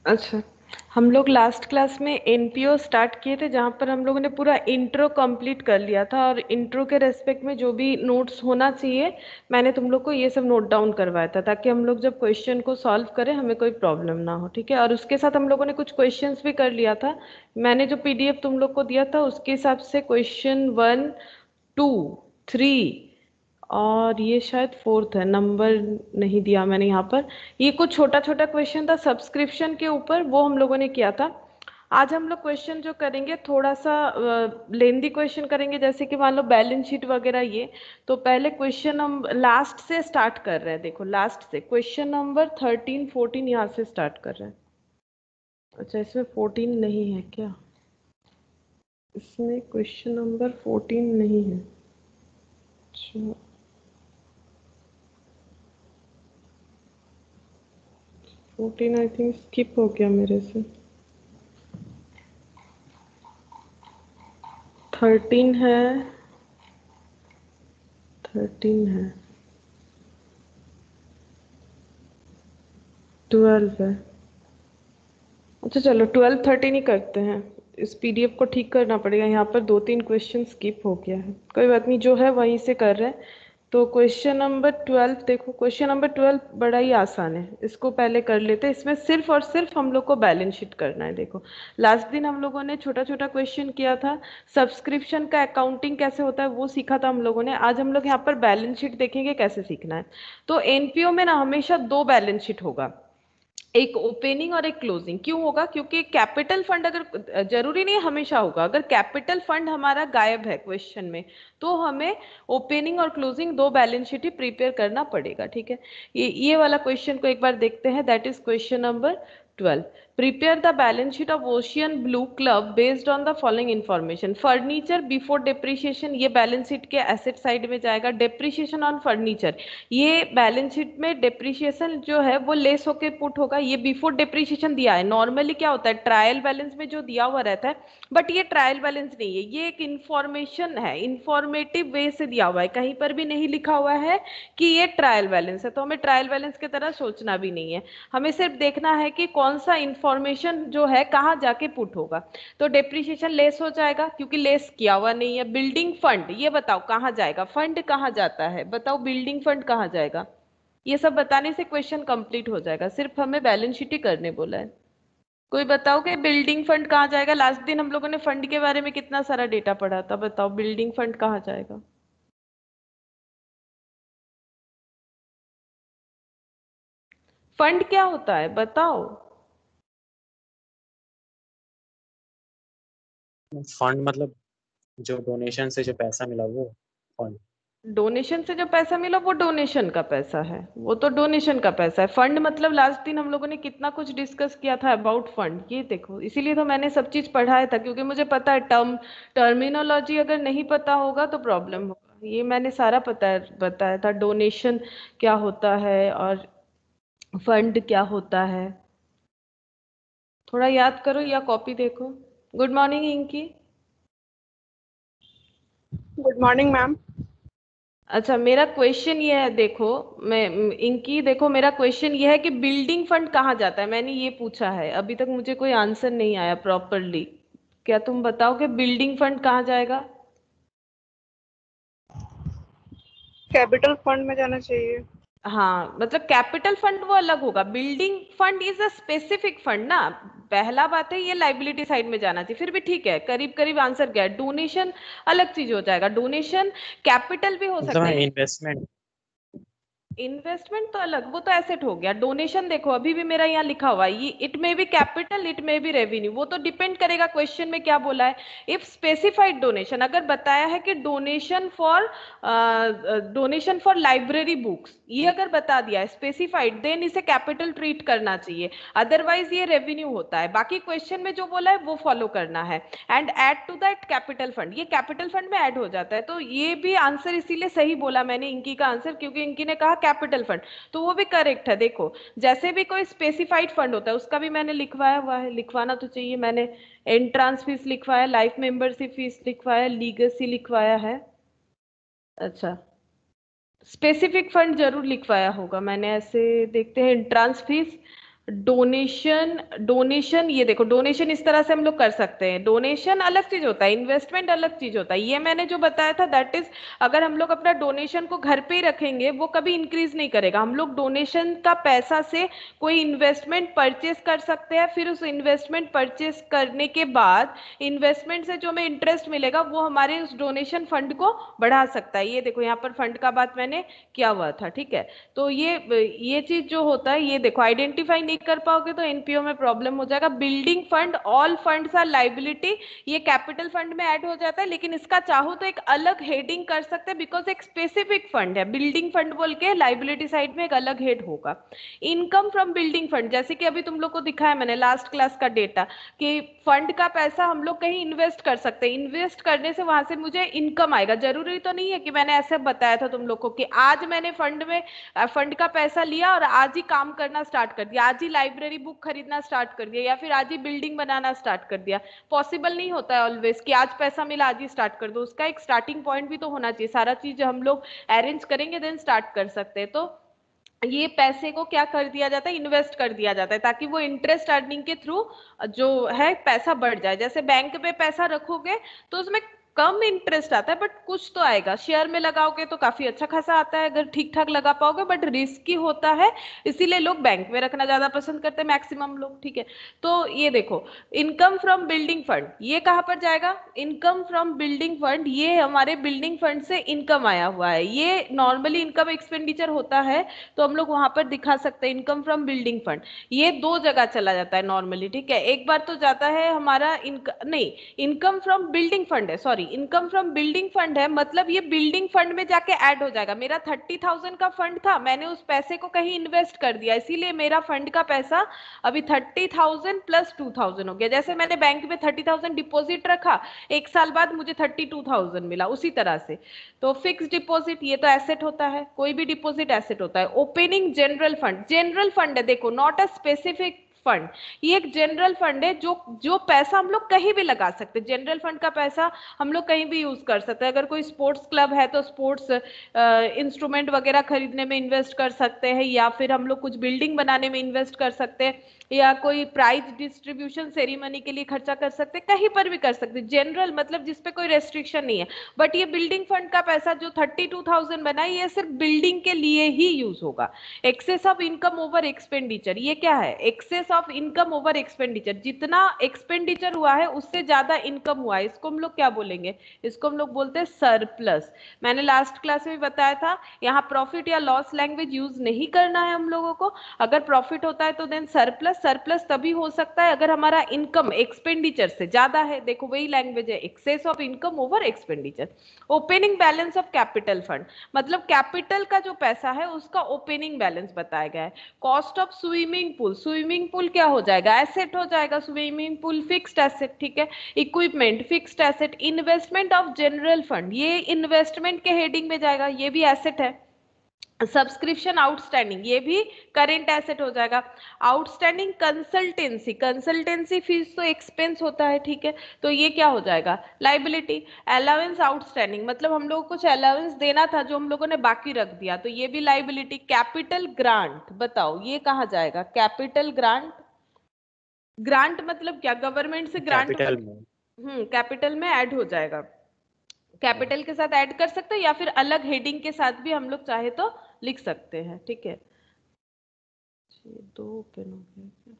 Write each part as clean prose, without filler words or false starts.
अच्छा, हम लोग लास्ट क्लास में एनपीओ स्टार्ट किए थे, जहाँ पर हम लोगों ने पूरा इंट्रो कंप्लीट कर लिया था, और इंट्रो के रेस्पेक्ट में जो भी नोट्स होना चाहिए मैंने तुम लोग को ये सब नोट डाउन करवाया था, ताकि हम लोग जब क्वेश्चन को सॉल्व करें हमें कोई प्रॉब्लम ना हो। ठीक है, और उसके साथ हम लोगों ने कुछ क्वेश्चंस भी कर लिया था। मैंने जो पीडीएफ तुम लोग को दिया था उसके हिसाब से क्वेश्चन 1, 2, 3 और ये शायद फोर्थ है, नंबर नहीं दिया मैंने यहाँ पर। ये कुछ छोटा छोटा क्वेश्चन था सब्सक्रिप्शन के ऊपर, वो हम लोगों ने किया था। आज हम लोग क्वेश्चन जो करेंगे थोड़ा सा लेंदी क्वेश्चन करेंगे, जैसे कि मान लो बैलेंस शीट वगैरह ये। तो पहले क्वेश्चन हम लास्ट से स्टार्ट कर रहे हैं। देखो लास्ट से क्वेश्चन नंबर 13, 14 यहाँ से स्टार्ट कर रहे हैं। अच्छा, इसमें 14 नहीं है क्या? इसमें क्वेश्चन नंबर 14 नहीं है। अच्छा, 14 आई थिंक स्किप हो गया मेरे से। 13 है, 13 है, 12 है। अच्छा चलो 12, 13 ही करते हैं। इस पीडीएफ को ठीक करना पड़ेगा, यहाँ पर 2-3 क्वेश्चन स्किप हो गया है। कोई बात नहीं, जो है वहीं से कर रहे हैं। तो क्वेश्चन नंबर 12 देखो, क्वेश्चन नंबर 12 बड़ा ही आसान है, इसको पहले कर लेते हैं। इसमें सिर्फ और सिर्फ हम लोग को बैलेंस शीट करना है। देखो लास्ट दिन हम लोगों ने छोटा छोटा क्वेश्चन किया था, सब्सक्रिप्शन का अकाउंटिंग कैसे होता है वो सीखा था हम लोगों ने। आज हम लोग यहाँ पर बैलेंस शीट देखेंगे कैसे सीखना है। तो एनपीओ में ना हमेशा दो बैलेंस शीट होगा, एक ओपनिंग और एक क्लोजिंग। क्यों होगा? क्योंकि कैपिटल फंड अगर, जरूरी नहीं हमेशा होगा, अगर कैपिटल फंड हमारा गायब है क्वेश्चन में तो हमें ओपनिंग और क्लोजिंग दो बैलेंस शीट ही प्रिपेयर करना पड़ेगा। ठीक है, ये वाला क्वेश्चन को एक बार देखते हैं। That is question number 12। Prepare the balance sheet of ocean blue club based on the following information. Furniture before depreciation, ये बैलेंस शीट के एसेट साइड में जाएगा। डेप्रिसिएशन ऑन फर्नीचर, ये बैलेंस शीट में डेप्रिसिएशन जो है वो लेस होके पुट होगा। ये बिफोर डेप्रिसिएशन दिया है। नॉर्मली क्या होता है, ट्रायल बैलेंस में जो दिया हुआ रहता है, बट ये ट्रायल बैलेंस नहीं है, ये एक इंफॉर्मेशन है, इंफॉर्मेटिव वे से दिया हुआ है। कहीं पर भी नहीं लिखा हुआ है कि ये ट्रायल बैलेंस है, तो हमें ट्रायल बैलेंस की तरह सोचना भी नहीं है। हमें सिर्फ देखना है कि कौन सा इंफॉर्मेशन जो है कहाँ जाके पुट होगा। तो डेप्रिसिएशन लेस हो जाएगा क्योंकि लेस किया हुआ नहीं है। बिल्डिंग फंड, ये बताओ कहाँ जाएगा, फंड कहाँ जाता है, बताओ बिल्डिंग फंड कहाँ जाएगा। ये सब बताने से क्वेश्चन कंप्लीट हो जाएगा, सिर्फ हमें बैलेंस शीट ही करने बोला है। कोई बताओ कि बिल्डिंग फंड कहाँ जाएगा। लास्ट दिन हम लोगों ने फंड के बारे में कितना सारा डेटा पढ़ा था, बताओ बिल्डिंग फंड कहाँ जाएगा। फंड क्या होता है बताओ। फंड मतलब जो डोनेशन से जो पैसा मिला वो फंड। डोनेशन से जो पैसा मिला वो डोनेशन का पैसा है, वो तो डोनेशन का पैसा है। फंड मतलब लास्ट दिन हम लोगों ने कितना कुछ डिस्कस किया था अबाउट फंड, ये देखो। इसीलिए तो मैंने सब चीज पढ़ाया था, क्योंकि मुझे पता है टर्मिनोलॉजी अगर नहीं पता होगा तो प्रॉब्लम होगा। ये मैंने सारा बताया था, डोनेशन क्या होता है और फंड क्या होता है। थोड़ा याद करो या कॉपी देखो। Good morning inky. Good morning ma'am. अच्छा, मेरा क्वेश्चन ये है, देखो मैं इनकी, देखो मेरा क्वेश्चन ये है कि बिल्डिंग फंड कहाँ जाता है, मैंने ये पूछा है। अभी तक मुझे कोई आंसर नहीं आया प्रॉपरली। क्या तुम बताओ कि बिल्डिंग फंड कहाँ जाएगा? कैपिटल फंड में जाना चाहिए। हाँ, मतलब कैपिटल फंड वो अलग होगा, building fund is a specific fund ना। पहला बात है ये लाइबिलिटी साइड में जाना चाहिए, फिर भी ठीक है, करीब करीब आंसर गया। डोनेशन अलग चीज हो जाएगा, डोनेशन कैपिटल भी हो मतलब सकता है है। इन्वेस्टमेंट। इन्वेस्टमेंट तो अलग, वो तो एसेट हो गया। डोनेशन देखो अभी भी मेरा यहाँ लिखा हुआ है, ये इट में भी कैपिटल, इट में भी रेवेन्यू, वो तो डिपेंड करेगा क्वेश्चन में क्या बोला है। इफ स्पेसिफाइड डोनेशन, अगर बताया है कि डोनेशन फॉर लाइब्रेरी बुक्स, ये अगर बता दिया है स्पेसिफाइड, देन इसे कैपिटल ट्रीट करना चाहिए, अदरवाइज ये रेवेन्यू होता है। बाकी क्वेश्चन में जो बोला है वो फॉलो करना है। And add to that capital fund, ये कैपिटल फंड में ऐड हो जाता है। तो ये भी आंसर इसीलिए सही बोला मैंने इंकी का आंसर, क्योंकि इंकी ने कहा कैपिटल फंड, तो वो भी करेक्ट है। देखो जैसे भी कोई स्पेसिफाइड फंड होता है उसका भी मैंने लिखवाया हुआ है, लिखवाना तो चाहिए। मैंने एंट्रांस फीस लिखवाया, लाइफ मेंबरशिप फीस लिखवाया, लीगेसी लिखवाया है। अच्छा, स्पेसिफिक फंड जरूर लिखवाया होगा मैंने, ऐसे देखते हैं। एंट्रांस फीस, डोनेशन ये देखो, डोनेशन इस तरह से हम लोग कर सकते हैं। डोनेशन अलग चीज होता है, इन्वेस्टमेंट अलग चीज होता है। ये मैंने जो बताया था दैट इज, अगर हम लोग अपना डोनेशन को घर पे ही रखेंगे वो कभी इंक्रीज नहीं करेगा। हम लोग डोनेशन का पैसा से कोई इन्वेस्टमेंट परचेस कर सकते हैं, फिर उस इन्वेस्टमेंट परचेस करने के बाद इन्वेस्टमेंट से जो हमें इंटरेस्ट मिलेगा वो हमारे उस डोनेशन फंड को बढ़ा सकता है। ये देखो यहाँ पर फंड का बात मैंने किया हुआ था, ठीक है। तो ये चीज जो होता है, ये देखो आइडेंटिफाई नहीं कर पाओगे तो एनपीओ में प्रॉब्लम हो जाएगा। Building fund, all funds are liability, ये कैपिटल फंड में ऐड हो जाता है, लेकिन इसका चाहो तो एक अलग हेडिंग कर सकते हैं बिकॉज एक स्पेसिफिक फंड है। बिल्डिंग फंड बोल के लाइबिलिटी साइड में एक अलग हेड होगा। इनकम फ्रॉम बिल्डिंग फंड, जैसे कि अभी तुम लोग को दिखाया मैंने लास्ट क्लास का डेटा कि फंड का पैसा हम लोग कहीं इन्वेस्ट कर सकते हैं, इन्वेस्ट करने से वहां से मुझे इनकम आएगा। जरूरी तो नहीं है कि मैंने ऐसे बताया था तुम लोग को कि आज मैंने फंड का पैसा लिया और आज ही काम करना स्टार्ट कर दिया, आज ही लाइब्रेरी बुक खरीदना स्टार्ट कर दिया, या फिर आज ही बिल्डिंग बनाना स्टार्ट कर दिया। पॉसिबल नहीं होता है ऑलवेज कि आज पैसा मिला आज ही स्टार्ट कर दो। उसका एक स्टार्टिंग पॉइंट भी तो होना चाहिए। सारा चीज हम लोग अरेंज करेंगे देन स्टार्ट कर सकते हैं। तो ये पैसे को क्या कर दिया जाता है, इन्वेस्ट कर दिया जाता है, ताकि वो इंटरेस्ट अर्निंग के थ्रू जो है पैसा बढ़ जाए। जैसे बैंक में पैसा रखोगे तो उसमें कम इंटरेस्ट आता है बट कुछ तो आएगा। शेयर में लगाओगे तो काफी अच्छा खासा आता है अगर ठीक ठाक लगा पाओगे, बट रिस्की होता है, इसीलिए लोग बैंक में रखना ज्यादा पसंद करते हैं मैक्सिमम लोग, ठीक है। तो ये देखो, इनकम फ्रॉम बिल्डिंग फंड ये कहां पर जाएगा, इनकम फ्रॉम बिल्डिंग फंड, ये हमारे बिल्डिंग फंड से इनकम आया हुआ है। ये नॉर्मली इनकम एक्सपेंडिचर होता है तो हम लोग वहां पर दिखा सकते हैं इनकम फ्रॉम बिल्डिंग फंड। ये दो जगह चला जाता है नॉर्मली, ठीक है। एक बार तो जाता है हमारा नहीं, इनकम फ्रॉम बिल्डिंग फंड है, sorry income from building fund है, मतलब ये बिल्डिंग फंड में जाके ऐड हो जाएगा। मेरा 30,000 का फंड था, मैंने उस पैसे को कहीं इन्वेस्ट कर दिया, इसीलिए मेरा फंड का पैसा अभी 30,000 प्लस 2,000 हो गया। जैसे मैंने बैंक में 30,000 डिपॉजिट रखा, एक साल बाद मुझे 32,000 मिला, उसी तरह से। तो फिक्स डिपॉजिट ये तो एसेट होता है, कोई भी डिपॉजिट एसेट होता है। Opening general fund, general fund है देखो, नॉट अ स्पेसिफिक फंड, ये एक जनरल फंड है जो जो पैसा हम लोग कहीं भी लगा सकते हैं। जनरल फंड का पैसा हम लोग कहीं भी यूज कर सकते हैं। अगर कोई स्पोर्ट्स क्लब है तो स्पोर्ट्स इंस्ट्रूमेंट वगैरह खरीदने में इन्वेस्ट कर सकते हैं, या फिर हम लोग कुछ बिल्डिंग बनाने में इन्वेस्ट कर सकते हैं, या कोई प्राइज डिस्ट्रीब्यूशन सेरेमनी के लिए खर्चा कर सकते हैं, कहीं पर भी कर सकते हैं। जनरल मतलब जिसपे कोई रेस्ट्रिक्शन नहीं है। बट ये बिल्डिंग फंड का पैसा जो 32,000 बना है, ये सिर्फ बिल्डिंग के लिए ही यूज होगा। Excess of income over expenditure, ये क्या है, excess of income over expenditure, जितना एक्सपेंडिचर हुआ है उससे ज्यादा इनकम हुआ है, इसको हम लोग क्या बोलेंगे, इसको हम लोग बोलते हैं सरप्लस। मैंने लास्ट क्लास में बताया था, यहाँ प्रॉफिट या लॉस लैंग्वेज यूज नहीं करना है हम लोगों को। अगर प्रॉफिट होता है तो देन सरप्लस, सरप्लस तभी हो सकता है अगर हमारा इनकम एक्सपेंडिचर से ज्यादा है। देखो वही लैंग्वेज है, excess of income over expenditure. Opening balance of capital fund, मतलब कैपिटल का जो पैसा है उसका ओपनिंग बैलेंस बताया गया है। Cost of swimming pool, swimming pool क्या हो जाएगा, एसेट हो जाएगा। स्विमिंग पूल फिक्स्ड एसेट, ठीक है। Equipment fixed asset. Investment of general fund, ये इन्वेस्टमेंट के हेडिंग में जाएगा, ये भी एसेट है। सब्सक्रिप्शन आउटस्टैंडिंग, ये भी करेंट एसेट हो जाएगा। आउटस्टैंडिंग कंसल्टेंसी, कंसल्टेंसी फीस तो एक्सपेंस होता है, ठीक है, तो ये क्या हो जाएगा, लाइबिलिटी। अलाउंस आउटस्टैंडिंग, मतलब हम लोगों को कुछ अलाउंस देना था जो हम लोगों ने बाकी रख दिया, तो ये भी लाइबिलिटी। कैपिटल ग्रांट, बताओ ये कहाँ जाएगा, कैपिटल ग्रांट। ग्रांट मतलब क्या, गवर्नमेंट से ग्रांट, कैपिटल में। कैपिटल में ऐड हो जाएगा। कैपिटल के साथ ऐड कर सकते हैं या फिर अलग हेडिंग के साथ भी हम लोग चाहे तो लिख सकते हैं, ठीक है। दो ओपन हो गया।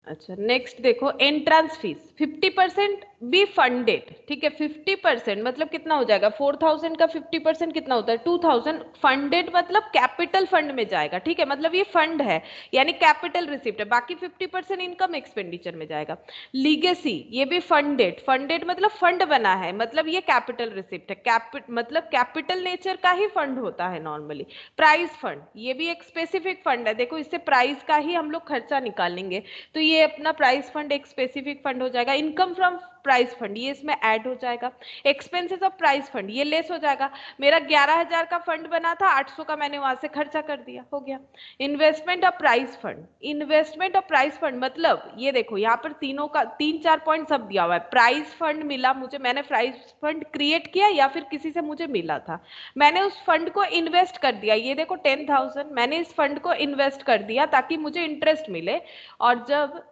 अच्छा नेक्स्ट देखो, एंट्रेंस फीस 50% बी फंडेड, ठीक है। 50% मतलब कितना हो जाएगा, 4,000 का 50% कितना होता है, 2,000। फंडेड मतलब कैपिटल फंड में जाएगा, ठीक है, मतलब ये फंड है यानी कैपिटल रिसिप्ट है। बाकी 50% इनकम एक्सपेंडिचर में जाएगा। लीगेसी, ये भी फंडेड, फंडेड मतलब फंड बना है, मतलब ये कैपिटल रिसिप्ट है। मतलब कैपिटल नेचर का ही फंड होता है नॉर्मली। प्राइज फंड, ये भी एक स्पेसिफिक फंड है, देखो इससे प्राइस का ही हम लोग खर्चा निकालेंगे, तो ये अपना प्राइस फंड एक स्पेसिफिक फंड हो जाएगा। इनकम फ्रॉम प्राइस फंड, ये इसमें ऐड हो जाएगा। एक्सपेंसेस ऑफ प्राइस फंड, ये लेस हो जाएगा। मेरा 11,000 का फंड बना था, 800 का मैंने वहां से खर्चा कर दिया, हो गया। Investment of price fund, investment of price fund मतलब ये देखो यहाँ पर तीनों का 3-4 पॉइंट सब दिया हुआ है। प्राइस फंड मिला मुझे, मैंने प्राइस फंड क्रिएट किया या फिर किसी से मुझे मिला था, मैंने उस फंड को इन्वेस्ट कर दिया। ये देखो 10,000 मैंने इस फंड को इन्वेस्ट कर दिया ताकि मुझे इंटरेस्ट मिले। और जब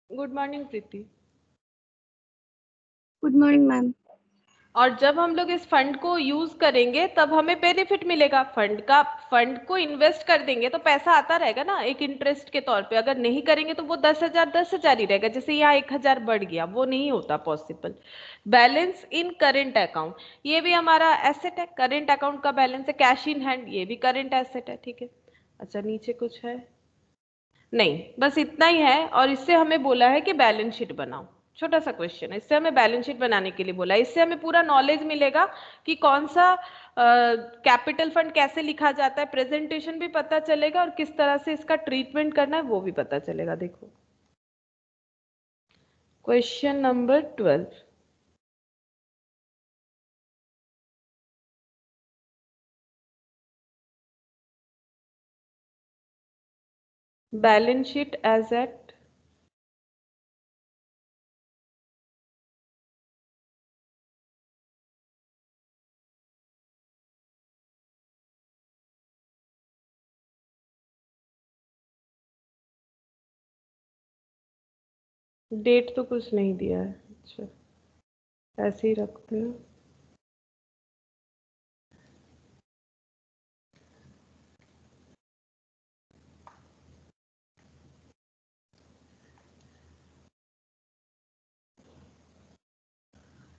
good morning Preeti. Good morning ma'am. और जब हम लोग इस फंड को यूज करेंगे तब हमें बेनिफिट मिलेगा। फंड को इन्वेस्ट कर देंगे तो पैसा आता रहेगा ना एक इंटरेस्ट के तौर पे। अगर नहीं करेंगे तो वो 10,000 ही रहेगा, जैसे यहाँ 1,000 बढ़ गया, वो नहीं होता पॉसिबल। बैलेंस इन करेंट अकाउंट, ये भी हमारा एसेट है, करेंट अकाउंट का बैलेंस है। कैश इन हैंड, ये भी करेंट एसेट है, ठीक है। अच्छा नीचे कुछ है नहीं, बस इतना ही है। और इससे हमें बोला है कि बैलेंस शीट बनाओ, छोटा सा क्वेश्चन है, इससे हमें बैलेंस शीट बनाने के लिए बोला है। इससे हमें पूरा नॉलेज मिलेगा कि कौन सा कैपिटल फंड कैसे लिखा जाता है, प्रेजेंटेशन भी पता चलेगा और किस तरह से इसका ट्रीटमेंट करना है वो भी पता चलेगा। देखो question number 12, balance sheet as at date तो कुछ नहीं दिया है, अच्छा ऐसे ही रखते हैं।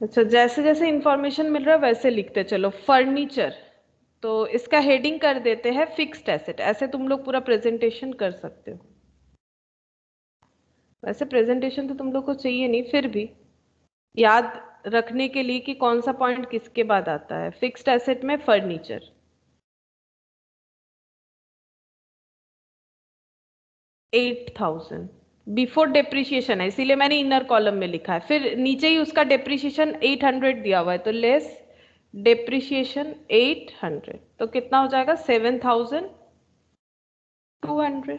अच्छा जैसे जैसे इंफॉर्मेशन मिल रहा है वैसे लिखते चलो। फर्नीचर, तो इसका हेडिंग कर देते हैं फिक्स्ड एसेट। ऐसे तुम लोग पूरा प्रेजेंटेशन कर सकते हो। वैसे प्रेजेंटेशन तो तुम लोग को चाहिए नहीं, फिर भी याद रखने के लिए कि कौन सा पॉइंट किसके बाद आता है। फिक्स्ड एसेट में फर्नीचर 8,000 बिफोर डेप्रिसिएशन है, इसीलिए मैंने इनर कॉलम में लिखा है। फिर नीचे ही उसका डेप्रिसिएशन 800 दिया हुआ है, तो लेस डेप्रिसिएशन 800, तो कितना हो जाएगा 7,200।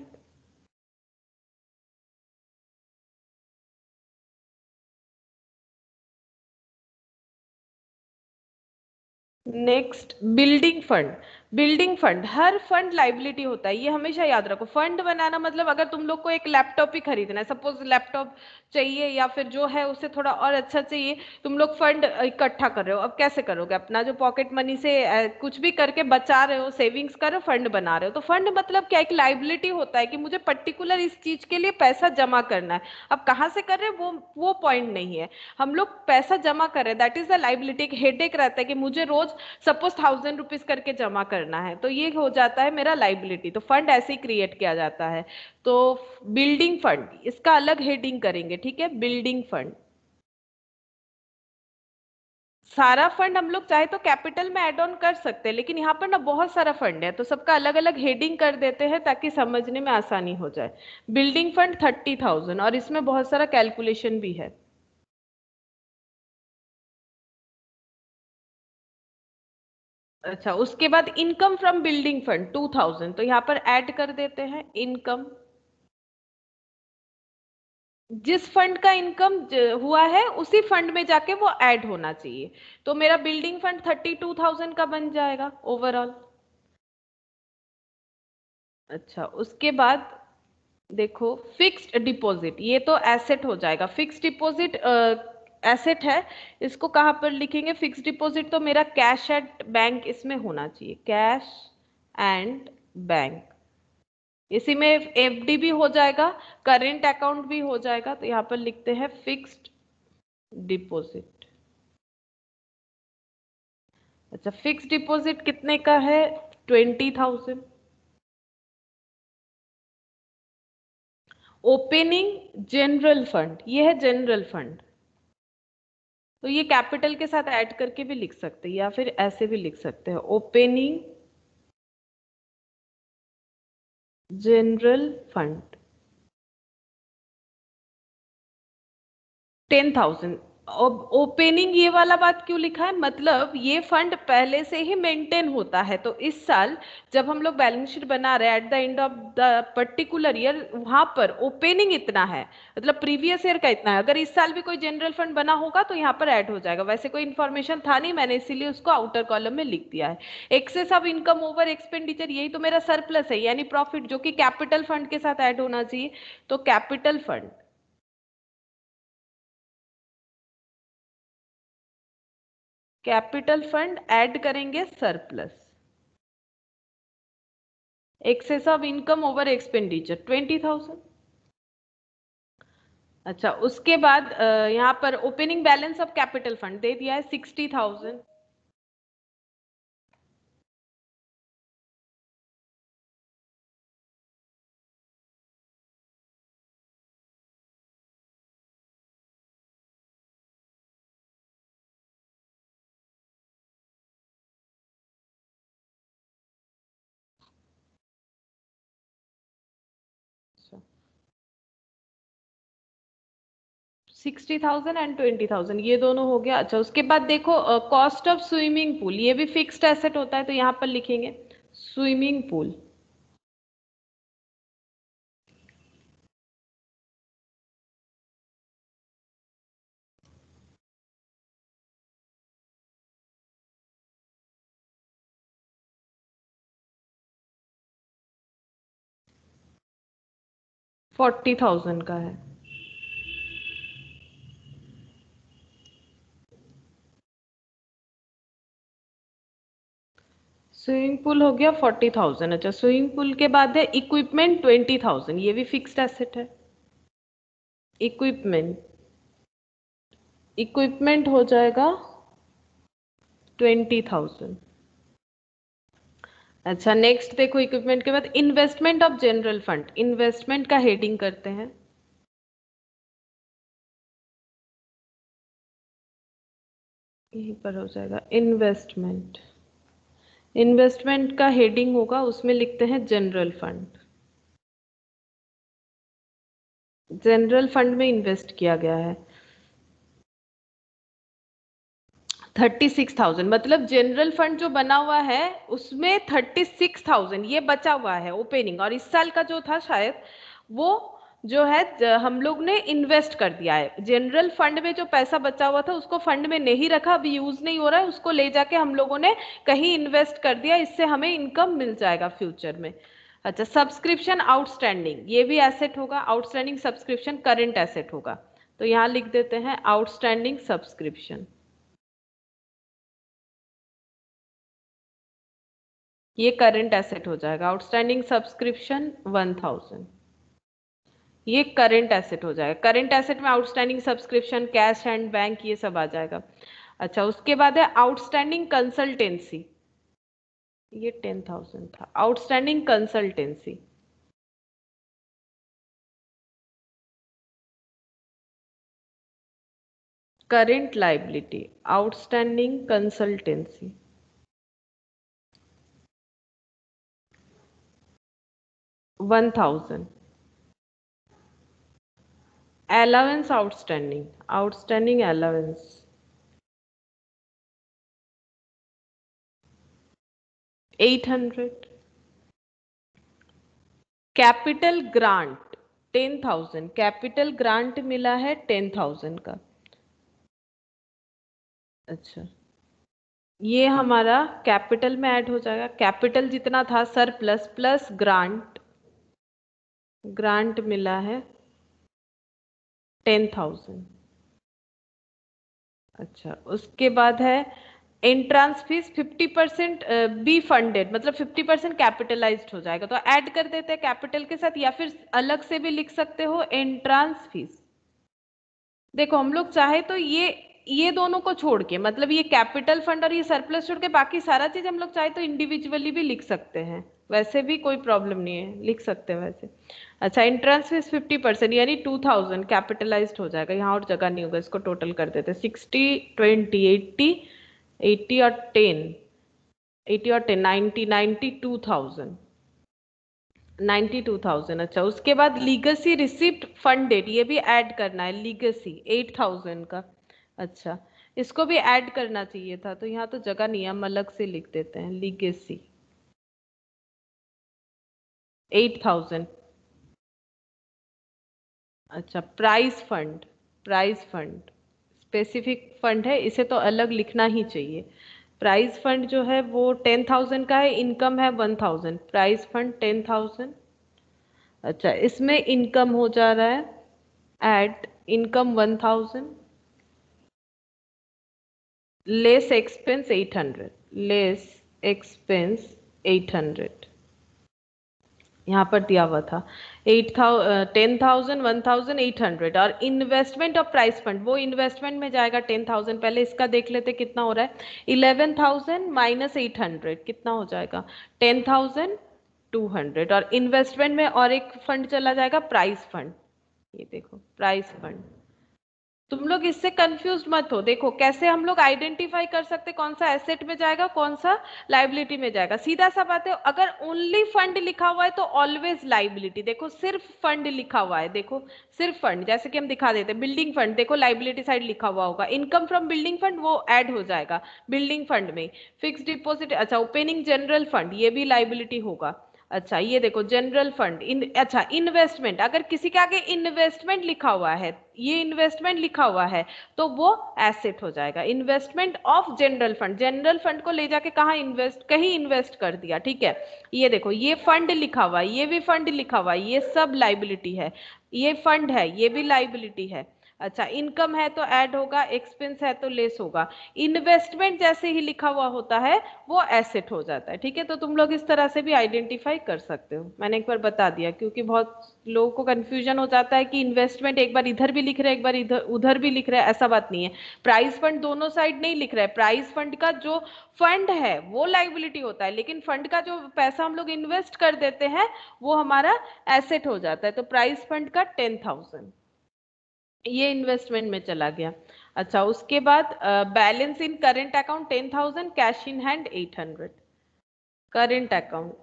Next building fund. Building fund, हर फंड लाइबिलिटी होता है, ये हमेशा याद रखो। फंड बनाना मतलब अगर तुम लोग को एक लैपटॉप ही खरीदना है, सपोज लैपटॉप चाहिए या फिर जो है उससे थोड़ा और अच्छा चाहिए, तुम लोग फंड इकट्ठा कर रहे हो। अब कैसे करोगे, अपना जो पॉकेट मनी से कुछ भी करके बचा रहे हो, सेविंग्स कर रहे हो, फंड बना रहे हो। तो फंड मतलब क्या, एक लाइबिलिटी होता है कि मुझे पर्टिकुलर इस चीज के लिए पैसा जमा करना है। अब कहाँ से कर रहे हैं वो पॉइंट नहीं है, हम लोग पैसा जमा कर रहे हैं, दैट इज द लाइबिलिटी। एक हेडेक रहता है कि मुझे रोज सपोज 1,000 रुपीज करके जमा करना है, तो ये हो जाता है मेरा लाइबिलिटी। तो फंड ऐसे ही क्रिएट किया जाता है। तो बिल्डिंग फंड, इसका अलग हेडिंग करेंगे, ठीक है। बिल्डिंग फंड, सारा फंड हम लोग चाहे तो कैपिटल में ऐड ऑन कर सकते हैं, लेकिन यहाँ पर ना बहुत सारा फंड है तो सबका अलग अलग हेडिंग कर देते हैं ताकि समझने में आसानी हो जाए। बिल्डिंग फंड 30,000 और इसमें बहुत सारा कैलकुलेशन भी है। अच्छा उसके बाद इनकम फ्रॉम बिल्डिंग फंड 2,000, तो यहाँ पर ऐड कर देते हैं इनकम। जिस फंड का इनकम हुआ है उसी फंड में जाके वो ऐड होना चाहिए। तो मेरा बिल्डिंग फंड 32,000 का बन जाएगा ओवरऑल। अच्छा उसके बाद देखो फिक्स्ड डिपॉजिट, ये तो एसेट हो जाएगा। फिक्स्ड डिपॉजिट एसेट है, इसको कहाँ पर लिखेंगे। फिक्स्ड डिपॉजिट तो मेरा कैश एट बैंक इसमें होना चाहिए, कैश एंड बैंक। इसी में एफडी भी हो जाएगा, करेंट अकाउंट भी हो जाएगा। तो यहाँ पर लिखते हैं फिक्स्ड डिपॉजिट। अच्छा फिक्स्ड डिपॉजिट कितने का है, 20,000। ओपनिंग जनरल फंड, ये है जनरल फंड, तो ये कैपिटल के साथ ऐड करके भी लिख सकते हैं या फिर ऐसे भी लिख सकते हैं। Opening general fund 10,000। ओपनिंग ये वाला बात क्यों लिखा है, मतलब ये फंड पहले से ही मेंटेन होता है, तो इस साल जब हम लोग बैलेंस शीट बना रहे हैं at the end of the particular year, वहां पर ओपनिंग इतना है, मतलब प्रीवियस ईयर का इतना है। अगर इस साल भी कोई जनरल फंड बना होगा तो यहाँ पर ऐड हो जाएगा। वैसे कोई इन्फॉर्मेशन था नहीं, मैंने इसीलिए उसको आउटर कॉलम में लिख दिया है। Excess of income over expenditure, यही तो मेरा सरप्लस है, यानी प्रॉफिट, जो कि कैपिटल फंड के साथ ऐड होना चाहिए। तो capital fund, capital fund add करेंगे surplus, excess of income over expenditure 20,000। अच्छा, उसके बाद यहाँ पर opening balance of capital fund दे दिया है 60,000। अच्छा, 60,000 एंड 20,000 ये दोनों हो गया। अच्छा, उसके बाद देखो कॉस्ट ऑफ स्विमिंग पूल, ये भी फिक्स्ड एसेट होता है, तो यहाँ पर लिखेंगे स्विमिंग पूल। $40,000 का है। स्विमिंग पूल हो गया 40,000। अच्छा, स्विमिंग पूल के बाद है इक्विपमेंट 20,000, ये भी फिक्स्ड एसेट है। इक्विपमेंट, इक्विपमेंट हो जाएगा 20,000। अच्छा, नेक्स्ट देखो, इक्विपमेंट के बाद investment of general fund, investment का हेडिंग करते हैं। यहीं पर हो जाएगा इन्वेस्टमेंट। इन्वेस्टमेंट का हेडिंग होगा, उसमें लिखते हैं जनरल फंड। जनरल फंड में इन्वेस्ट किया गया है 36,000, मतलब जनरल फंड जो बना हुआ है उसमें 36,000 ये बचा हुआ है ओपनिंग, और इस साल का जो था शायद वो जो है हम लोग ने इन्वेस्ट कर दिया है। जनरल फंड में जो पैसा बचा हुआ था उसको फंड में नहीं रखा, अभी यूज नहीं हो रहा है, उसको ले जाके हम लोगों ने कहीं इन्वेस्ट कर दिया, इससे हमें इनकम मिल जाएगा फ्यूचर में। अच्छा, सब्सक्रिप्शन आउटस्टैंडिंग, ये भी एसेट होगा। आउटस्टैंडिंग सब्सक्रिप्शन करंट एसेट होगा, तो यहाँ लिख देते हैं आउटस्टैंडिंग सब्सक्रिप्शन। ये करंट एसेट हो जाएगा। आउटस्टैंडिंग सब्सक्रिप्शन 1,000, ये करंट एसेट हो जाएगा। करंट एसेट में outstanding subscription, cash and bank, ये सब आ जाएगा। अच्छा, उसके बाद है आउटस्टैंडिंग कंसल्टेंसी, ये 10,000 था। Outstanding consultancy, current liability, outstanding consultancy 1,000। Allowance outstanding, outstanding allowance 800। Capital grant 10,000, capital grant मिला है 10,000 का। अच्छा, ये हमारा कैपिटल में ऐड हो जाएगा। कैपिटल जितना था सरप्लस प्लस ग्रांट, ग्रांट मिला है 10,000। अच्छा, उसके बाद है एंट्रांस फीस 50% बी फंडेड, मतलब 50% कैपिटलाइज्ड हो जाएगा, तो ऐड कर देते हैं कैपिटल के साथ, या फिर अलग से भी लिख सकते हो एंट्रांस फीस। देखो, हम लोग चाहे तो ये दोनों को छोड़ के, मतलब ये कैपिटल फंड और ये सरप्लस छोड़ के बाकी सारा चीज हम लोग चाहे तो इंडिविजुअली भी लिख सकते हैं, वैसे भी कोई प्रॉब्लम नहीं है, लिख सकते हैं वैसे। अच्छा, एंट्रेंस फीस 50% यानी 2,000 कैपिटलाइज्ड हो जाएगा, यहाँ और जगह नहीं होगा, इसको टोटल कर देते 60 20 80 80 और 10 90 92,000। 92,000। अच्छा, उसके बाद लीगेसी रिसिप्ट फंडेड, ये भी ऐड करना है, लीगेसी 8,000 का। अच्छा, इसको भी ऐड करना चाहिए था, तो यहाँ तो जगह नहीं है, हम अलग से लिख देते हैं लीगेसी 8,000। अच्छा, price fund, price fund specific fund है, इसे तो अलग लिखना ही चाहिए। प्राइस फंड जो है वो 10,000 का है, इनकम है 1,000, प्राइस फंड 10,000। अच्छा, इसमें इनकम हो जा रहा है at income 1,000 less expense 800, less expense 800 यहाँ पर दिया हुआ था 10,000 1,800। और इन्वेस्टमेंट ऑफ प्राइस फंड, वो इन्वेस्टमेंट में जाएगा 10,000। पहले इसका देख लेते कितना हो रहा है, 11,000 माइनस 800 कितना हो जाएगा 10,200। और इन्वेस्टमेंट में और एक फंड चला जाएगा प्राइस फंड, ये देखो प्राइस फंड। तुम लोग इससे कंफ्यूज मत हो, देखो कैसे हम लोग आइडेंटिफाई कर सकते कौन सा एसेट में जाएगा कौन सा लाइबिलिटी में जाएगा। सीधा सा बात है, अगर ओनली फंड लिखा हुआ है तो ऑलवेज लाइबिलिटी। देखो सिर्फ फंड लिखा हुआ है, देखो सिर्फ फंड, जैसे कि हम दिखा देते बिल्डिंग फंड, देखो लाइबिलिटी साइड लिखा हुआ होगा, इनकम फ्रॉम बिल्डिंग फंड वो ऐड हो जाएगा बिल्डिंग फंड में। फिक्स डिपॉजिट, अच्छा ओपनिंग जनरल फंड, ये भी लाइबिलिटी होगा। अच्छा, ये देखो जनरल फंड अच्छा इन्वेस्टमेंट, अगर किसी के आगे इन्वेस्टमेंट लिखा हुआ है, ये इन्वेस्टमेंट लिखा हुआ है तो वो एसेट हो जाएगा। Investment of general fund, general fund को ले जाके कहाँ इन्वेस्ट, कहीं इन्वेस्ट कर दिया, ठीक है। ये देखो ये फंड लिखा हुआ है, ये भी फंड लिखा हुआ है, ये सब लाइबिलिटी है। ये फंड है, ये भी लाइबिलिटी है। अच्छा, इनकम है तो ऐड होगा, एक्सपेंस है तो लेस होगा। इन्वेस्टमेंट जैसे ही लिखा हुआ होता है वो एसेट हो जाता है, ठीक है। तो तुम लोग इस तरह से भी आइडेंटिफाई कर सकते हो, मैंने एक बार बता दिया, क्योंकि बहुत लोगों को कंफ्यूजन हो जाता है कि इन्वेस्टमेंट एक बार इधर भी लिख रहे हैं एक बार इधर उधर भी लिख रहे हैं, ऐसा बात नहीं है। प्राइस फंड दोनों साइड नहीं लिख रहा है, प्राइस फंड का जो फंड है वो लाइबिलिटी होता है, लेकिन फंड का जो पैसा हम लोग इन्वेस्ट कर देते हैं वो हमारा एसेट हो जाता है। तो प्राइस फंड का 10,000 ये इन्वेस्टमेंट में चला गया। अच्छा, उसके बाद balance in current account 10,000, cash in hand 800। Current account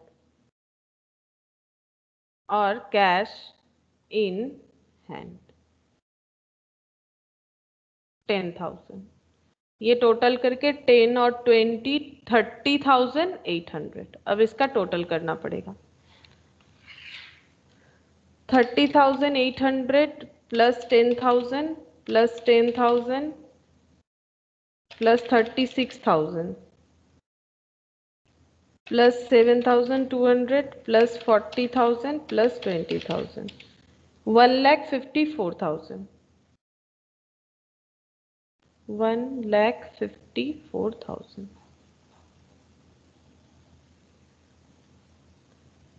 और कैश इन हैंड 10,000, ये टोटल करके 10 और 20 30,800। अब इसका टोटल करना पड़ेगा, 30,800 plus 10,000 plus 10,000 plus 36,000 plus 7,200 plus 40,000 plus 20,000, 1,54,000, 1,54,000।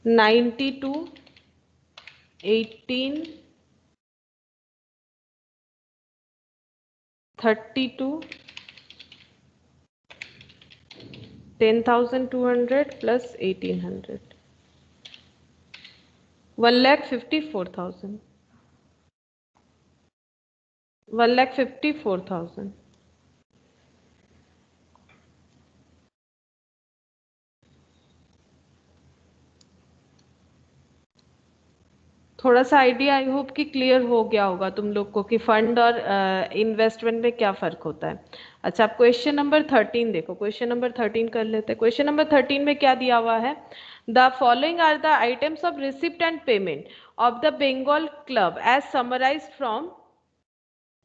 92, 18, 32, 10,200 plus 1,800, 1,54,000, 1,54,000। थोड़ा सा आइडिया आई होप कि क्लियर हो गया होगा तुम लोग को कि फंड और इन्वेस्टमेंट में क्या फर्क होता है। अच्छा, आप क्वेश्चन नंबर 13 देखो, क्वेश्चन नंबर 13 कर लेते हैं। क्वेश्चन नंबर 13 में क्या दिया हुआ है, the following are the items of receipt and payment of the Bengal club as summarise from,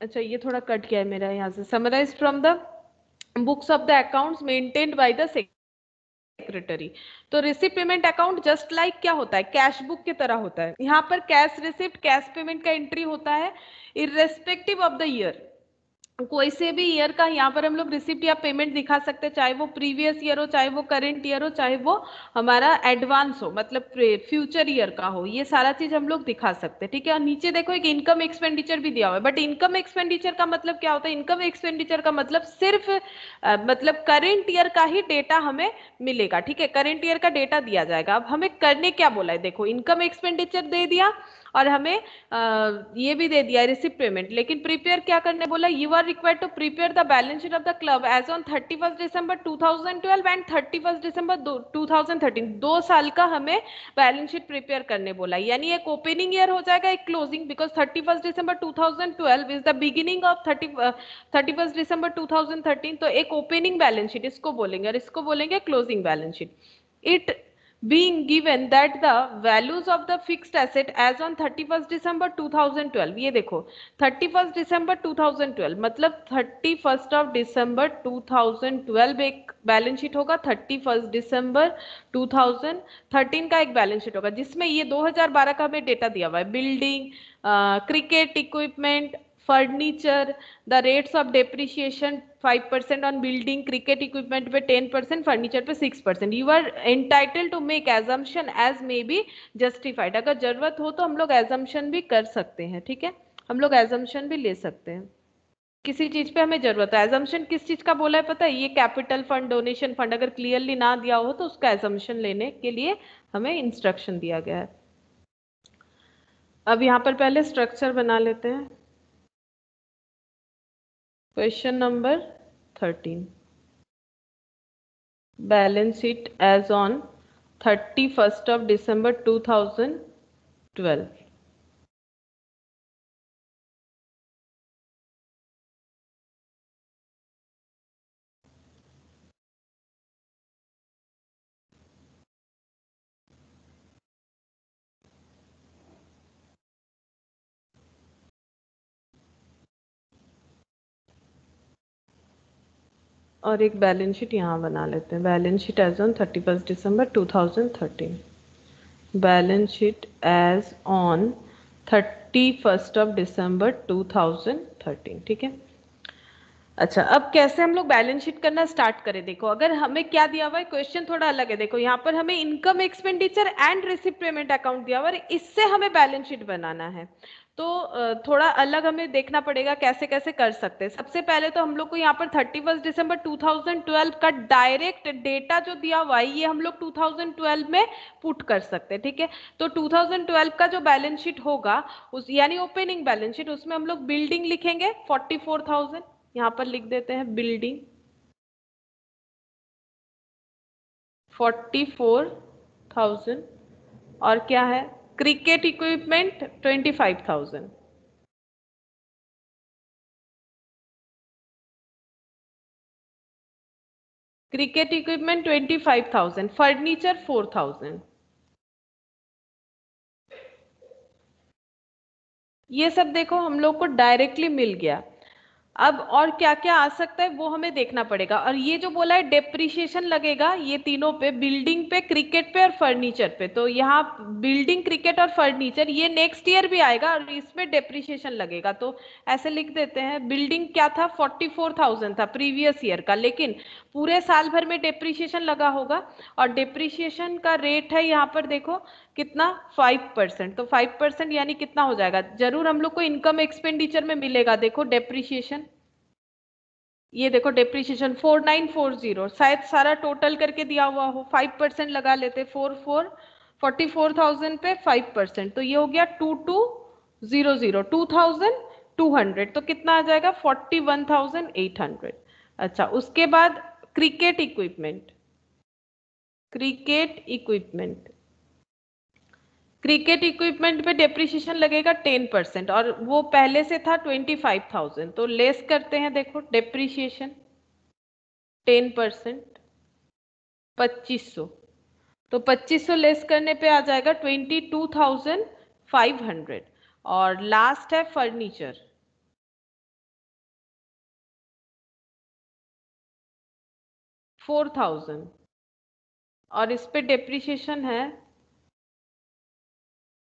अच्छा ये थोड़ा कट गया है मेरा यहाँ से, summarise from the books of the accounts maintained by the secretary. तो receipt payment account just like क्या होता है, कैश बुक की तरह होता है। यहाँ पर कैश रिसिप्ट कैश पेमेंट का एंट्री होता है इररेस्पेक्टिव ऑफ द ईयर। कोई से भी ईयर का यहाँ पर हम लोग रिसिप्ट या पेमेंट दिखा सकते हैं, चाहे वो प्रीवियस ईयर हो, चाहे वो करंट ईयर हो, चाहे वो हमारा एडवांस हो, मतलब फ्यूचर ईयर का हो, ये सारा चीज हम लोग दिखा सकते हैं, ठीक है। और नीचे देखो एक इनकम एक्सपेंडिचर भी दिया हुआ है, बट इनकम एक्सपेंडिचर का मतलब क्या होता है, इनकम एक्सपेंडिचर का मतलब सिर्फ मतलब करंट ईयर का ही डेटा हमें मिलेगा, ठीक है। करंट ईयर का डेटा दिया जाएगा। अब हमें करने क्या बोला है, देखो इनकम एक्सपेंडिचर दे दिया और हमें ये भी दे दिया रिसिप्ट पेमेंट, लेकिन प्रिपेयर क्या करने बोला, you are required to prepare the balance sheet of the club as on 31 December 2012 and 31 December 2013। 2 साल का हमें बैलेंस शीट प्रिपेयर करने बोला, यानी एक ओपनिंग ईयर हो जाएगा एक closing, because 31 December 2012 is the beginning of 31 December 2013। तो एक ओपनिंग बैलेंस शीट इसको बोलेंगे और इसको बोलेंगे closing balance sheet. It being given that the values of the fixed asset as on 31st December 2012, ये देखो 31st December 2012 मतलब 31st of December 2012 एक बैलेंस शीट होगा, 31st December 2013 का एक बैलेंस शीट होगा, जिसमें ये 2012 का हमें डेटा दिया हुआ है। Building, cricket equipment, furniture, the rates of depreciation 5% on building, cricket equipment पे 10%, फर्नीचर पे 6%। You are entitled to make assumption as may be justified. अगर जरूरत हो तो हम लोग एजम्पशन भी कर सकते हैं, ठीक है, हम लोग एजम्पशन भी ले सकते हैं किसी चीज पे हमें जरूरत है। एजम्पशन किस चीज का बोला है पता है, ये कैपिटल फंड, डोनेशन फंड, अगर क्लियरली ना दिया हो तो उसका एजम्पशन लेने के लिए हमें इंस्ट्रक्शन दिया गया है। अब यहाँ पर पहले स्ट्रक्चर बना लेते हैं। Question number 13, balance sheet as on 31st of December 2012। और एक बैलेंस शीट यहाँ बना लेते हैं, balance sheet as on 31st December 2013, balance sheet as on 31st of December 2013, ठीक है। अच्छा, अब कैसे हम लोग बैलेंस शीट करना स्टार्ट करें, देखो अगर हमें क्या दिया हुआ है, क्वेश्चन थोड़ा अलग है। देखो यहाँ पर हमें income expenditure and receipt payment account दिया हुआ है, इससे हमें बैलेंस शीट बनाना है, तो थोड़ा अलग हमें देखना पड़ेगा कैसे कैसे कर सकते हैं। सबसे पहले तो हम लोग को यहाँ पर 31 दिसंबर 2012 का डायरेक्ट डेटा जो दिया हुआ है, ये हम लोग 2012 में पुट कर सकते हैं, ठीक है। तो 2012 का जो बैलेंस शीट होगा उस यानी ओपनिंग बैलेंस शीट, उसमें हम लोग बिल्डिंग लिखेंगे 44,000, यहाँ पर लिख देते हैं बिल्डिंग 44,000, और क्या है, cricket equipment 25,000, cricket equipment 25,000, furniture 4,000। ये सब देखो हम लोग को डायरेक्टली मिल गया। अब और क्या क्या आ सकता है वो हमें देखना पड़ेगा। और ये जो बोला है डेप्रिसिएशन लगेगा ये तीनों पे, बिल्डिंग पे, क्रिकेट पे और फर्नीचर पे। तो यहाँ बिल्डिंग, क्रिकेट और फर्नीचर ये नेक्स्ट ईयर भी आएगा और इसमें डेप्रिसिएशन लगेगा। तो ऐसे लिख देते हैं, बिल्डिंग क्या था 44,000 था प्रीवियस ईयर का, लेकिन पूरे साल भर में डेप्रिसिएशन लगा होगा और डेप्रिसिएशन का रेट है यहाँ पर देखो कितना 5%। तो 5% यानी कितना हो जाएगा, जरूर हम लोग को इनकम एक्सपेंडिचर में मिलेगा। देखो डेप्रिसिएशन, ये देखो डेप्रिसिएशन 4940, शायद सारा टोटल करके दिया हुआ हो, 5% लगा लेते, 44,000 पे 5%, तो ये हो गया 2200, 2200, तो कितना आ जाएगा 41,800। अच्छा, उसके बाद cricket equipment, cricket equipment, cricket equipment पे डेप्रिसिएशन लगेगा 10% और वो पहले से था 25,000, तो लेस करते हैं, देखो डेप्रिसिएशन 10% 2500, तो 2500 लेस करने पे आ जाएगा 22,500। और लास्ट है फर्नीचर, $4,000 और इस पे डेप्रिसिएशन है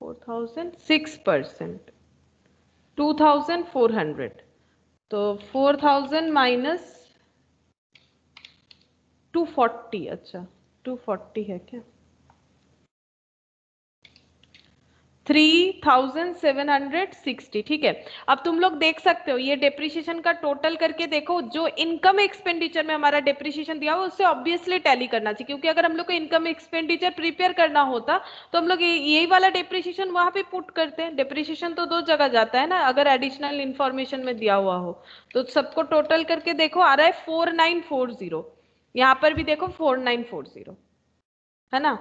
6%, 2,400। तो 4,000 माइनस 240, अच्छा 240 है क्या, 3760, ठीक है। अब तुम लोग देख सकते हो ये डेप्रिसिएशन का टोटल करके देखो, जो इनकम एक्सपेंडिचर में हमारा डेप्रिसिएशन दिया हुआ उससे ऑब्वियसली टैली करना चाहिए, क्योंकि अगर हम लोग को इनकम एक्सपेंडिचर प्रिपेयर करना होता तो हम लोग यही वाला डेप्रिसिएशन वहां पे पुट करते हैं। डेप्रिसिएशन तो दो जगह जाता है ना, अगर एडिशनल इंफॉर्मेशन में दिया हुआ हो तो सबको टोटल करके देखो आ रहा है 4940, यहाँ पर भी देखो 4940, है ना।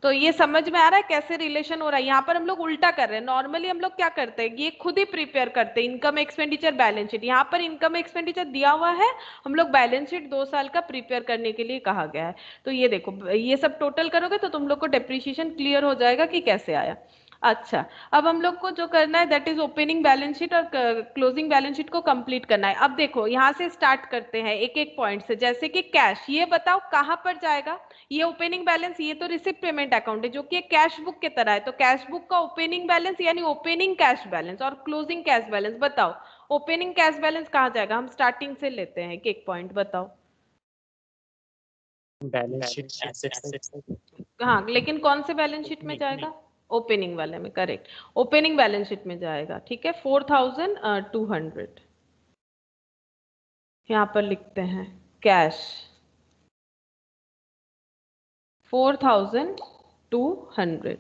तो ये समझ में आ रहा है कैसे रिलेशन हो रहा है। यहाँ पर हम लोग उल्टा कर रहे हैं। नॉर्मली हम लोग क्या करते हैं, ये खुद ही प्रिपेयर करते हैं इनकम एक्सपेंडिचर बैलेंस शीट। यहाँ पर इनकम एक्सपेंडिचर दिया हुआ है, हम लोग बैलेंस शीट 2 साल का प्रिपेयर करने के लिए कहा गया है। तो ये देखो, ये सब टोटल करोगे तो तुम लोग को डेप्रिसिएशन क्लियर हो जाएगा कि कैसे आया। अच्छा, अब हम लोग को जो करना है that is opening balance sheet और क्लोजिंग बैलेंस शीट को कंप्लीट करना है। अब देखो यहाँ से स्टार्ट करते हैं एक एक पॉइंट से, जैसे कि कैश, ये बताओ कहाँ पर जाएगा। ये ओपनिंग बैलेंस, ये तो रिसिप्ट पेमेंट अकाउंट है जो कि कैश बुक की तरह है, तो कैश बुक का ओपनिंग बैलेंस यानी ओपनिंग कैश बैलेंस और क्लोजिंग कैश बैलेंस। बताओ ओपनिंग कैश बैलेंस कहाँ जाएगा, हम स्टार्टिंग से लेते हैं एक एक पॉइंट, बताओ। बैलेंस शीट एसेट्स, हाँ, लेकिन कौन से बैलेंस शीट में जाएगा, ओपनिंग वाले में, करेक्ट, ओपनिंग बैलेंस शीट में जाएगा, ठीक है। 4200 यहाँ पर लिखते हैं कैश 4200,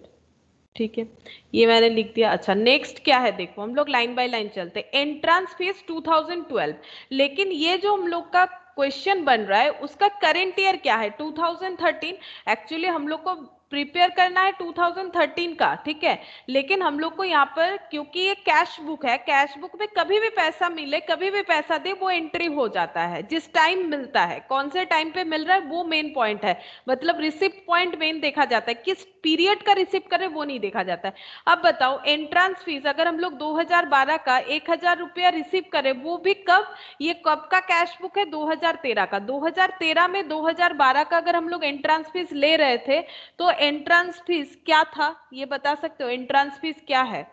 ठीक है, ये मैंने लिख दिया। अच्छा, नेक्स्ट क्या है देखो, हम लोग लाइन बाय लाइन चलते हैं। एंट्रेंस फीस 2012, लेकिन ये जो हम लोग का क्वेश्चन बन रहा है उसका करंट ईयर क्या है, 2013। एक्चुअली हम लोग को प्रिपेयर करना है 2013 का, ठीक है, लेकिन हम लोग को यहाँ पर क्योंकि ये कैश बुक है, कैश बुक में कभी भी पैसा मिले कभी भी पैसा दे वो एंट्री हो जाता है, जिस टाइम मिलता है, कौन से टाइम पे मिल रहा है वो मेन पॉइंट है। मतलब रिसिप्ट पॉइंट मेन देखा जाता है, किस पीरियड का रिसिप्ट करें वो नहीं देखा जाता है। अब बताओ एंट्रेंस फीस अगर हम लोग 2012 का 1000 रुपया रिसीव करें, वो भी कब, ये कब का कैश बुक है, 2013 का। 2013 में 2012 का अगर हम लोग एंट्रेंस फीस ले रहे थे तो एंट्रेंस फीस क्या था, ये बता सकते हो, एंट्रेंस फीस क्या है,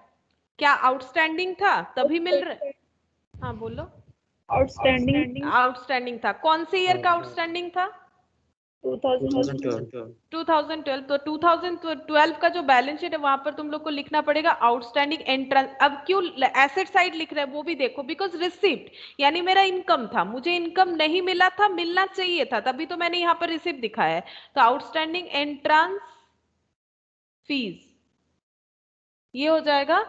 क्या आउटस्टैंडिंग था तभी मिल रहा। हाँ बोलो। आउटस्टैंडिंग था, कौन से ईयर का आउटस्टैंडिंग था, 2012। 2012। तो 2012 का जो बैलेंस शीट है वहां पर तुम लोग को लिखना पड़ेगा आउटस्टैंडिंग एंट्रेंस। अब क्यों एसेट साइड लिख रहे हैं वो भी देखो, बिकॉज रिसिप्ट यानी मेरा इनकम था, मुझे इनकम नहीं मिला था, मिलना चाहिए था, तभी तो मैंने यहाँ पर रिसिप्ट दिखाया है। तो आउटस्टैंडिंग एंट्रेंस फीस ये हो जाएगा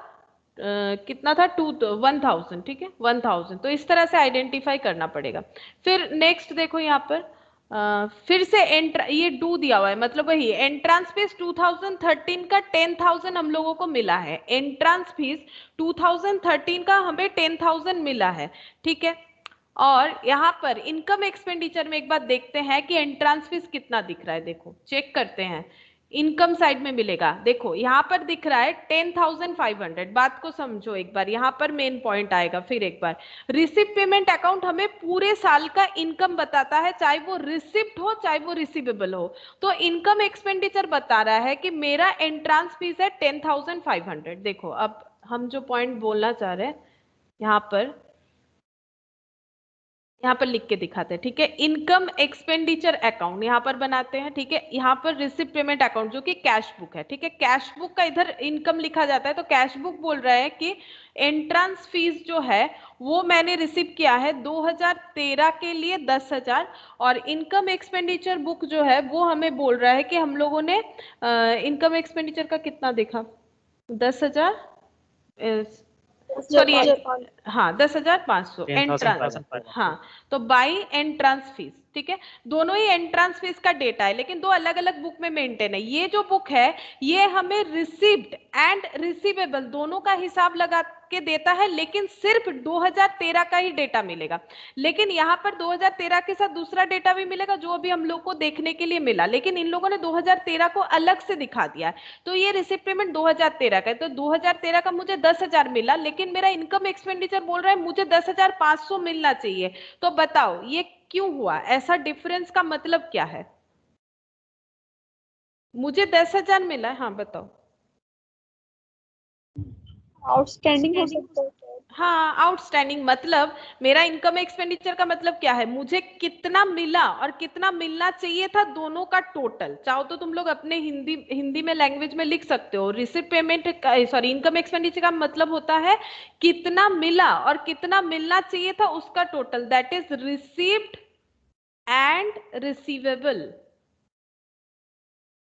कितना था, 1000, ठीक है, 1000। तो इस तरह से आइडेंटिफाई करना पड़ेगा। फिर नेक्स्ट देखो यहाँ पर फिर से ये डू दिया हुआ है, मतलब वही एंट्रेंस फीस 2013 का 10,000 हम लोगों को मिला है, एंट्रेंस फीस 2013 का हमें 10,000 मिला है, ठीक है। और यहाँ पर इनकम एक्सपेंडिचर में एक बात देखते हैं कि एंट्रेंस फीस कितना दिख रहा है, देखो चेक करते हैं। इनकम साइड में मिलेगा, देखो यहाँ पर दिख रहा है 10,500। बात को समझो एक बार, यहाँ पर मेन पॉइंट आएगा फिर एक बार। रिसिप्ट पेमेंट अकाउंट हमें पूरे साल का इनकम बताता है, चाहे वो रिसिप्ट हो चाहे वो रिसीवेबल हो। तो इनकम एक्सपेंडिचर बता रहा है कि मेरा एंट्रेंस फीस है 10,500। देखो अब हम जो पॉइंट बोलना चाह रहे हैं यहाँ पर लिख के दिखाते हैं, ठीक है। इनकम एक्सपेंडिचर अकाउंट यहाँ पर बनाते हैं, ठीक है। यहाँ पर रिसिप्ट पेमेंट अकाउंट जो कि कैश बुक है, ठीक है, कैश बुक का इधर इनकम लिखा जाता है। तो कैश बुक बोल रहा है कि एंट्रेंस फीस जो है वो मैंने रिसीव किया है 2013 के लिए 10,000, और इनकम एक्सपेंडिचर बुक जो है वो हमें बोल रहा है कि हम लोगों ने इनकम एक्सपेंडिचर का कितना देखा, 10,000, सॉरी, हाँ 10,500 एंट्रेंस, हाँ। तो बाई एंट्रेंस फीस, ठीक है, दोनों ही एंट्रेंस फीस का डेटा है, लेकिन दो अलग अलग बुक में मेंटेन है। ये जो बुक है ये हमें रिसीव्ड एंड रिसीवेबल दोनों का हिसाब लगा के देता है, लेकिन सिर्फ 2013 का ही डेटा मिलेगा। लेकिन यहाँ पर 2013 के साथ दूसरा डेटा भी मिलेगा जो अभी हम लोग को देखने के लिए मिला, लेकिन इन लोगों ने 2013 को अलग से दिखा दिया है। तो ये रिसिप्ट पेमेंट 2013 का है, तो 2013 का मुझे 10,000 मिला, लेकिन मेरा इनकम एक्सपेंडिचर बोल रहा है मुझे 10,500 मिलना चाहिए। तो बताओ ये क्यों हुआ, ऐसा डिफरेंस का मतलब क्या है, मुझे 10,000 मिला है, हाँ बताओ। आउटस्टैंडिंग हो सकता है। हाँ, आउटस्टैंडिंग मतलब मेरा इनकम एक्सपेंडिचर का मतलब क्या है, मुझे कितना मिला और कितना मिलना चाहिए था, दोनों का टोटल। चाहो तो तुम लोग अपने हिंदी में लैंग्वेज में लिख सकते हो। Receipt payment sorry income expenditure का मतलब होता है कितना मिला और कितना मिलना चाहिए था उसका total, that is received and receivable.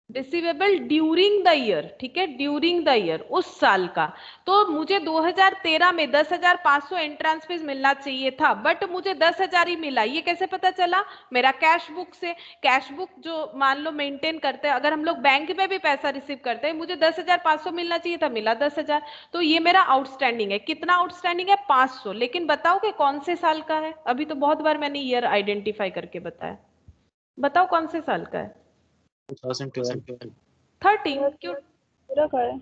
Receivable during the year, ठीक है, ड्यूरिंग द ईयर, उस साल का। तो मुझे 2013 में 10,500 एंट्रांस फीस मिलना चाहिए था, बट मुझे 10,000 ही मिला। ये कैसे पता चला? मेरा कैश बुक से। कैश बुक जो मान लो मेंटेन करते हैं, अगर हम लोग बैंक में भी पैसा रिसीव करते हैं, मुझे 10,500 मिलना चाहिए था, मिला 10,000। तो ये मेरा आउटस्टैंडिंग है। कितना आउटस्टैंडिंग है? 500। लेकिन बताओ कि कौन से साल का है? अभी तो बहुत बार मैंने ईयर आइडेंटिफाई करके बताया, बताओ कौन से साल का है? 2012। 13। क्यों पूरा का है?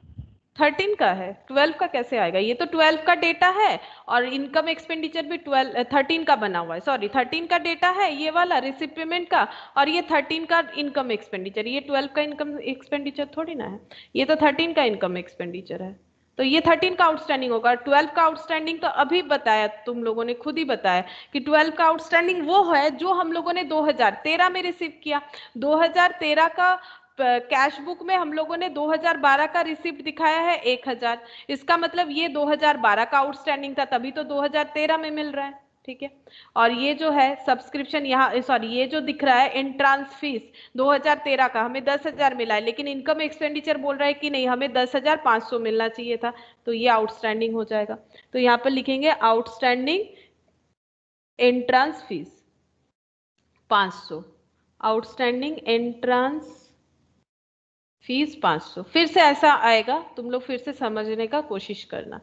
13 का है, 12 का कैसे आएगा? ये तो 12 का डेटा है और इनकम एक्सपेंडिचर भी 13 का बना हुआ है। सॉरी, 13 का डेटा है ये वाला रिसिप्ट पेमेंट का, और ये 13 का इनकम एक्सपेंडिचर। ये 12 का इनकम एक्सपेंडिचर थोड़ी ना है, ये तो 13 का इनकम एक्सपेंडिचर है। तो ये 13 का आउटस्टैंडिंग होगा। 12 का आउटस्टैंडिंग तो अभी बताया, तुम लोगों ने खुद ही बताया कि 12 का आउटस्टैंडिंग वो है जो हम लोगों ने 2013 में रिसीव किया। 2013 का कैश बुक में हम लोगों ने 2012 का रिसिप्ट दिखाया है 1,000। इसका मतलब ये 2012 का आउटस्टैंडिंग था, तभी तो 2013 में मिल रहा है, ठीक है। और ये जो है सब्सक्रिप्शन, यहाँ सॉरी ये जो दिख रहा है एंट्रांस फीस 2013 का, हमें 10,000 मिला है, लेकिन इनकम एक्सपेंडिचर बोल रहा है कि नहीं हमें 10,500 मिलना चाहिए था, तो ये आउटस्टैंडिंग हो जाएगा। तो यहाँ पर लिखेंगे outstanding entrance fees 500, outstanding entrance fees 500। फिर से ऐसा आएगा, तुम लोग फिर से समझने का कोशिश करना।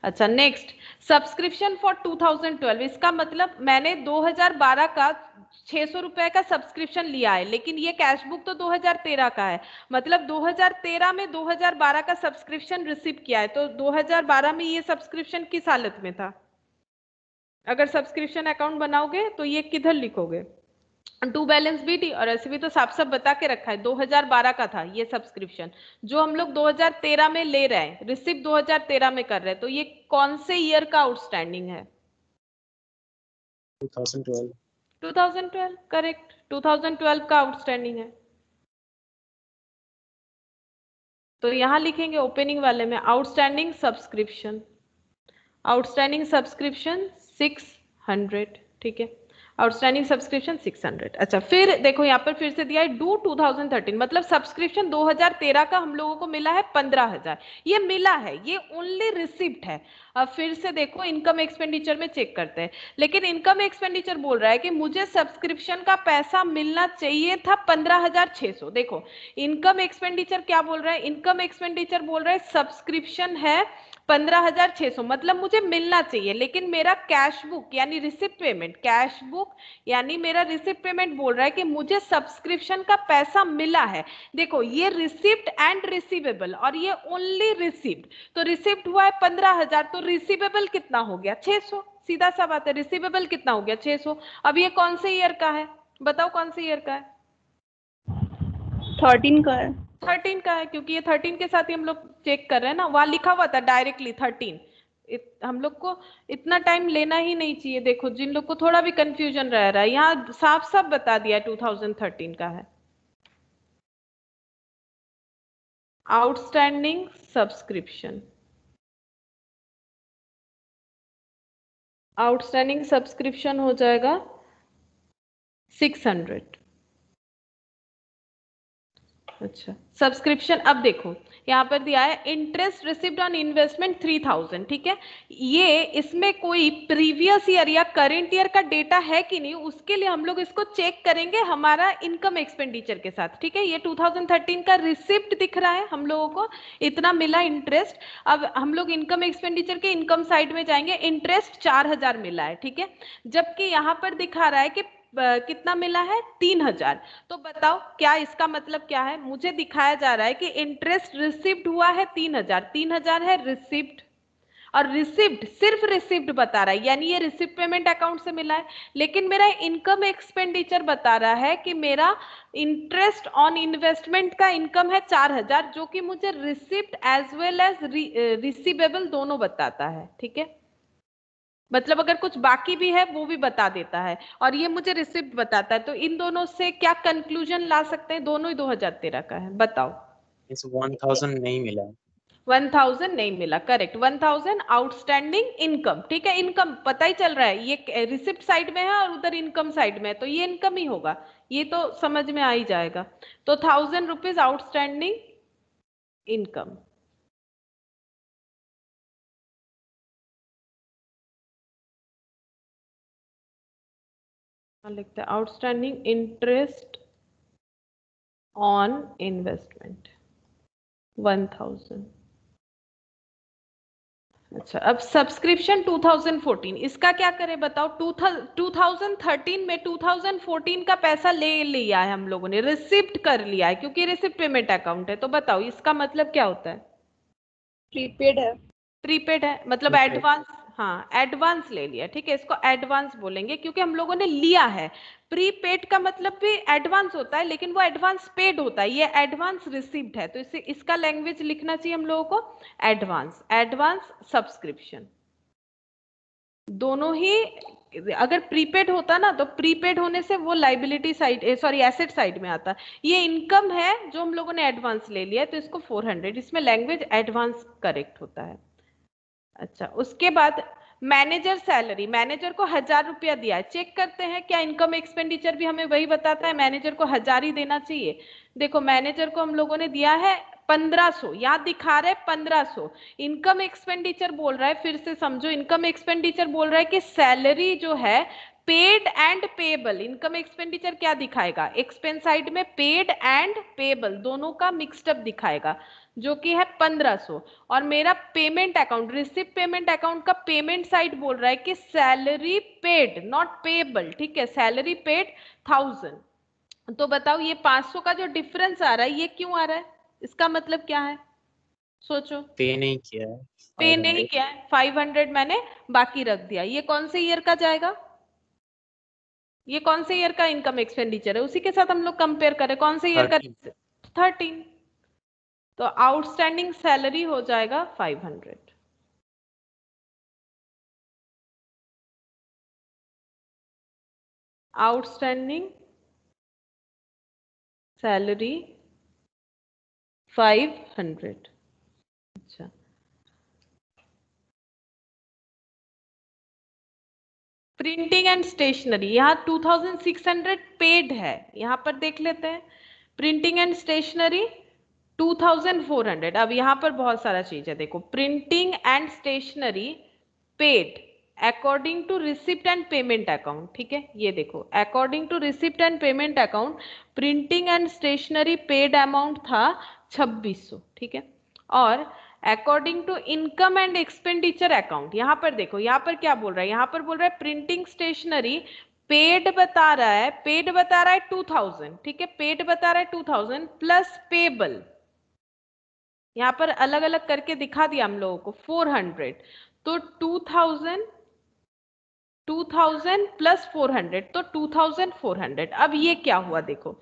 अच्छा, नेक्स्ट सब्सक्रिप्शन फॉर 2012। इसका मतलब मैंने 2012 का 600 रुपए का सब्सक्रिप्शन लिया है, लेकिन ये कैश बुक तो 2013 का है, मतलब 2013 में 2012 का सब्सक्रिप्शन रिसीव किया है। तो 2012 में ये सब्सक्रिप्शन किस हालत में था? अगर सब्सक्रिप्शन अकाउंट बनाओगे तो ये किधर लिखोगे? टू बैलेंस बीटी, और ऐसे भी तो साफ साफ बता के रखा है 2012 का था ये सब्सक्रिप्शन, जो हम लोग 2013 में ले रहे हैं, रिसिप्ट 2013 में कर रहे हैं। तो ये कौन से ईयर का आउटस्टैंडिंग है? 2012। 2012, करेक्ट, 2012 का आउटस्टैंडिंग है। तो यहां लिखेंगे ओपनिंग वाले में आउटस्टैंडिंग सब्सक्रिप्शन, आउटस्टैंडिंग सब्सक्रिप्शन 600, ठीक है, आउटस्टैंडिंग सब्सक्रिप्शन 600। अच्छा, फिर देखो यहाँ पर फिर से दिया है डू 2013, मतलब सब्सक्रिप्शन 2013 का हम लोगों को मिला है 15,000, ये मिला है, ये ओनली रिसिप्ट है। अब फिर से देखो इनकम एक्सपेंडिचर में चेक करते हैं, लेकिन इनकम एक्सपेंडिचर बोल रहा है कि मुझे सब्सक्रिप्शन का पैसा मिलना चाहिए था 15,600। देखो इनकम एक्सपेंडिचर क्या बोल रहा है, इनकम एक्सपेंडिचर बोल रहा है सब्सक्रिप्शन है 15,600, मतलब मुझे मिलना चाहिए, लेकिन मेरा कैश बुक यानी रिसिप्ट पेमेंट, कैश बुक यानी मेरा रिसिप्ट पेमेंट बोल रहा है कि मुझे सब्सक्रिप्शन का पैसा मिला है। देखो ये रिसिप्ट एंड रिसीवेबल, और ये ओनली रिसिप्ट, तो रिसिप्ट हुआ है 15,000, तो रिसीवेबल कितना हो गया? 600। सीधा सा बात है, रिसीवेबल कितना हो गया? 600। अब ये कौन से ईयर का है? बताओ कौन से ईयर का है? 13 का है। 13 का है, क्योंकि ये 13 के साथ ही हम लोग चेक कर रहे हैं ना, वहां लिखा हुआ था डायरेक्टली 13। हम लोग को इतना टाइम लेना ही नहीं चाहिए। देखो जिन लोग को थोड़ा भी कंफ्यूजन रह रहा है, यहाँ साफ साफ बता दिया 2013 का है। आउटस्टैंडिंग सब्सक्रिप्शन, आउटस्टैंडिंग सब्सक्रिप्शन हो जाएगा 600। अच्छा, सब्सक्रिप्शन अब देखो यहाँ पर दिया है इंटरेस्ट रिसीव्ड ऑन इन्वेस्टमेंट 3,000, ठीक है। ये इसमें कोई प्रीवियस ईयर या करेंट ईयर का डेटा है कि नहीं, उसके लिए हम लोग इसको चेक करेंगे हमारा इनकम एक्सपेंडिचर के साथ, ठीक है। ये 2013 का रिसिप्ट दिख रहा है हम लोगों को, इतना मिला इंटरेस्ट। अब हम लोग इनकम एक्सपेंडिचर के इनकम साइड में जाएंगे, इंटरेस्ट 4,000 मिला है, ठीक है, जबकि यहाँ पर दिखा रहा है कि कितना मिला है? 3,000। तो बताओ क्या इसका मतलब क्या है? मुझे दिखाया जा रहा है कि इंटरेस्ट रिसिप्ट हुआ है 3,000, 3,000 है रिसिप्ट, और रिसिप्ट सिर्फ रिसिप्ट बता रहा है, यानी ये रिसिप्ट पेमेंट अकाउंट से मिला है। लेकिन मेरा इनकम एक्सपेंडिचर बता रहा है कि मेरा इंटरेस्ट ऑन इन्वेस्टमेंट का इनकम है 4,000, जो कि मुझे receipt as well as receivable दोनों बताता है, ठीक है। मतलब अगर कुछ बाकी भी है वो भी बता देता है और ये मुझे रिसिप्ट बताता है, तो इन दोनों से क्या कंक्लूजन ला सकते हैं? दोनों ही 2013 का है, बताओ। इस 1000 नहीं मिला। 1000 नहीं मिला, करेक्ट। 1000 आउटस्टैंडिंग इनकम, ठीक है, इनकम पता ही चल रहा है, ये रिसिप्ट साइड में है और उधर इनकम साइड में है, तो ये इनकम ही होगा, ये तो समझ में आ ही जाएगा। तो 1000 रुपीज आउटस्टैंडिंग इनकम। लिखते हैं आउटस्टैंडिंग इंटरेस्ट ऑन इन्वेस्टमेंट 1000। अच्छा, अब सब्सक्रिप्शन 2014, इसका क्या करें बताओ? 2013 में 2014 का पैसा ले लिया है हम लोगों ने, रिसिप्ट कर लिया है क्योंकि रिसिप्ट पेमेंट अकाउंट है, तो बताओ इसका मतलब क्या होता है? प्रीपेड है। प्रीपेड है, मतलब Prepaid। एडवांस, हाँ एडवांस ले लिया, ठीक है, इसको एडवांस बोलेंगे क्योंकि हम लोगों ने लिया है। प्रीपेड का मतलब भी एडवांस होता है, लेकिन वो एडवांस पेड होता है, ये एडवांस रिसीव्ड है, तो इसे इसका लैंग्वेज लिखना चाहिए हम लोगों को एडवांस। एडवांस सब्सक्रिप्शन दोनों ही, अगर प्रीपेड होता ना तो प्रीपेड होने से वो liability side, sorry asset side में आता। ये इनकम है जो हम लोगों ने एडवांस ले लिया, तो इसको 400, इसमें लैंग्वेज एडवांस करेक्ट होता है। अच्छा, उसके बाद मैनेजर सैलरी, मैनेजर को 1000 रुपया दिया है, चेक करते हैं क्या इनकम एक्सपेंडिचर भी हमें वही बताता है, मैनेजर को 1000 ही देना चाहिए। देखो मैनेजर को हम लोगों ने दिया है 1500, यहाँ दिखा रहे 1500, इनकम एक्सपेंडिचर बोल रहा है, फिर से समझो, इनकम एक्सपेंडिचर बोल रहा है कि सैलरी जो है paid and payable, income expenditure क्या दिखाएगा? एक्सपेंस साइड में पेड एंड पेबल दोनों का मिक्सड अप दिखाएगा, जो कि है 1500। और मेरा payment account, receipt payment account का पेमेंट साइड बोल रहा है कि सैलरी पेड नॉट पेबल, ठीक है, सैलरी पेड 1000। तो बताओ ये 500 का जो डिफरेंस आ रहा है ये क्यों आ रहा है? इसका मतलब क्या है, सोचो। पे नहीं किया है। पे नहीं 500। किया है, 500 मैंने बाकी रख दिया। ये कौन से ईयर का जाएगा? ये कौन से ईयर का इनकम एक्सपेंडिचर है? उसी के साथ हम लोग कंपेयर करें, कौन से ईयर का? 13। 13। तो आउटस्टैंडिंग सैलरी हो जाएगा 500। Outstanding salary 500। अच्छा, प्रिंटिंग एंड स्टेशनरी, यहाँ 2600 पेड है, यहाँ पर देख लेते हैं। Printing and stationery 2400। अब यहाँ पर बहुत सारा चीज है, देखो printing and stationery paid according to receipt and payment account, ठीक है, ये देखो according to receipt and payment account printing and stationery paid amount था 2600, ठीक है। और according to income and expenditure account, यहाँ पर देखो, यहाँ पर क्या बोल रहा है, यहाँ पर बोल रहा है प्रिंटिंग स्टेशनरी पेड बता रहा है, पेड बता रहा है 2000, ठीक है, पेड बता रहा है 2000 प्लस पेबल, यहाँ पर अलग अलग करके दिखा दिया हम लोगों को 400। तो 2000 प्लस 400, तो 2400। अब ये क्या हुआ देखो,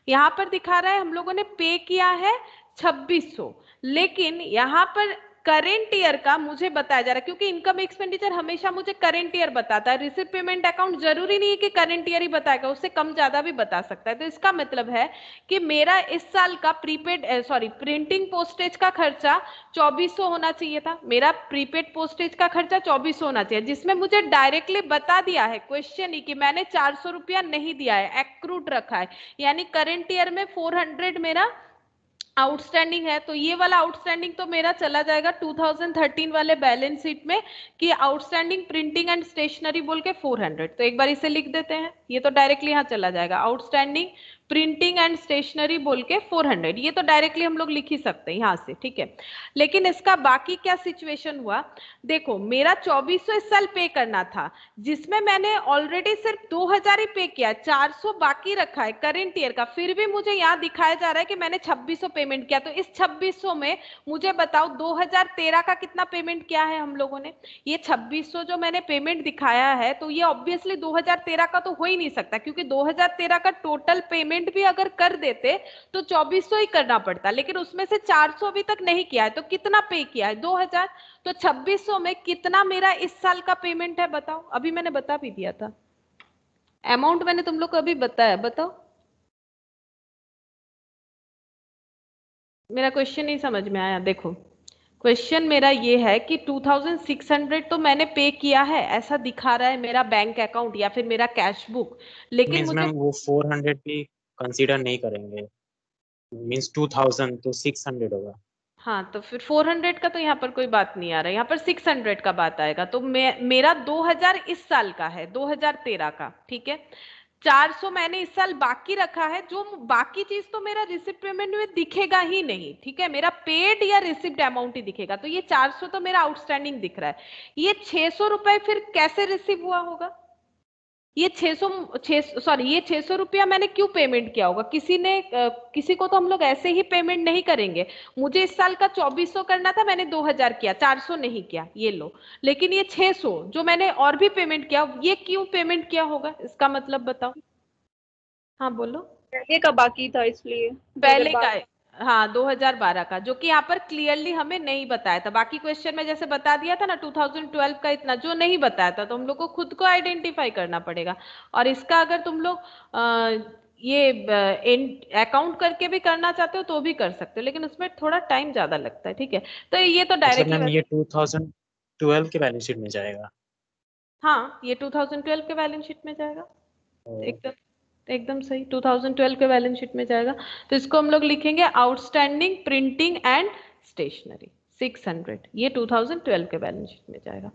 यहाँ पर दिखा रहा है हम लोगों ने पे किया है 2600, लेकिन यहाँ पर करेंट ईयर का मुझे बताया जा रहा है, क्योंकि इनकम एक्सपेंडिचर हमेशा मुझे करेंट ईयर बताता है, रिसिप्ट पेमेंट अकाउंट जरूरी नहीं है कि करेंट ईयर ही बताएगा, उससे कम ज्यादा भी बता सकता है। तो इसका मतलब है कि मेरा इस साल का प्रीपेड, सॉरी प्रिंटिंग पोस्टेज का खर्चा 2400 होना चाहिए था, मेरा प्रीपेड पोस्टेज का खर्चा 2400 होना चाहिए, जिसमें मुझे डायरेक्टली बता दिया है क्वेश्चन ही कि मैंने 400 रुपया नहीं दिया है, एक्रूड रखा है, यानी करेंट ईयर में 400 मेरा आउटस्टैंडिंग है। तो ये वाला आउटस्टैंडिंग तो मेरा चला जाएगा 2013 वाले बैलेंस शीट में कि आउटस्टैंडिंग प्रिंटिंग एंड स्टेशनरी बोल के 400। तो एक बार इसे लिख देते हैं, ये तो डायरेक्टली यहाँ चला जाएगा, आउटस्टैंडिंग प्रिंटिंग एंड स्टेशनरी बोल के 400, ये तो डायरेक्टली हम लोग लिख ही सकते हैं यहाँ से, ठीक है। लेकिन इसका बाकी क्या सिचुएशन हुआ, देखो मेरा 2400 इस साल पे करना था, जिसमें मैंने ऑलरेडी सिर्फ 2000 ही पे किया, 400 बाकी रखा है करेंट ईयर का, फिर भी मुझे यहाँ दिखाया जा रहा है कि मैंने 2600 पेमेंट किया। तो इस 2600 में मुझे बताओ 2013 का कितना पेमेंट किया है हम लोगों ने? ये 2600 जो मैंने पेमेंट दिखाया है, तो ये ऑब्वियसली 2013 का तो हो ही नहीं सकता, क्योंकि 2013 का टोटल पेमेंट पेमेंट भी अगर कर देते तो 2400 ही करना पड़ता, लेकिन उसमें से 400 अभी तक नहीं किया है, तो कितना पे किया है? 2000। तो 2600 में कितना मेरा इस साल का पेमेंट है बताओ? अभी मैंने बता भी दिया था, अमाउंट मैंने तुम लोग को अभी बताया, बताओ। मेरा क्वेश्चन नहीं समझ में आया? देखो क्वेश्चन मेरा ये है कि 2600 तो मैंने पे किया है, ऐसा दिखा रहा है मेरा बैंक अकाउंट या फिर मेरा कैश बुक, लेकिन मीन्स मुझे मैम वो 400 भी कंसीडर नहीं करेंगे, मीन्स 2000 तो 600 होगा। हाँ, तो फिर 400 का तो यहाँ पर कोई बात नहीं आ रहा है, यहाँ पर 600 का बात आएगा। तो मेरा 2000 इस साल का है, 2013 का, ठीक है। 400 मैंने इस साल बाकी रखा है, जो बाकी चीज तो मेरा रिसिप्ट पेमेंट में दिखेगा ही नहीं, ठीक है, मेरा पेड या रिसिप्ट अमाउंट ही दिखेगा। तो ये 400 तो मेरा आउटस्टैंडिंग दिख रहा है, ये 600 रुपए फिर कैसे रिसीव हुआ होगा? ये 600 रुपया मैंने क्यों पेमेंट किया होगा? किसी को तो हम लोग ऐसे ही पेमेंट नहीं करेंगे। मुझे इस साल का 2400 करना था, मैंने 2000 किया, 400 नहीं किया, ये लो। लेकिन ये 600 जो मैंने और भी पेमेंट किया, ये क्यों पेमेंट किया होगा? इसका मतलब बताओ। हाँ बोलो। पहले का बाकी था इसलिए पहले का 2012। है, हाँ 2012 का, जो कि यहाँ पर क्लियरली हमें नहीं बताया था। बाकी क्वेश्चन में जैसे बता दिया था ना 2012 का इतना, जो नहीं बताया था तो हम लोग को खुद को आइडेंटिफाई करना पड़ेगा। और इसका अगर तुम लोग ये अकाउंट करके भी करना चाहते हो तो भी कर सकते हो, लेकिन उसमें थोड़ा टाइम ज्यादा लगता है, ठीक है। तो ये तो अच्छा डायरेक्टली, मैम ये 2012 के बैलेंस शीट में जाएगा? हाँ ये 2012 के बैलेंस शीट में जाएगा, और एकदम एकदम सही, 2012 के बैलेंस शीट में जाएगा। तो इसको हम लोग लिखेंगे आउटस्टैंडिंग प्रिंटिंग एंड स्टेशनरी 600, ये 2012 के बैलेंस शीट में जाएगा।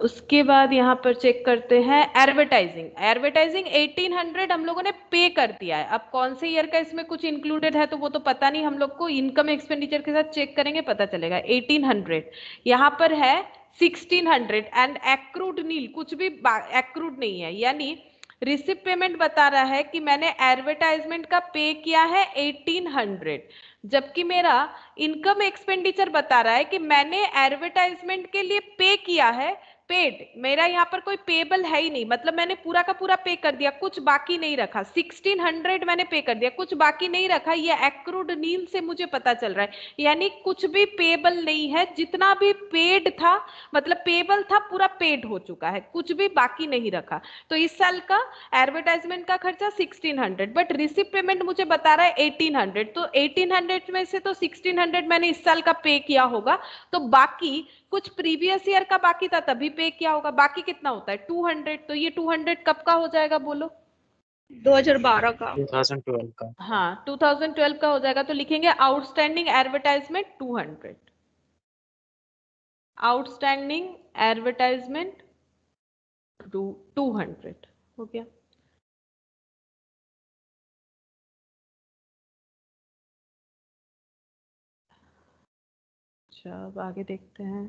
उसके बाद यहाँ पर चेक करते हैं एडवर्टाइजिंग। एडवर्टाइजिंग 1800 हम लोगों ने पे कर दिया है। अब कौन से ईयर का इसमें कुछ इंक्लूडेड है तो वो तो पता नहीं, हम लोग को इनकम एक्सपेंडिचर के साथ चेक करेंगे पता चलेगा। 1800 यहाँ पर है, 1600 एंड एक्रूड नील, कुछ भी एक्रूड नहीं है, यानी रिसिप्ट पेमेंट बता रहा है कि मैंने एडवर्टाइजमेंट का पे किया है 1800, जबकि मेरा इनकम एक्सपेंडिचर बता रहा है कि मैंने एडवर्टाइजमेंट के लिए पे किया है पेड। मेरा यहाँ पर कोई पेबल है ही नहीं, मतलब मैंने पूरा का पूरा पे कर दिया, कुछ बाकी नहीं रखा। 1600 मैंने पे कर दिया, कुछ बाकी नहीं रखा, ये एक्रूड नील से मुझे पता चल रहा है, यानी कुछ भी पेबल नहीं है। जितना भी पेड था, मतलब पेबल था, पूरा पेड हो चुका है, कुछ भी बाकी नहीं रखा। तो इस साल का एडवर्टाइजमेंट का खर्चा 1600, बट रिसिप्ट पेमेंट मुझे बता रहा है 1800। तो 1800 में से तो 1600 मैंने इस साल का पे किया होगा, तो बाकी कुछ प्रीवियस ईयर का बाकी था तभी पे किया होगा। बाकी कितना होता है? 200। तो ये 200 कब का हो जाएगा बोलो? 2012 का। 2012 का। हाँ 2012 का हो जाएगा। तो लिखेंगे आउटस्टैंडिंग एडवर्टाइजमेंट 200, आउटस्टैंडिंग एडवर्टाइजमेंट 200 हो गया। अच्छा अब आगे देखते हैं।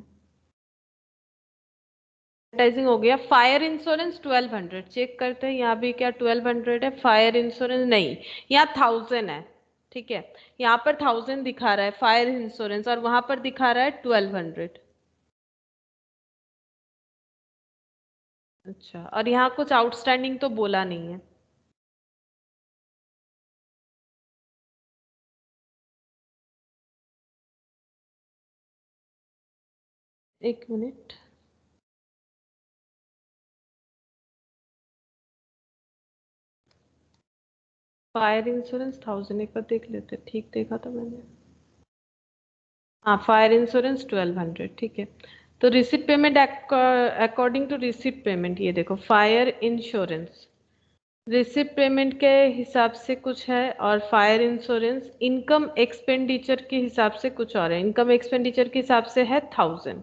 एडवर्टाइजिंग हो गया। फायर इंश्योरेंस 1200, चेक करते हैं यहाँ भी क्या 1200 है? फायर इंश्योरेंस नहीं, यहाँ 1000 है, ठीक है। यहाँ पर 1000 दिखा रहा है फायर इंश्योरेंस, और वहां पर दिखा रहा है 1200। अच्छा, और यहाँ कुछ आउटस्टैंडिंग तो बोला नहीं है। एक मिनट, फायर इंश्योरेंस 1000 एक बार देख लेते, ठीक देखा था मैंने। हाँ फायर इंश्योरेंस 1200, ठीक है। तो receipt payment according to receipt payment, ये देखो फायर इंश्योरेंस रिसिप्ट पेमेंट के हिसाब से कुछ है, और फायर इंश्योरेंस इनकम एक्सपेंडिचर के हिसाब से कुछ और है। इनकम एक्सपेंडिचर के हिसाब से है 1000,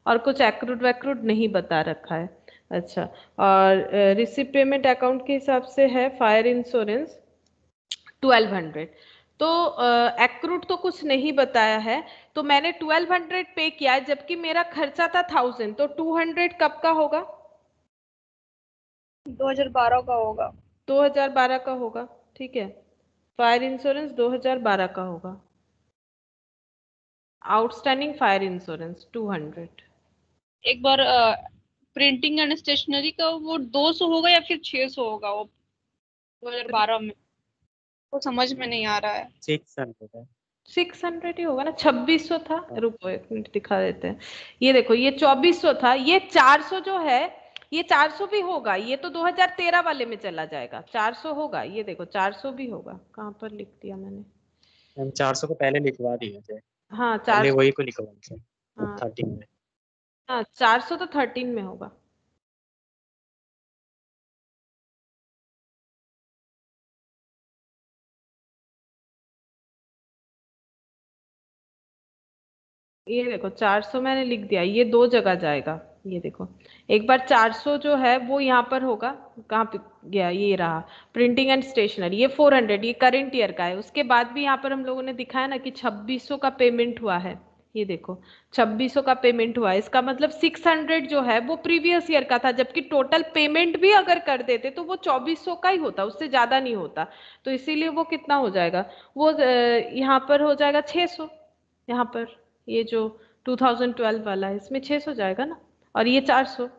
और कुछ एक्रूड वैक्रूड नहीं बता रखा है। अच्छा, और रिसिप्ट पेमेंट अकाउंट के हिसाब से है फायर इंश्योरेंस 1200। तो एक्रूड तो कुछ नहीं बताया है, तो मैंने 1200 पे किया है, जबकि मेरा खर्चा था 1000। तो 200 कब का होगा? 2012 का होगा। 2012 का होगा, ठीक है। फायर इंश्योरेंस 2012 का होगा। Outstanding fire insurance 200। एक बार प्रिंटिंग एंड स्टेशनरी का वो 200 होगा या फिर 600 होगा वो? 2012 में। वो समझ में नहीं आ रहा है। 600 है। 600 ही होगा ना, 2600 था। हाँ। रुको एक मिनट दिखा देते हैं। ये देखो ये 2400 था, ये 400 जो है, ये 400 भी होगा, ये तो 2013 वाले में चला जाएगा, 400 होगा, ये देखो 400 भी होगा, कहाँ पर लिख दिया मैंने। मैम 400 को पहले लिखवा दिए थे, हाँ पहले 400। वही को लिखवा थे हाँ 13 में। हाँ 400 तो 13 में होगा। ये देखो 400 मैंने लिख दिया, ये दो जगह जाएगा। ये देखो एक बार 400 जो है वो यहाँ पर होगा, कहाँ पे गया, ये रहा प्रिंटिंग एंड स्टेशनरी, ये 400, ये करंट ईयर का है। उसके बाद भी यहाँ पर हम लोगों ने दिखाया ना कि 2600 का पेमेंट हुआ है। ये देखो 2600 का पेमेंट हुआ है, इसका मतलब 600 जो है वो प्रीवियस ईयर का था, जबकि टोटल पेमेंट भी अगर कर देते तो वो 2400 का ही होता, उससे ज्यादा नहीं होता। तो इसीलिए वो कितना हो जाएगा, वो यहाँ पर हो जाएगा 600। यहाँ पर ये जो 2012 वाला है इसमें 600 जाएगा ना, और ये 400।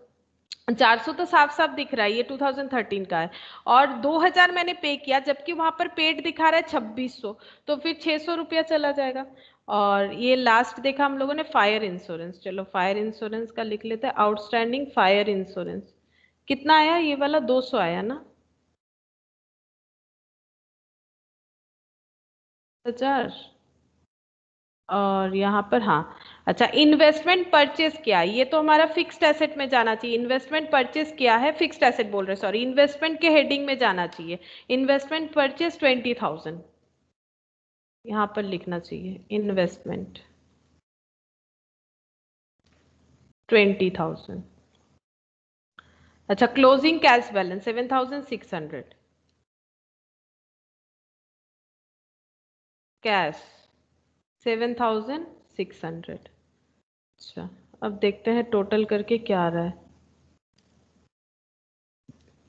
400 तो साफ साफ दिख रहा है, ये 2013 का है। और 2000 मैंने पे किया, जबकि वहां पर पेड दिखा रहा है 2600, तो फिर 600 रुपया चला जाएगा। और ये लास्ट देखा हम लोगों ने फायर इंश्योरेंस, चलो फायर इंश्योरेंस का लिख लेते हैं, आउटस्टैंडिंग फायर इंश्योरेंस कितना आया, ये वाला 200 आया ना, 1000। और यहाँ पर हाँ, अच्छा इन्वेस्टमेंट परचेज किया, ये तो हमारा फिक्स्ड एसेट में जाना चाहिए, इन्वेस्टमेंट परचेज किया है, फिक्स्ड एसेट बोल रहे, सॉरी इन्वेस्टमेंट के हेडिंग में जाना चाहिए। इन्वेस्टमेंट परचेज 20,000, यहाँ पर लिखना चाहिए इन्वेस्टमेंट 20,000। अच्छा क्लोजिंग कैश बैलेंस 7,600, कैश 7,600। अच्छा अब देखते हैं टोटल करके क्या आ रहा है।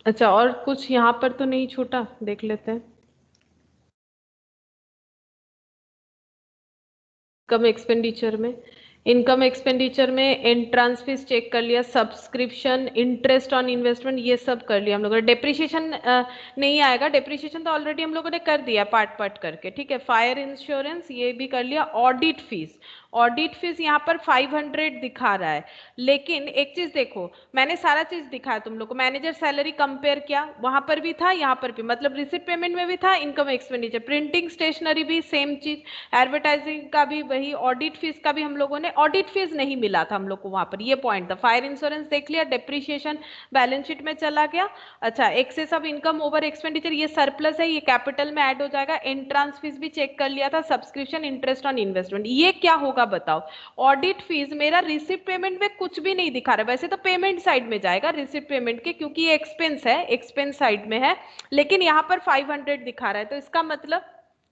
अच्छा और कुछ यहाँ पर तो नहीं छूटा, देख लेते हैं। इनकम एक्सपेंडिचर में, इनकम एक्सपेंडिचर में एंट्रांस फीस चेक कर लिया, सब्सक्रिप्शन, इंटरेस्ट ऑन इन्वेस्टमेंट ये सब कर लिया हम लोगों ने। डेप्रिसिएशन नहीं आएगा, डेप्रिसिएशन तो ऑलरेडी हम लोगों ने कर दिया पार्ट पार्ट करके, ठीक है। फायर इंश्योरेंस ये भी कर लिया। ऑडिट फीस, ऑडिट फीस यहाँ पर 500 दिखा रहा है, लेकिन एक चीज देखो, मैंने सारा चीज दिखाया तुम लोग को, मैनेजर सैलरी कंपेयर किया, वहां पर भी था यहाँ पर भी, मतलब रिसिप्ट पेमेंट में भी था, इनकम एक्सपेंडिचर, प्रिंटिंग स्टेशनरी भी सेम चीज, एडवर्टाइजिंग का भी वही, ऑडिट फीस का भी हम लोगों ने, ऑडिट फीस नहीं मिला था हम लोग को वहां पर, ये पॉइंट था। फायर इंश्योरेंस देख लिया, डेप्रिसिएशन बैलेंस शीट में चला गया। अच्छा excess of income over expenditure ये सरप्लस है, ये कैपिटल में ऐड हो जाएगा। एंट्रांस फीस भी चेक कर लिया था, सब्सक्रिप्शन, इंटरेस्ट ऑन इन्वेस्टमेंट, ये क्या होगा बताओ। ऑडिट फीस मेरा रिसिप्ट पेमेंट में कुछ भी नहीं दिखा रहा, वैसे तो पेमेंट साइड में जाएगा रिसिप्ट पेमेंट के, क्योंकि ये एक्सपेंस है, एक्सपेंस साइड में है, लेकिन यहाँ पर 500 दिखा रहा है, तो इसका मतलब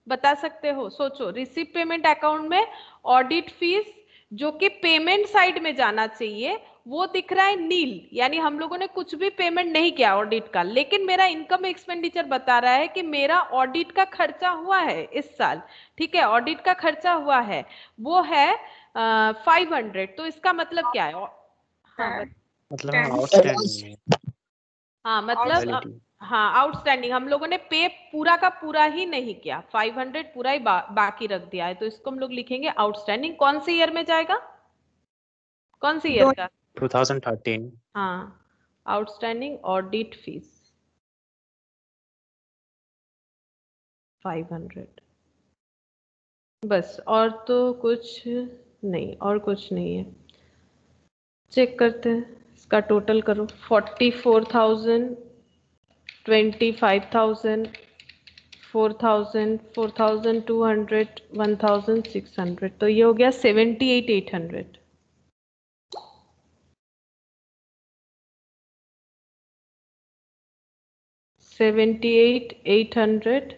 बता सकते हो, सोचो, रिसिप्ट पेमेंट अकाउंट में ऑडिट फीस जो कि पेमेंट साइड में जाना चाहिए वो दिख रहा है नील, यानी हम लोगों ने कुछ भी पेमेंट नहीं किया ऑडिट का, लेकिन मेरा इनकम एक्सपेंडिचर बता रहा है कि मेरा ऑडिट का खर्चा हुआ है इस साल, ठीक है, ऑडिट का खर्चा हुआ है, वो है 500, तो इसका मतलब क्या है। हाँ मतलब आउटस्टैंडिंग है, हाँ मतलब वैलिडिटी। हाँ आउटस्टैंडिंग हम लोगों ने पे पूरा का पूरा ही नहीं किया, 500 पूरा ही बाकी रख दिया है, तो इसको हम लोग लिखेंगे आउटस्टैंडिंग। कौन से ईयर में जाएगा, कौन से ईयर का। 2013। हाँ आउटस्टैंडिंग ऑडिट फीस 500, बस, और तो कुछ नहीं, और कुछ नहीं है। चेक करते हैं, इसका टोटल करो, 44,000, 25,000, 4,000, 4,200, 1,600, तो ये हो गया 78,800। 78,800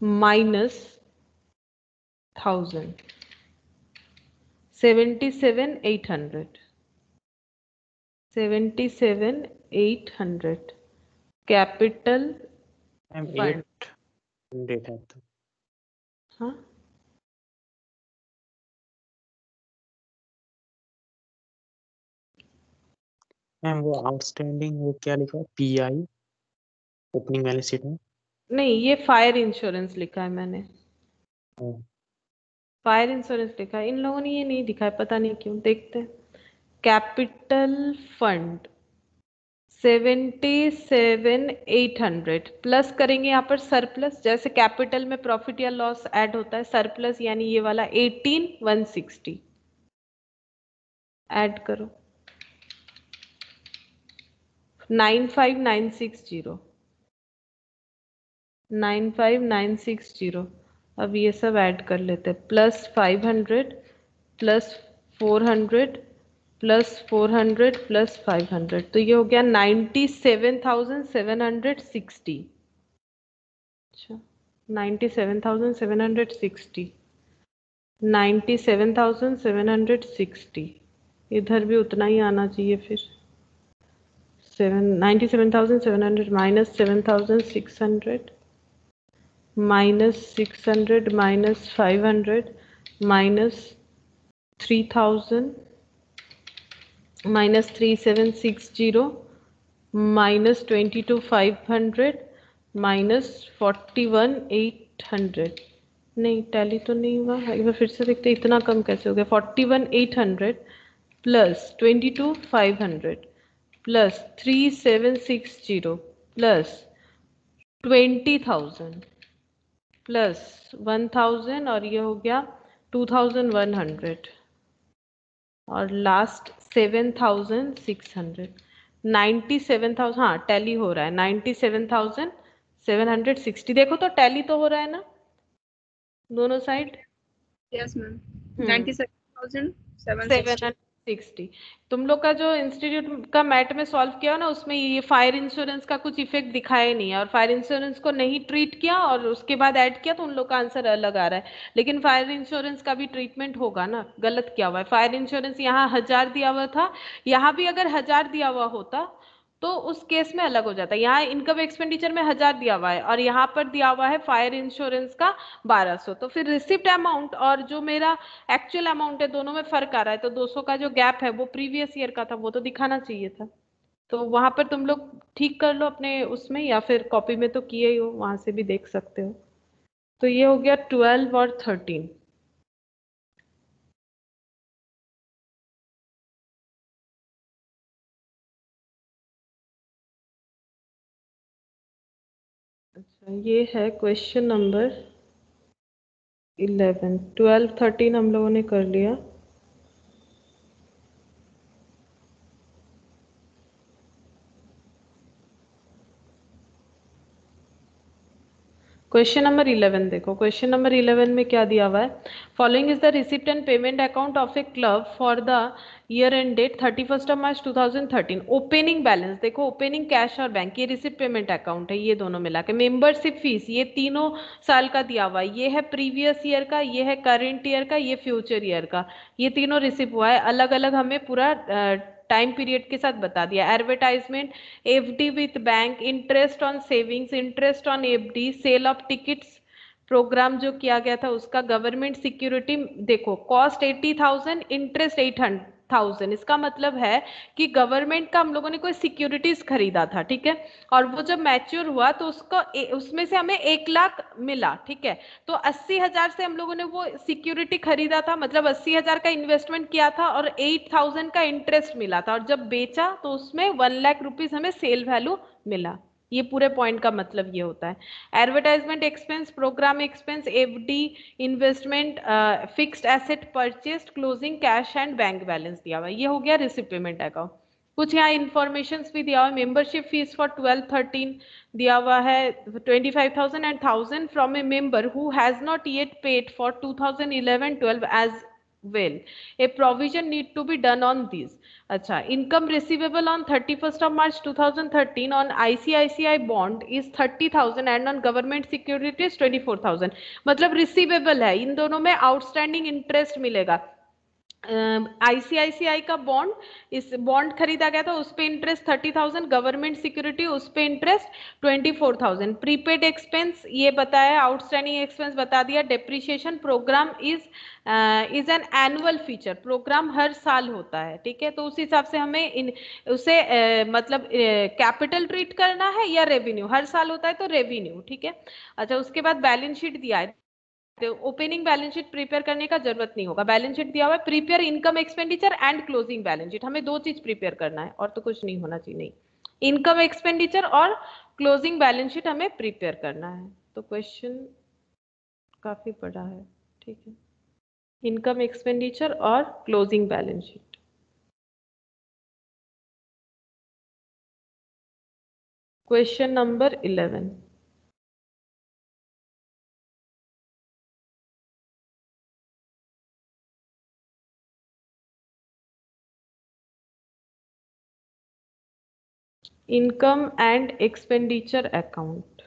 माइनस 1,000, 77,800, 77,800 कैपिटल मैम फंड। 800 है तो हाँ मैम वो आउटस्टैंडिंग वो क्या लिखा है, PI ओपनिंग बैलेंस शीट में? नहीं, ये फायर इंश्योरेंस लिखा है मैंने, फायर इंश्योरेंस लिखा है। इन लोगों ने ये नहीं दिखा है, पता नहीं क्यों। देखते हैं। कैपिटल फंड 77,800 प्लस करेंगे यहाँ पर सरप्लस, जैसे कैपिटल में प्रॉफिट या लॉस ऐड होता है, सरप्लस यानी ये वाला 18,160 ऐड करो। 95,960 95,960। अब ये सब ऐड कर लेते हैं, प्लस 500 प्लस 400 प्लस 400 प्लस 500, तो ये हो गया 97,760। अच्छा, 97,760 97,760, इधर भी उतना ही आना चाहिए फिर। 97,700 minus 7,600 minus 600 minus 500 minus 3,000 minus 3,760 minus 22,500 minus 41,800। नहीं, टैली तो नहीं हुआ। एक बार फिर से देखते हैं इतना कम कैसे हो गया। 41,800 प्लस 22,500 प्लस 3,760 प्लस 20,000 प्लस 1,000 और ये हो गया 2,100 और लास्ट 7,600। 97,000, हाँ टैली हो रहा है। 97,760, देखो तो टैली तो हो रहा है ना दोनों साइड। Yes ma'am. 97,760। 760। तुम लोग का जो इंस्टीट्यूट का मैट में सॉल्व किया ना, उसमें ये फायर इंश्योरेंस का कुछ इफेक्ट दिखाया नहीं है, और फायर इंश्योरेंस को नहीं ट्रीट किया और उसके बाद ऐड किया, तो उन लोग का आंसर अलग आ रहा है। लेकिन फायर इंश्योरेंस का भी ट्रीटमेंट होगा ना, गलत किया हुआ है। फायर इंश्योरेंस यहाँ 1000 दिया हुआ था, यहाँ भी अगर 1000 दिया हुआ होता तो उस केस में अलग हो जाता है। यहाँ इनकम एक्सपेंडिचर में 1000 दिया हुआ है और यहाँ पर दिया हुआ है फायर इंश्योरेंस का 1200, तो फिर रिसिप्ट अमाउंट और जो मेरा एक्चुअल अमाउंट है दोनों में फर्क आ रहा है, तो 200 का जो गैप है वो प्रीवियस ईयर का था, वो तो दिखाना चाहिए था। तो वहां पर तुम लोग ठीक कर लो अपने उसमें, या फिर कॉपी में तो किए ही हो, वहां से भी देख सकते हो। तो ये हो गया 12 और 13। अच्छा, ये है क्वेश्चन नंबर 11। 12 13 हम लोगों ने कर लिया। क्वेश्चन नंबर 11 देखो। क्वेश्चन नंबर 11 में क्या दिया हुआ है? Following is the receipt and payment account of a club for the year end date 31 March 2013। Opening balance देखो, ओपनिंग कैश और बैंक, ये रिसिप्ट पेमेंट अकाउंट है, ये दोनों मिला के। मेंबरशिप फीस ये तीनों साल का दिया हुआ है, ये है प्रीवियस ईयर का, ये है करंट ईयर का, ये फ्यूचर ईयर का। ये तीनों रिसिप्ट हुआ है, अलग अलग हमें पूरा टाइम पीरियड के साथ बता दिया। Advertisement, FD with bank, interest on savings, interest on FD, sale of tickets program जो किया गया था उसका, गवर्नमेंट सिक्योरिटी देखो, कॉस्ट 80,000, इंटरेस्ट 800,000। इसका मतलब है कि गवर्नमेंट का हम लोगों ने कोई सिक्योरिटीज खरीदा था, ठीक है, और वो जब मैच्योर हुआ तो उसमें से हमें 1,00,000 मिला, ठीक है। तो 80,000 से हम लोगों ने वो सिक्योरिटी खरीदा था, मतलब 80,000 का इन्वेस्टमेंट किया था और 8,000 का इंटरेस्ट मिला था, और जब बेचा तो उसमें 1,00,000 रुपीज हमें सेल वैल्यू मिला। ये पूरे पॉइंट का मतलब ये होता है। Advertisement expense, program expense, FD, investment, fixed asset purchased, closing cash and bank balance दिया हुआ है। ये हो गया रिसिप्ट पेमेंट अकाउंट। कुछ यहाँ इन्फॉर्मेशन भी दिया हुआ है। मेंबरशिप फीस फॉर 12-13 दिया हुआ है 25,000 and 1,000 from a member who has not yet paid for 2011-12 as well. A provision need to be done on this. अच्छा, income receivable on 31 March 2013 on ICICI bond is 30,000 and on government securities 24,000। मतलब receivable है, इन दोनों में outstanding interest मिलेगा। ICICI का bond, इस bond खरीदा गया था, उस पे इंटरेस्ट 30,000, गवर्नमेंट सिक्योरिटी उस पे इंटरेस्ट 24,000, प्रीपेड एक्सपेंस ये बताया, आउटस्टैंडिंग एक्सपेंस बता दिया, depreciation programme is an annual feature, programme हर साल होता है, ठीक है, तो उस हिसाब से हमें उसे मतलब कैपिटल ट्रीट करना है या रेवेन्यू, हर साल होता है तो रेवेन्यू, ठीक है। अच्छा, उसके बाद बैलेंस शीट दिया है, तो ओपनिंग बैलेंस शीट प्रिपेयर करने का जरूरत नहीं होगा, बैलेंस शीट दिया हुआ है, prepare income expenditure and closing balance sheet, हमें दो चीज प्रिपेयर करना है और तो कुछ नहीं होना चाहिए, नहीं, इनकम एक्सपेंडिचर और क्लोजिंग बैलेंस शीट हमें प्रिपेयर करना है। तो क्वेश्चन काफी बड़ा है, ठीक है, इनकम एक्सपेंडिचर और closing balance sheet. Question number 11, income and expenditure account.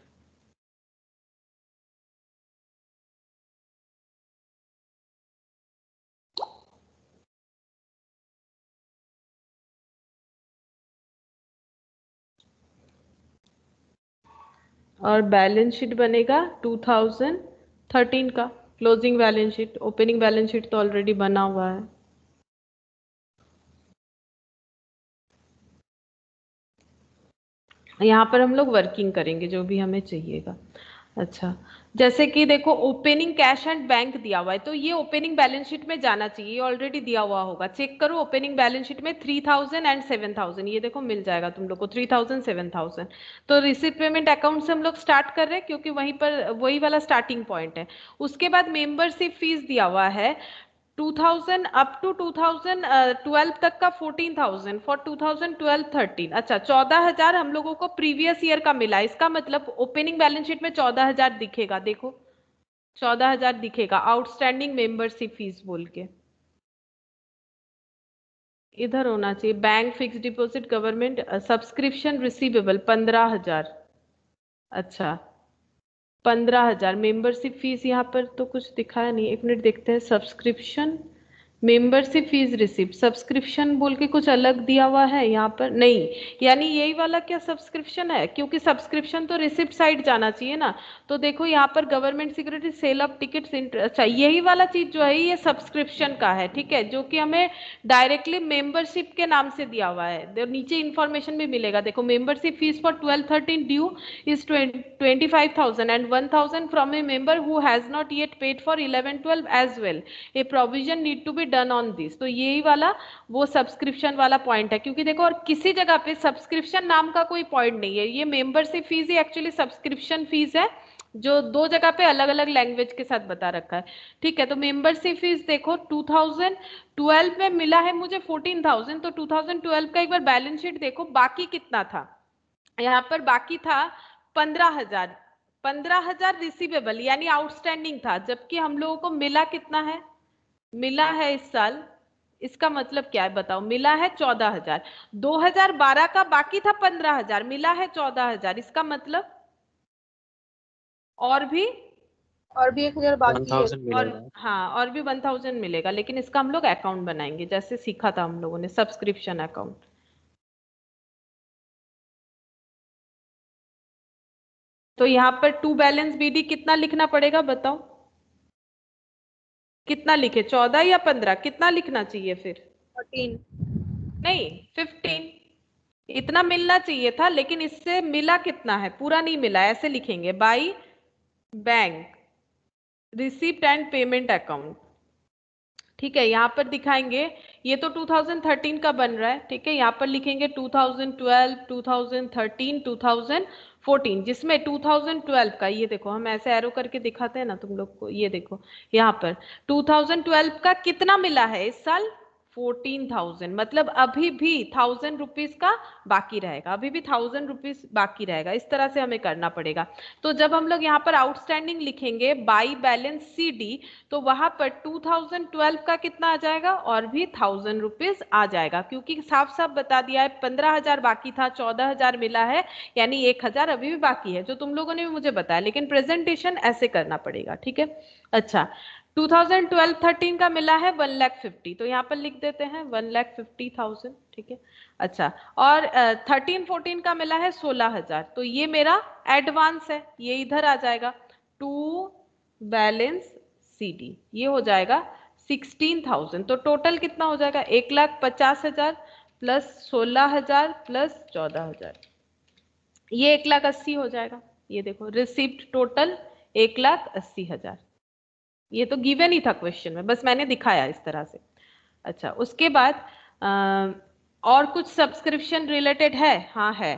और बैलेंस शीट बनेगा 2013 का, closing balance sheet, opening balance sheet तो ऑलरेडी बना हुआ है। यहाँ पर हम लोग वर्किंग करेंगे जो भी हमें चाहिएगा। अच्छा, जैसे कि देखो ओपनिंग कैश एंड बैंक दिया हुआ है, तो ये ओपनिंग बैलेंस शीट में जाना चाहिए, ऑलरेडी दिया हुआ होगा, चेक करो ओपनिंग बैलेंस शीट में 3000 एंड 7000, ये देखो मिल जाएगा तुम लोग को 3000 7000। तो रिसीट पेमेंट अकाउंट से हम लोग स्टार्ट कर रहे हैं क्योंकि वहीं पर वही वाला स्टार्टिंग पॉइंट है। उसके बाद मेंबरशिप फीस दिया हुआ है 2000 अप टू 2012 तक का 14,000 फॉर 2012-13। अच्छा, 14,000 हम लोगों को प्रीवियस ईयर का मिला, इसका मतलब ओपनिंग बैलेंस शीट में 14,000 दिखेगा, देखो 14,000 दिखेगा, आउटस्टैंडिंग मेंबरशिप फीस बोल के इधर होना चाहिए। Bank fix deposit government subscription receivable 15,000। अच्छा, 15,000 मेंबरशिप फीस, यहाँ पर तो कुछ दिखाया नहीं, एक मिनट देखते हैं, subscription membership fees receipt, subscription बोल के कुछ अलग दिया हुआ है यहाँ पर, नहीं, यानी यही वाला क्या सब्सक्रिप्शन है, क्योंकि सब्सक्रिप्शन तो रिसिप्ट साइड जाना चाहिए ना। तो देखो यहाँ पर government security sale of tickets, अच्छा यही वाला चीज जो है ये सब्सक्रिप्शन का है, ठीक है, जो कि हमें डायरेक्टली मेंबरशिप के नाम से दिया हुआ है, नीचे इन्फॉर्मेशन भी मिलेगा, देखो membership fees for 12-13 due is 25,000 and 1,000 from a member who has not yet paid for 11-12 as well. A provision need to be done on this. तो यही वाला वो सब्सक्रिप्शन वाला पॉइंट है, क्योंकि देखो और किसी जगह पे सब्सक्रिप्शन नाम का कोई पॉइंट नहीं है, ये मेंबरशिप फीस ही एक्चुअली सब्सक्रिप्शन फीस है, जो दो जगह पे अलग अलग लैंग्वेज के साथ बता रखा है, ठीक है। तो मेंबरशिप फीस देखो 2012 में मिला है मुझे 14,000, तो 2012 का एक बार बैलेंस शीट देखो बाकी कितना था, यहाँ पर बाकी था 15,000, 15,000 रिसीवेबल यानी आउटस्टैंडिंग था, जबकि हम लोगों को मिला कितना है, मिला है इस साल, इसका मतलब क्या है बताओ, मिला है 14,000, 2012 का बाकी था 15,000, मिला है 14,000, इसका मतलब और भी 1,000 बाकी है। 1000 और मिलेगा। हाँ, और भी 1,000 मिलेगा, लेकिन इसका हम लोग अकाउंट बनाएंगे जैसे सीखा था हम लोगों ने, सब्सक्रिप्शन अकाउंट। तो यहाँ पर टू बैलेंस बीडी कितना लिखना पड़ेगा बताओ, कितना लिखे, 14 या 15, कितना लिखना चाहिए फिर? 14। नहीं, 15, इतना मिलना चाहिए था, लेकिन इससे मिला कितना है, पूरा नहीं मिला, ऐसे लिखेंगे by bank receipt and payment account, ठीक है। यहाँ पर दिखाएंगे, ये तो 2013 का बन रहा है, ठीक है, यहाँ पर लिखेंगे 2012, 2013, 2014, जिसमें 2012 का, ये देखो हम ऐसे एरो करके दिखाते हैं ना तुम लोग को, ये देखो यहाँ पर 2012 का कितना मिला है इस साल, 14,000, मतलब अभी भी 1,000 रुपीज का बाकी रहेगा, अभी भी 1,000 रुपीज बाकी रहेगा, इस तरह से हमें करना पड़ेगा। तो जब हम लोग यहाँ पर आउटस्टैंडिंग लिखेंगे बाई बैलेंस सी डी, तो वहां पर 2012 का कितना आ जाएगा, और भी 1,000 रुपीज आ जाएगा, क्योंकि साफ साफ बता दिया है 15,000 बाकी था, 14,000 मिला है, यानी 1,000 अभी भी बाकी है, जो तुम लोगों ने भी मुझे बताया, लेकिन प्रेजेंटेशन ऐसे करना पड़ेगा, ठीक है। अच्छा, 2012-13 का मिला है 1,50,000, तो यहाँ पर लिख देते हैं 1,50,000, ठीक है। अच्छा, और 13-14 का मिला है 16,000, तो ये मेरा एडवांस है, ये इधर आ जाएगा। टू बैलेंस CD ये हो जाएगा 16,000, तो टोटल कितना हो जाएगा 1,50,000 प्लस 16,000 प्लस 14,000, ये 1,80,000 हो जाएगा। ये देखो रिसिप्ट टोटल 1,80,000, ये तो गिवन ही था क्वेश्चन में, बस मैंने दिखाया इस तरह से। अच्छा, उसके बाद और कुछ सब्सक्रिप्शन रिलेटेड है? हाँ है।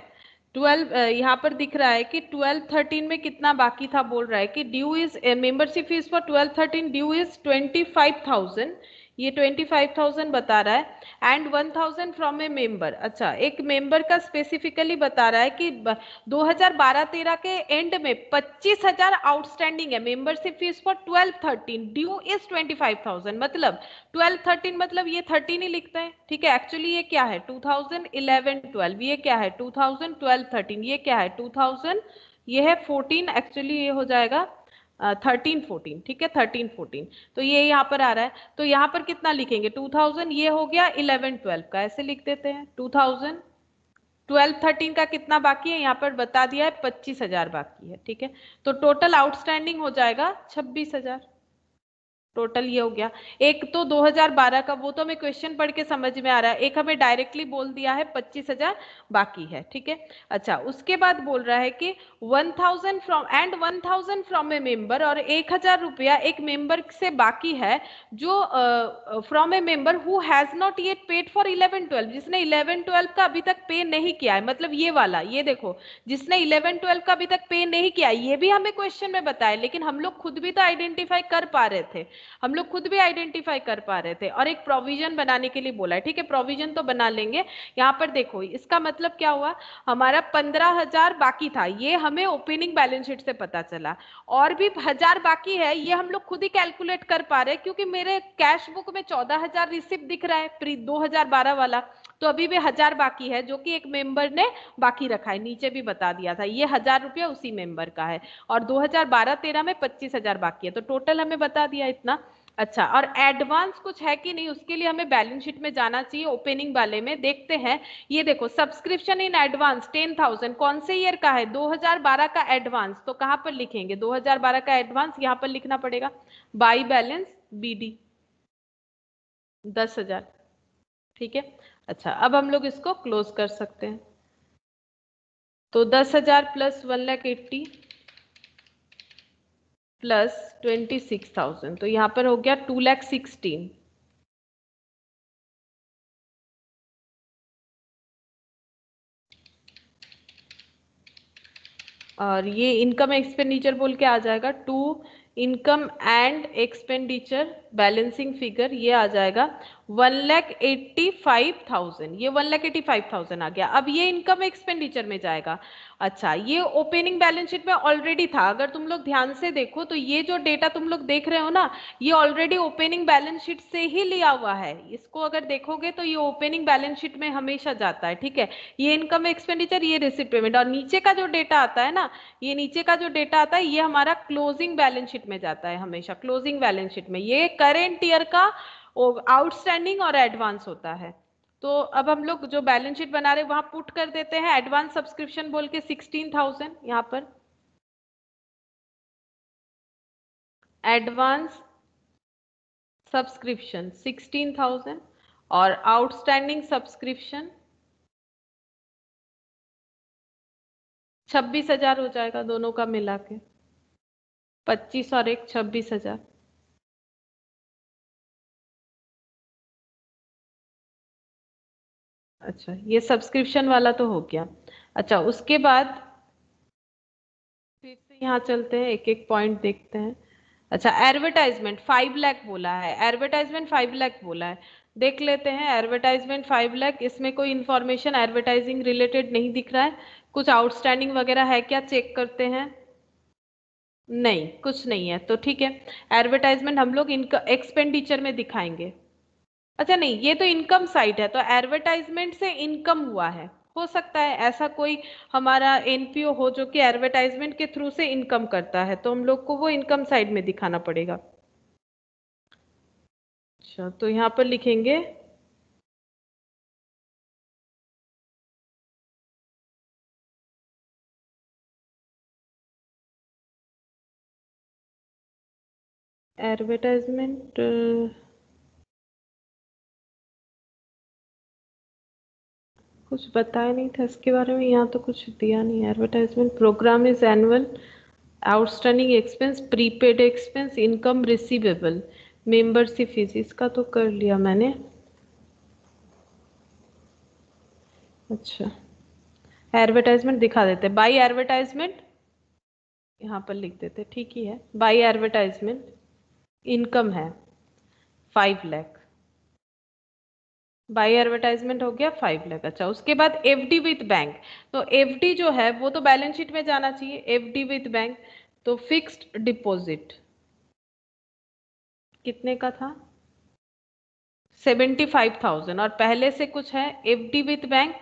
12 यहाँ पर दिख रहा है कि 12-13 में कितना बाकी था, बोल रहा है कि due is membership fees for 12-13 due is 25,000, ये 25,000 बता रहा है एंड 1,000 फ्रॉम ए मेंबर। अच्छा, एक मेंबर का स्पेसिफिकली बता रहा है कि 2012-13 के एंड में 25,000 आउटस्टैंडिंग है। Membership fees for 12-13 due is 25,000, मतलब 12-13 मतलब ये 13 ही लिखते हैं, ठीक है। एक्चुअली ये क्या है 2011-12, ये क्या है 2012-13, ये क्या है 2000, ये है 14, एक्चुअली ये हो जाएगा 13-14, ठीक है 13-14, तो ये यहाँ पर आ रहा है। तो यहाँ पर कितना लिखेंगे 2000, ये हो गया 11-12 का, ऐसे लिख देते हैं 2000। 12-13 का कितना बाकी है यहाँ पर बता दिया है 25,000 बाकी है, ठीक है। तो टोटल आउटस्टैंडिंग हो जाएगा 26,000, टोटल ये हो गया। एक तो 2012 का, वो तो हमें क्वेश्चन पढ़ के समझ में आ रहा है, एक हमें डायरेक्टली बोल दिया है 25,000 बाकी है, ठीक है। अच्छा, उसके बाद बोल रहा है कि 1,000 from and 1,000 from a member, और 1,000 रुपया एक मेंबर से बाकी है जो from a member who has not yet paid for 11-12, जिसने 11-12 का अभी तक पे नहीं किया है, मतलब ये वाला, ये देखो जिसने 11-12 का अभी तक पे नहीं किया, ये भी हमें क्वेश्चन में बताया, लेकिन हम लोग खुद भी तो आइडेंटिफाई कर पा रहे थे, हम लोग खुद भी आइडेंटिफाई कर पा रहे थे, और एक प्रोविजन बनाने के लिए बोला है, ठीक है। प्रोविजन तो बना लेंगे। यहाँ पर देखो इसका मतलब क्या हुआ, हमारा 15,000 बाकी था, ये हमें ओपनिंग बैलेंस शीट से पता चला, और भी 1,000 बाकी है, ये हम लोग खुद ही कैलकुलेट कर पा रहे हैं, क्योंकि मेरे कैश बुक में 14,000 रिसिप्ट दिख रहा है प्री 2012 वाला, तो अभी भी 1,000 बाकी है, जो कि एक मेंबर ने बाकी रखा है, नीचे भी बता दिया था, ये 1,000 रुपया उसी मेंबर का है, और 2012-13 में 25,000 बाकी है, तो टोटल हमें बता दिया इतना। अच्छा, और एडवांस कुछ है कि नहीं, उसके लिए हमें बैलेंस शीट में जाना चाहिए, ओपनिंग वाले में देखते हैं। ये देखो सब्सक्रिप्शन इन एडवांस 10,000 कौन से ईयर का है 2012 का एडवांस, तो कहां पर लिखेंगे 2012 का एडवांस, यहां पर लिखना पड़ेगा बाई बैलेंस BD 10,000, ठीक है। अच्छा, अब हम लोग इसको क्लोज कर सकते हैं, तो 10,000 प्लस 1,80,000 प्लस 26,000, तो यहाँ पर हो गया 2,16,000। और ये इनकम एक्सपेंडिचर बोल के आ जाएगा, to income and expenditure balancing figure, ये आ जाएगा 1,85,000, ये 1,85,000 आ गया। अब ये इनकम एक्सपेंडिचर में जाएगा। अच्छा, ये ओपनिंग बैलेंस शीट में ऑलरेडी था, अगर तुम लोग ध्यान से देखो तो ये जो डेटा तुम लोग देख रहे हो ना, ये ऑलरेडी ओपनिंग बैलेंस शीट से ही लिया हुआ है, इसको अगर देखोगे तो ये ओपनिंग बैलेंस शीट में हमेशा जाता है, ठीक है। ये इनकम एक्सपेंडिचर, ये रिसिप्ट पेमेंट, और नीचे का जो डेटा आता है ना, ये नीचे का जो डेटा आता है ये हमारा क्लोजिंग बैलेंस शीट में जाता है, हमेशा क्लोजिंग बैलेंस शीट में ये करेंट ईयर का आउटस्टैंडिंग और एडवांस होता है। तो अब हम लोग जो बैलेंस शीट बना रहे हैं वहां पुट कर देते हैं एडवांस सब्सक्रिप्शन बोल के 16,000, यहाँ पर एडवांस सब्सक्रिप्शन 16,000 और आउटस्टैंडिंग सब्सक्रिप्शन 26,000 हो जाएगा, दोनों का मिला के 25 और एक 26,000। अच्छा, ये सब्सक्रिप्शन वाला तो हो गया। अच्छा, उसके बाद फिर से यहाँ चलते हैं, एक एक पॉइंट देखते हैं। अच्छा, एडवर्टाइजमेंट 5 लाख बोला है, एडवर्टाइजमेंट 5 लाख बोला है, देख लेते हैं। एडवर्टाइजमेंट 5 लाख, इसमें कोई इंफॉर्मेशन एडवर्टाइजिंग रिलेटेड नहीं दिख रहा है, कुछ आउटस्टैंडिंग वगैरह है क्या, चेक करते हैं। नहीं, कुछ नहीं है, तो ठीक है। एडवर्टाइजमेंट हम लोग इनका एक्सपेंडिचर में दिखाएंगे। अच्छा नहीं, ये तो इनकम साइड है, तो एडवर्टाइजमेंट से इनकम हुआ है, हो सकता है ऐसा कोई हमारा NPO हो जो कि एडवर्टाइजमेंट के थ्रू से इनकम करता है, तो हम लोग को वो इनकम साइड में दिखाना पड़ेगा। अच्छा, तो यहाँ पर लिखेंगे एडवर्टाइजमेंट, कुछ बताया नहीं था इसके बारे में, यहाँ तो कुछ दिया नहीं। Advertisement program is annual, outstanding expense, prepaid expense, income receivable, membership fees, इसका तो कर लिया मैंने। अच्छा, एडवर्टाइजमेंट दिखा देते, बाई एडवर्टाइजमेंट यहाँ पर लिख देते, ठीक ही है। बाई एडवर्टाइजमेंट इनकम है 5 लाख, बाई एडवर्टाइजमेंट हो गया 5 लाख। अच्छा, उसके बाद एफडी विथ बैंक, तो एफडी जो है वो तो बैलेंस शीट में जाना चाहिए, एफडी विथ बैंक, तो फिक्स्ड डिपॉजिट कितने का था 75,000, और पहले से कुछ है एफडी विथ बैंक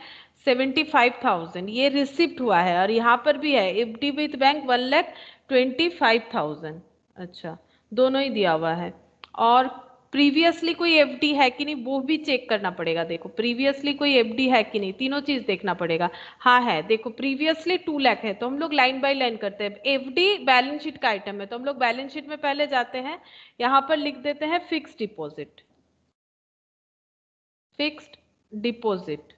75,000, ये रिसिप्ट हुआ है, और यहाँ पर भी है एफडी विथ बैंक 1,25,000। अच्छा, दोनों ही दिया हुआ है। और प्रीवियसली कोई एफडी है कि नहीं वो भी चेक करना पड़ेगा। देखो प्रीवियसली कोई एफडी है कि नहीं, तीनों चीज देखना पड़ेगा। हाँ है, देखो प्रीवियसली 2 लाख है, तो हम लोग लाइन बाय लाइन करते हैं। एफडी बैलेंस शीट का आइटम है, तो हम लोग बैलेंस शीट में पहले जाते हैं, यहाँ पर लिख देते हैं फिक्स्ड डिपॉजिट, फिक्स्ड डिपॉजिट।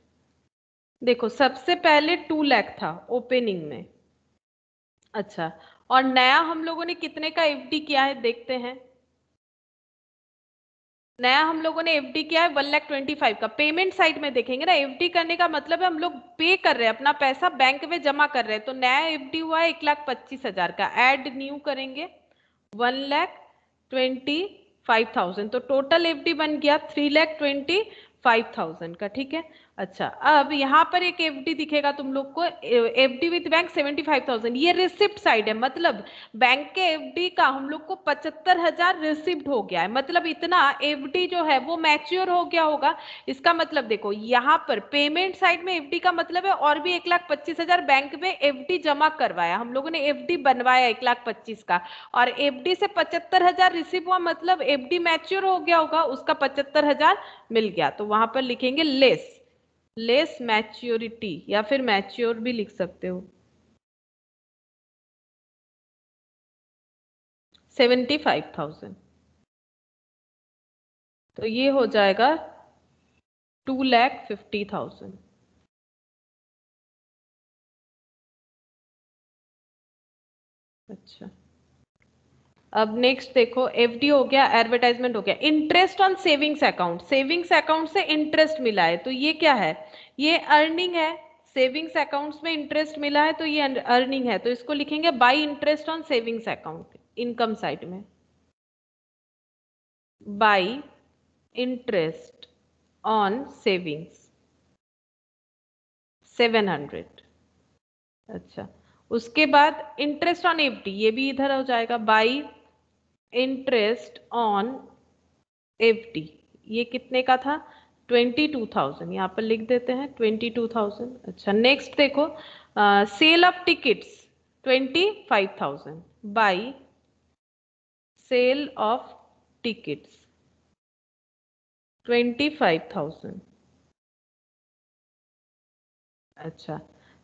देखो सबसे पहले 2 लाख था ओपनिंग में। अच्छा, और नया हम लोगों ने कितने का एफडी किया है देखते हैं। नया हम लोगों ने एफडी किया है 1,25,000 का। पेमेंट साइड में देखेंगे ना, एफडी करने का मतलब है हम लोग पे कर रहे हैं, अपना पैसा बैंक में जमा कर रहे हैं। तो नया एफडी हुआ है 1,25,000 का, ऐड न्यू करेंगे 1,25,000, तो टोटल एफडी बन गया 3,25,000 का, ठीक है। अच्छा, अब यहाँ पर एक एफडी दिखेगा तुम लोग को, एफडी विद बैंक 75,000, ये रिसिप्ट साइड है, मतलब बैंक के एफडी का हम लोग को 75,000 रिसिप्ट हो गया है, मतलब इतना एफडी जो है वो मैच्योर हो गया होगा। इसका मतलब देखो यहाँ पर पेमेंट साइड में एफडी का मतलब है और भी 1,25,000 बैंक में एफडी जमा करवाया, हम लोगों ने एफडी बनवाया 1,25,000 का, और एफडी से 75,000 रिसीव हुआ, मतलब एफडी मैच्योर हो गया होगा, उसका 75,000 मिल गया। तो वहां पर लिखेंगे लेस मैच्योरिटी, या फिर मैच्योर भी लिख सकते हो, 75,000, तो ये हो जाएगा 2,50,000। अच्छा, अब नेक्स्ट देखो, एफडी हो गया, एडवर्टाइजमेंट हो गया, interest on savings account, savings account से इंटरेस्ट मिला है, तो ये क्या है, ये अर्निंग है। सेविंग्स अकाउंट्स में इंटरेस्ट मिला है तो ये अर्निंग है, तो इसको लिखेंगे by interest on savings account, income side में बाई इंटरेस्ट ऑन सेविंग्स 700। अच्छा, उसके बाद इंटरेस्ट ऑन एफडी, ये भी इधर हो जाएगा बाई इंटरेस्ट ऑन एफडी, ये कितने का था 22,000, यहाँ पर लिख देते हैं 22,000। अच्छा, नेक्स्ट देखो sale of tickets 25,000 by sale of tickets 25,000। अच्छा,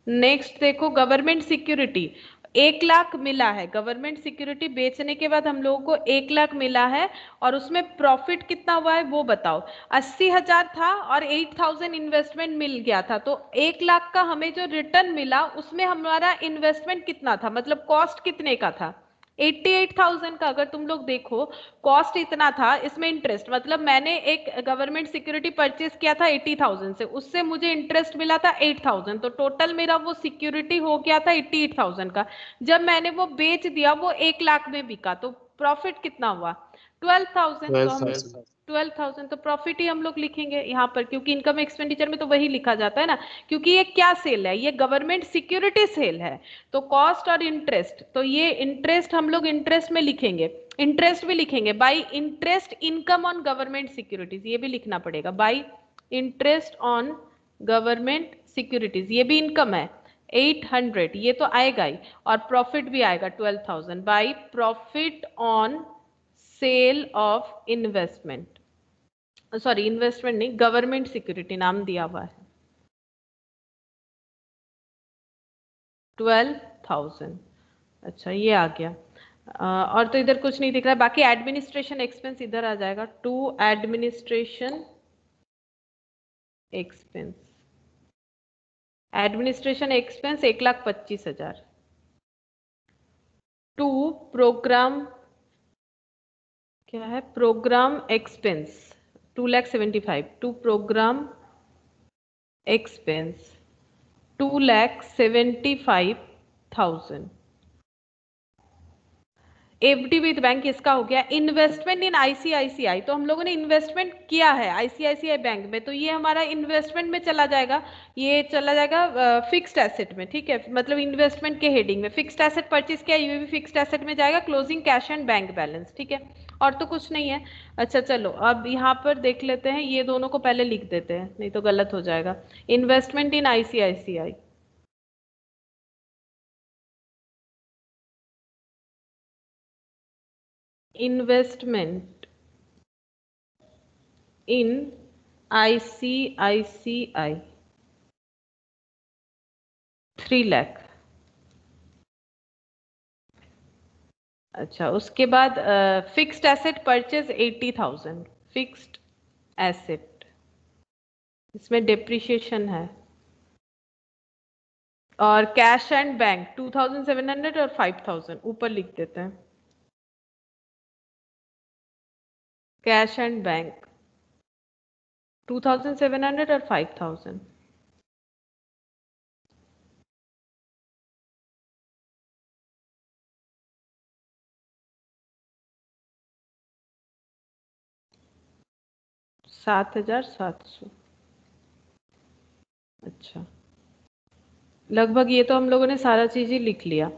नेक्स्ट देखो गवर्नमेंट सिक्योरिटी 1 लाख मिला है, गवर्नमेंट सिक्योरिटी बेचने के बाद हम लोगों को 1 लाख मिला है, और उसमें प्रॉफिट कितना हुआ है वो बताओ। 80,000 था और 8,000 इन्वेस्टमेंट मिल गया था, तो 1 लाख का हमें जो रिटर्न मिला उसमें हमारा इन्वेस्टमेंट कितना था, मतलब कॉस्ट कितने का था 88,000 का। अगर तुम लोग देखो कॉस्ट इतना था, इसमें इंटरेस्ट, मतलब मैंने एक गवर्नमेंट सिक्योरिटी परचेज किया था 80,000 से, उससे मुझे इंटरेस्ट मिला था 8,000, तो टोटल मेरा वो सिक्योरिटी हो गया था 88,000 का। जब मैंने वो बेच दिया वो 1 लाख में बिका, तो प्रॉफिट कितना हुआ 12,000, तो हम 12,000, तो प्रॉफिट ही हम लोग लिखेंगे यहाँ पर, क्योंकि इनकम एक्सपेंडिचर में तो वही लिखा जाता है ना, क्योंकि ये क्या सेल है, ये गवर्नमेंट सिक्योरिटी सेल है। तो कॉस्ट और इंटरेस्ट, तो ये इंटरेस्ट हम लोग इंटरेस्ट में लिखेंगे, इंटरेस्ट भी लिखेंगे by interest income on government securities, ये भी लिखना पड़ेगा by interest on government securities, ये भी इनकम है 800, ये तो आएगा ही, और प्रॉफिट भी आएगा 12,000 by profit on sale of investment. Sorry investment नहीं, गवर्नमेंट सिक्योरिटी नाम दिया हुआ है 12,000। अच्छा ये आ गया। और तो इधर कुछ नहीं दिख रहा है, बाकी एडमिनिस्ट्रेशन एक्सपेंस इधर आ जाएगा, to administration expense, administration expense 1,25,000। To program, क्या है, program expense 2,75,000, to program expense 2,75,000। FD with bank इसका हो गया। इन्वेस्टमेंट इन आईसीआईसीआई, तो हम लोगों ने इन्वेस्टमेंट किया है आईसीआईसीआई बैंक में, तो ये हमारा इन्वेस्टमेंट में चला जाएगा, ये चला जाएगा फिक्स्ड एसेट में, ठीक है, मतलब इन्वेस्टमेंट के हेडिंग में फिक्स्ड एसेट परचेज किया, ये भी फिक्स्ड एसेट में जाएगा, closing cash and bank balance, ठीक है, और तो कुछ नहीं है। अच्छा चलो अब यहाँ पर देख लेते हैं, ये दोनों को पहले लिख देते हैं नहीं तो गलत हो जाएगा। इन्वेस्टमेंट इन आईसीआईसीआई, इन्वेस्टमेंट इन आईसीआईसीआई 3 लाख। अच्छा उसके बाद fixed asset purchase 80,000, fixed asset, इसमें डेप्रिसिएशन है, और कैश एंड बैंक 2,700 और 5,000 ऊपर लिख देते हैं, कैश एंड बैंक 2,700 और 5,000। $7,700। अच्छा लगभग ये तो हम लोगों ने सारा चीज ही लिख लिया।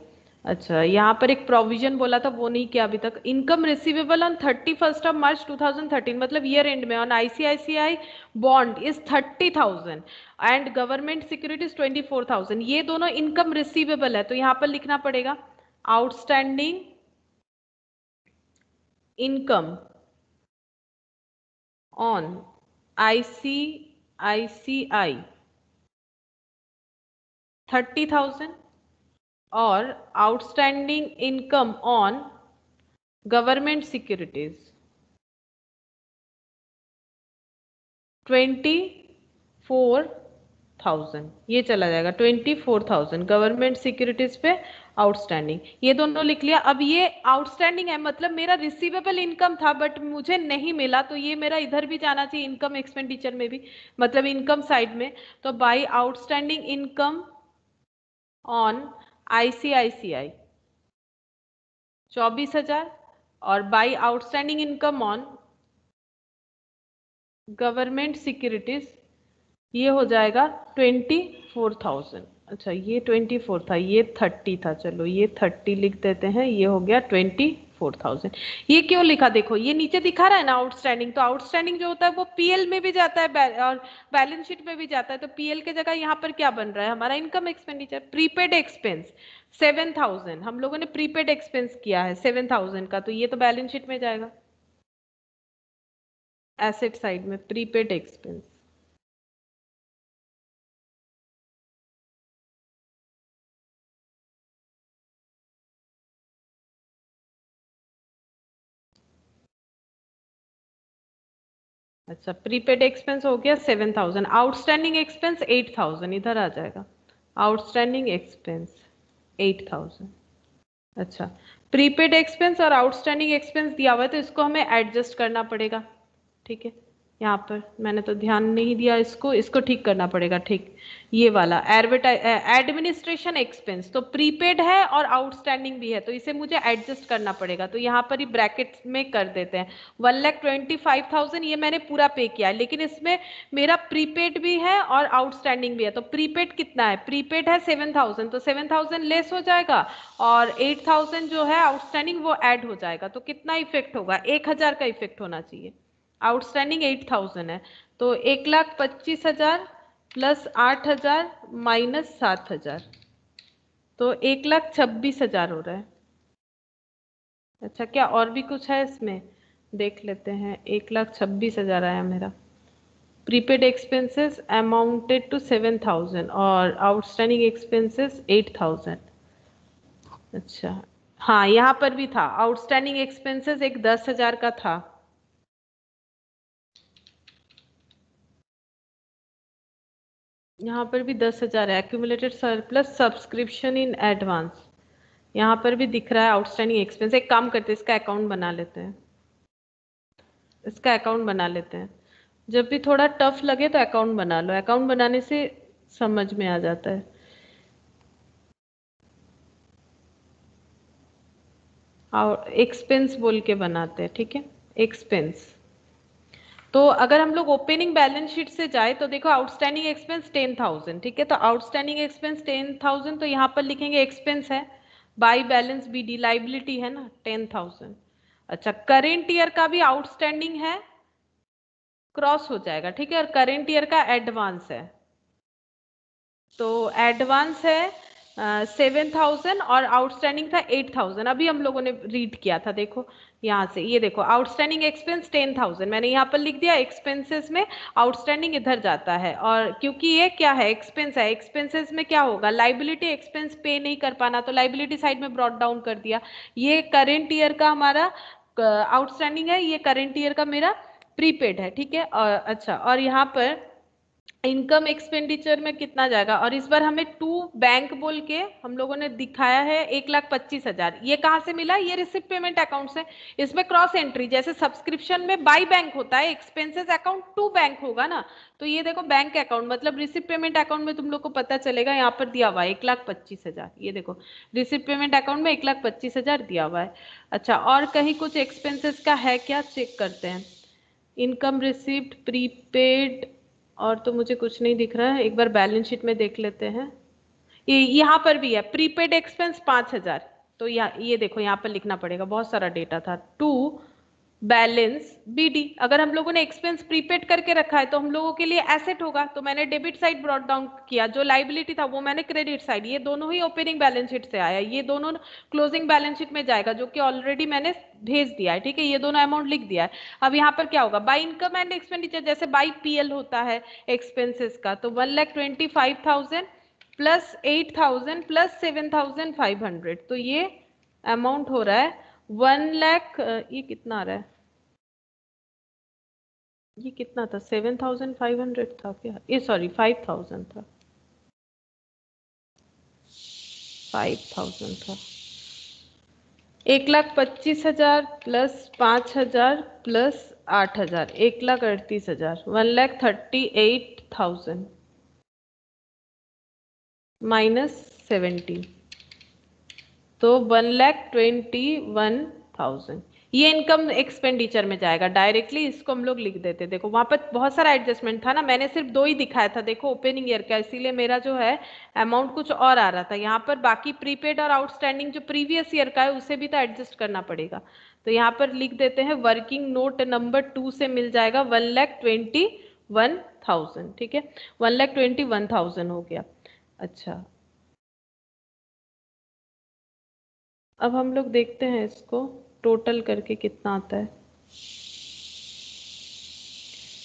अच्छा यहाँ पर एक प्रोविजन बोला था वो नहीं किया अभी तक, इनकम रिसीवेबल ऑन 31 मार्च 2013, मतलब ईयर एंड में, on ICICI bond is 30,000 and government securities 24,000, ये दोनों इनकम रिसीवेबल है, तो यहाँ पर लिखना पड़ेगा आउटस्टैंडिंग इनकम ऑन आईसीआईसीआई 30,000 और outstanding income on government securities 24,000, ये चला जाएगा 24,000 गवर्नमेंट सिक्योरिटीज पे आउटस्टैंडिंग, ये दोनों लिख लिया। अब ये आउटस्टैंडिंग है मतलब मेरा रिसीवेबल इनकम था बट मुझे नहीं मिला, तो ये मेरा इधर भी जाना चाहिए इनकम एक्सपेंडिचर में भी, मतलब इनकम साइड में, तो by outstanding income on ICICI 24,000 और by outstanding income on government securities ये हो जाएगा 24,000। अच्छा ये 24 था, ये 30 था, चलो ये 30 लिख देते हैं, ये हो गया 24,000। ये क्यों लिखा, देखो ये नीचे दिखा रहा है ना आउटस्टैंडिंग, तो आउटस्टैंडिंग जो होता है वो पीएल में भी जाता है और बैलेंस शीट में भी जाता है, तो पीएल के जगह यहाँ पर क्या बन रहा है हमारा इनकम एक्सपेंडिचर, प्रीपेड एक्सपेंस 7,000, हम लोगों ने प्रीपेड एक्सपेंस किया है 7,000 का, तो ये तो बैलेंस शीट में जाएगा एसेट साइड में, प्रीपेड एक्सपेंस। अच्छा प्रीपेड एक्सपेंस हो गया 7,000, आउटस्टैंडिंग एक्सपेंस 8,000 इधर आ जाएगा, आउटस्टैंडिंग एक्सपेंस 8,000। अच्छा प्रीपेड एक्सपेंस और आउटस्टैंडिंग एक्सपेंस दिया हुआ है तो इसको हमें एडजस्ट करना पड़ेगा, ठीक है, यहाँ पर मैंने तो ध्यान नहीं दिया इसको, इसको ठीक करना पड़ेगा, ठीक, ये वाला एडमिनिस्ट्रेशन एक्सपेंस तो प्रीपेड है और आउटस्टैंडिंग भी है, तो इसे मुझे एडजस्ट करना पड़ेगा, तो यहाँ पर ही ब्रैकेट में कर देते हैं 1,25,000, ये मैंने पूरा पे किया है, लेकिन इसमें मेरा प्रीपेड भी है और आउटस्टैंडिंग भी है, तो प्रीपेड कितना है, प्रीपेड है 7,000, तो 7,000 लेस हो जाएगा और 8,000 जो है आउटस्टैंडिंग वो ऐड हो जाएगा, तो कितना इफेक्ट होगा, 1,000 का इफेक्ट होना चाहिए, आउटस्टैंडिंग 8,000 है, तो 1,25,000 प्लस 8,000 माइनस 7,000, तो 1,26,000 हो रहा है। अच्छा क्या और भी कुछ है इसमें, देख लेते हैं। 1,26,000 आया मेरा। प्रीपेड एक्सपेंसेस अमाउंटेड टू 7,000 और आउटस्टैंडिंग एक्सपेंसेस 8,000। अच्छा हाँ, यहाँ पर भी था आउटस्टैंडिंग एक्सपेंसेस एक 10,000 का था। यहाँ पर भी 10,000 है। Accumulated surplus subscription in advance, यहाँ पर भी दिख रहा है आउटस्टैंडिंग एक्सपेंस। एक काम करते हैं, इसका अकाउंट बना लेते हैं। इसका अकाउंट बना लेते हैं। जब भी थोड़ा टफ लगे तो अकाउंट बना लो, अकाउंट बनाने से समझ में आ जाता है। और एक्सपेंस बोल के बनाते हैं, ठीक है। एक्सपेंस तो अगर हम लोग ओपनिंग बैलेंस शीट से जाए तो देखो आउटस्टैंडिंग एक्सपेंस 10,000, ठीक है। तो आउटस्टैंडिंग एक्सपेंस 10,000, तो यहाँ पर लिखेंगे एक्सपेंस है, बाई बैलेंस बीडी लाइबिलिटी है ना 10,000। अच्छा, करेंट ईयर का भी आउटस्टैंडिंग है, क्रॉस हो जाएगा, ठीक है। और करेंट ईयर का एडवांस है, तो एडवांस है 7,000 और आउटस्टैंडिंग था 8,000। अभी हम लोगों ने रीड किया था, देखो यहाँ से, ये देखो आउटस्टैंडिंग एक्सपेंस 10,000 मैंने यहाँ पर लिख दिया। एक्सपेंसेस में आउटस्टैंडिंग इधर जाता है, और क्योंकि ये क्या है, एक्सपेंस है, एक्सपेंसेस में क्या होगा, लाइबिलिटी एक्सपेंस पे नहीं कर पाना, तो लाइबिलिटी साइड में ब्रॉट डाउन कर दिया। ये करेंट ईयर का हमारा आउटस्टैंडिंग है, ये करेंट ईयर का मेरा प्रीपेड है, ठीक है। और अच्छा, और यहाँ पर इनकम एक्सपेंडिचर में कितना जाएगा, और इस बार हमें टू बैंक बोल के हम लोगों ने दिखाया है 1,25,000। ये कहाँ से मिला, ये रिसिप्ट पेमेंट अकाउंट से। इसमें क्रॉस एंट्री, जैसे सब्सक्रिप्शन में बाई बैंक होता है, एक्सपेंसेस अकाउंट टू बैंक होगा ना, तो ये देखो बैंक अकाउंट मतलब रिसिप्ट पेमेंट अकाउंट में तुम लोग को पता चलेगा, यहाँ पर दिया हुआ है 1,25,000। ये देखो रिसिप्ट पेमेंट अकाउंट में 1,25,000 दिया हुआ है। अच्छा, और कहीं कुछ एक्सपेंसेस का है क्या, चेक करते हैं। इनकम रिसिप्ट प्रीपेड, और तो मुझे कुछ नहीं दिख रहा है, एक बार बैलेंस शीट में देख लेते हैं। ये यहाँ पर भी है प्रीपेड एक्सपेंस 5,000, तो ये देखो यहाँ पर लिखना पड़ेगा, बहुत सारा डेटा था। टू बैलेंस बीडी, अगर हम लोगों ने एक्सपेंस प्रीपेड करके रखा है तो हम लोगों के लिए एसेट होगा, तो मैंने डेबिट साइड ब्रॉट डाउन किया, जो लाइबिलिटी था वो मैंने क्रेडिट साइड। ये दोनों ही ओपनिंग बैलेंस शीट से आया, ये दोनों क्लोजिंग बैलेंस शीट में जाएगा, जो कि ऑलरेडी मैंने भेज दिया है, ठीक है। ये दोनों अमाउंट लिख दिया है। अब यहाँ पर क्या होगा, बाई इनकम एंड एक्सपेंडिचर, जैसे बाई पीएल होता है एक्सपेंसेस का, तो 1,25,000 प्लस 8,000 प्लस 7,500, तो ये अमाउंट हो रहा है 1,00,000। ये कितना आ रहा है, ये कितना था, 7,500 था क्या, ये सॉरी 5,000 था, 5,000 था। 1,25,000 प्लस 5,000 प्लस 8,000, 1,38,000, 1,38,000 माइनस 70, तो 1,21,000। ये इनकम एक्सपेंडिचर में जाएगा डायरेक्टली, इसको हम लोग लिख देते। देखो वहां पर बहुत सारा एडजस्टमेंट था ना, मैंने सिर्फ 2 ही दिखाया था, देखो ओपनिंग ईयर का, इसीलिए मेरा जो है अमाउंट कुछ और आ रहा था। यहाँ पर बाकी प्रीपेड और आउटस्टैंडिंग जो प्रीवियस ईयर का है उसे भी तो एडजस्ट करना पड़ेगा, तो यहाँ पर लिख देते हैं वर्किंग नोट नंबर 2 से मिल जाएगा 1,21,000, ठीक है। 1,21,000 हो गया। अच्छा, अब हम लोग देखते हैं इसको टोटल करके कितना आता है।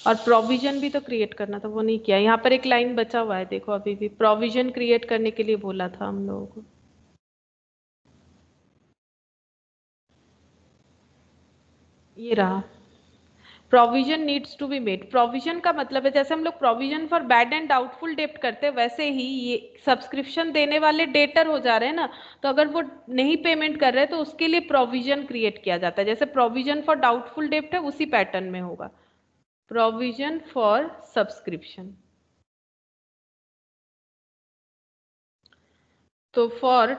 और प्रोविजन भी तो क्रिएट करना था, वो नहीं किया। यहाँ पर एक लाइन बचा हुआ है, देखो अभी भी प्रोविजन क्रिएट करने के लिए बोला था हम लोगों को। ये रहा, provision needs to be made. Provision का मतलब है, जैसे हम लोग provision for bad and doubtful डेप्ट करते हैं, वैसे ही ये सब्सक्रिप्शन देने वाले डेटर हो जा रहे हैं ना, तो अगर वो नहीं पेमेंट कर रहे हैं तो उसके लिए प्रोविजन क्रिएट किया जाता है। जैसे प्रोविजन फॉर डाउटफुल डेप्ट है, उसी पैटर्न में होगा प्रोविजन फॉर सब्सक्रिप्शन। तो फॉर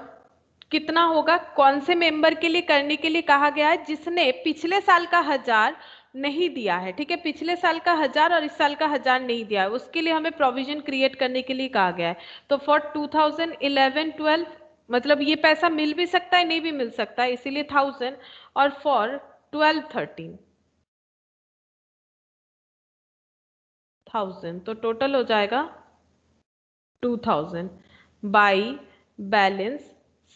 कितना होगा, कौन से मेंबर के लिए करने के लिए कहा गया है, जिसने पिछले साल का 1,000 नहीं दिया है, ठीक है। पिछले साल का 1,000 और इस साल का 1,000 नहीं दिया है, उसके लिए हमें प्रोविजन क्रिएट करने के लिए कहा गया है। तो फॉर 2011-12 मतलब ये पैसा मिल भी सकता है, नहीं भी मिल सकता है, इसीलिए 1,000। और फॉर 12-13 1,000, तो टोटल हो जाएगा 2,000 बाई बैलेंस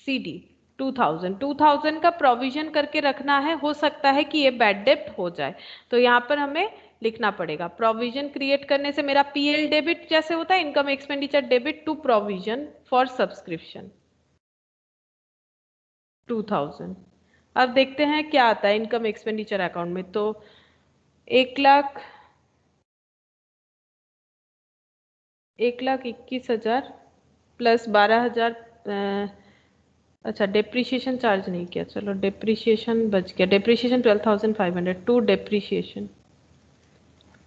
CD। 2000 का प्रोविजन करके रखना है, हो सकता है कि ये बैड डेब्ट हो जाए, तो यहाँ पर हमें लिखना पड़ेगा प्रोविजन क्रिएट करने से मेरा पीएल डेबिट जैसे होता है, income expenditure debit to provision for subscription 2000। अब देखते हैं क्या आता है इनकम एक्सपेंडिचर अकाउंट में। तो 1,21,000 प्लस 12,000, अच्छा डेप्रीशिएशन चार्ज नहीं किया, चलो डेप्रीशिएशन बच गया, डेप्रीशिएशन 12,500 टू डेप्रीशिएशन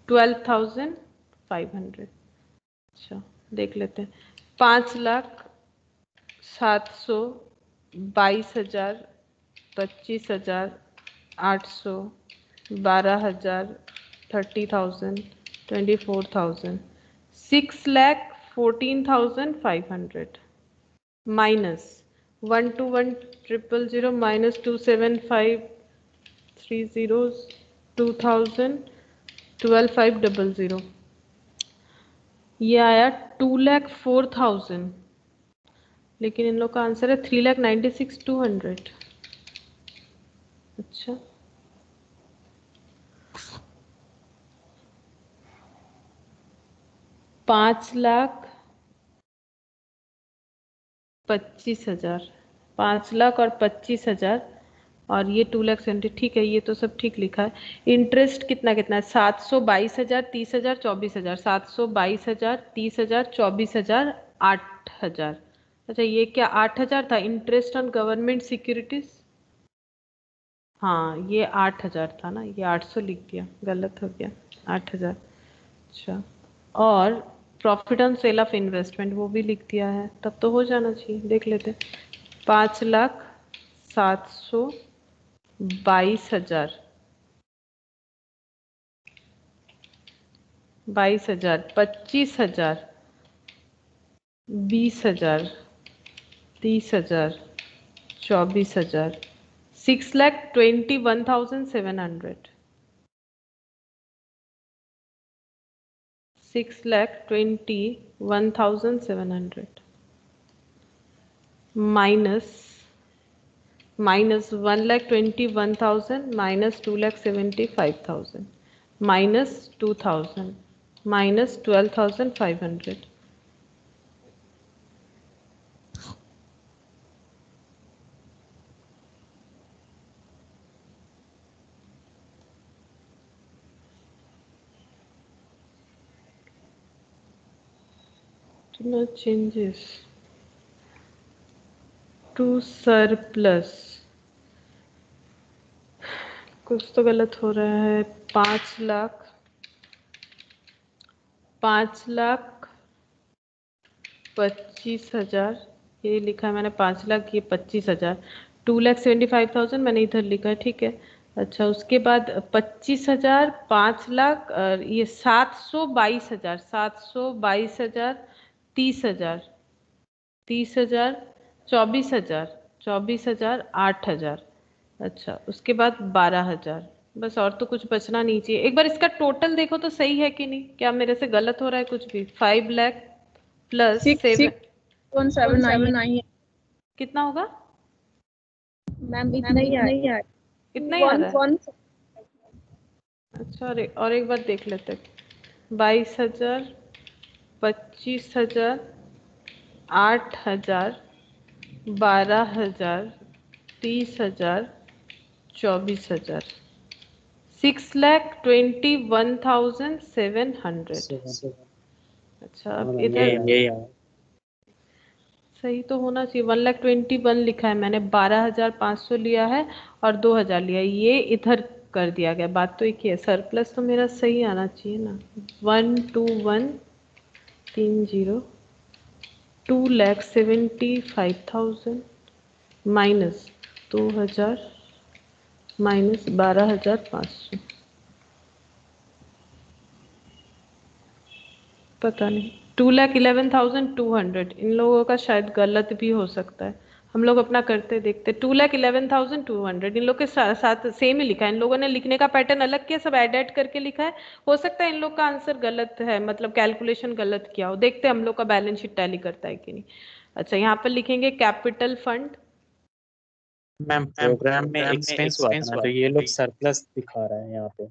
12,500। अच्छा देख लेते हैं, 5,722,000, 25,000, 800, 12,000, 30,000, 24,000, 6,14,500 माइनस 121,000 माइनस 27530 2,000 12,500, ये आया 2,04,000, लेकिन इन लोग का आंसर है 3,96,200। अच्छा 5,25,000, 5,00,000 और 25,000 और ये 2,70,000, ठीक है, ये तो सब ठीक लिखा है। इंटरेस्ट कितना कितना है, 722,000, 30,000, 24,000, 722,000, 30,000, 24,000, 8,000। अच्छा ये क्या 8,000 था इंटरेस्ट ऑन गवर्नमेंट सिक्योरिटीज, हाँ ये 8,000 था ना, ये 800 लिख दिया, गलत हो गया, 8,000। अच्छा और profit on sale of investment वो भी लिख दिया है, तब तो हो जाना चाहिए, देख लेते हैं। 5,722,000, 22,000, 25,000, 20,000, 30,000, 24,000, 6,21,700, 6,21,700 minus 1,21,000 minus 2,75,000 minus 2,000 minus 12,500। No changes to surplus, कुछ तो गलत हो रहा है। 5,25,000 ये लिखा है मैंने, 5,00,000 ये 25,000, 2,75,000 मैंने इधर लिखा है, ठीक है। अच्छा उसके बाद 25,000, 5,00,000 और ये 722,000, 722,000, 30,000, 30,000, 24,000, 24,000, 8,000। अच्छा उसके बाद 12,000, बस और तो कुछ बचना नहीं चाहिए। एक बार इसका टोटल देखो तो सही है कि नहीं, क्या मेरे से गलत हो रहा है कुछ भी। 5,00,000 प्लस 6,799 कितना होगा मैम, इतना ही आया। इतना ही आ रहा है। अच्छा और एक बार देख लेते हैं, 22,000, 25,000, 8,000, 12,000, 30,000, 24,000, 6,21,700। अच्छा अब इधर ये सही तो होना चाहिए, 1,21,000 लिखा है मैंने, 12,500 लिया है और 2,000 लिया है, ये इधर कर दिया गया, बात तो एक ही है। सरप्लस तो मेरा सही आना चाहिए ना, 121,30, 2,75,000 माइनस 2,000 माइनस 12,500, पता नहीं 2,11,200। इन लोगों का शायद गलत भी हो सकता है, हम लोग अपना करते देखते। 2,11,200 इन लोग के साथ सेम ही लिखा है, इन लोगों ने लिखने का पैटर्न अलग किया, सब ऐड करके लिखा है। हो सकता है इन लोग का आंसर गलत है, मतलब कैलकुलेशन गलत किया हो, देखते हम लोग का बैलेंस शीट टैली करता है कि नहीं। अच्छा यहाँ पर लिखेंगे कैपिटल फंड मैम प्रोग्राम में एक्सपेंस हुआ था ना, तो ये लोग सरप्लस दिखा रहा है यहाँ पे।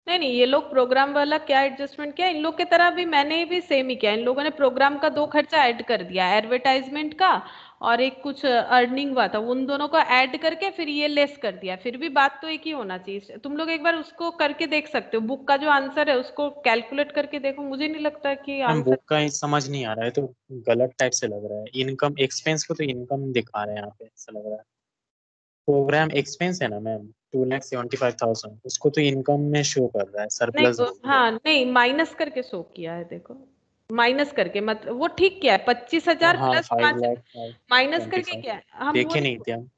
नहीं नहीं, ये लोग प्रोग्राम वाला क्या एडजस्टमेंट किया, इन लोग की तरह भी मैंने भी सेम ही किया। इन लोगों ने प्रोग्राम का 2 खर्चा ऐड कर दिया, एडवर्टाइजमेंट का और एक कुछ अर्निंग हुआ था, उन दोनों को ऐड करके फिर ये लेस कर दिया। फिर भी बात तो एक ही होना चाहिए। तुम लोग एक बार उसको करके देख सकते हो, बुक का जो आंसर है उसको कैलकुलेट करके देखो। मुझे नहीं लगता कि मैम आंसर। बुक का ही समझ नहीं आ रहा है, तो गलत टाइप से लग रहा है। इनकम एक्सपेंस को तो इनकम दिखा रहे हैं यहाँ पे, ऐसा लग रहा है। प्रोग्राम एक्सपेंस है ना मैम, 2,75,000, उसको तो इनकम में शो कर रहा है, नहीं सरप्लस बोल रहा है। हाँ नहीं, माइनस करके शो किया है देखो, माइनस करके मतलब वो ठीक किया है, 25,000 हाँ प्लस 5 5 लाख माइनस करके 25। किया है। हम वो देखे नहीं नहीं थे हम।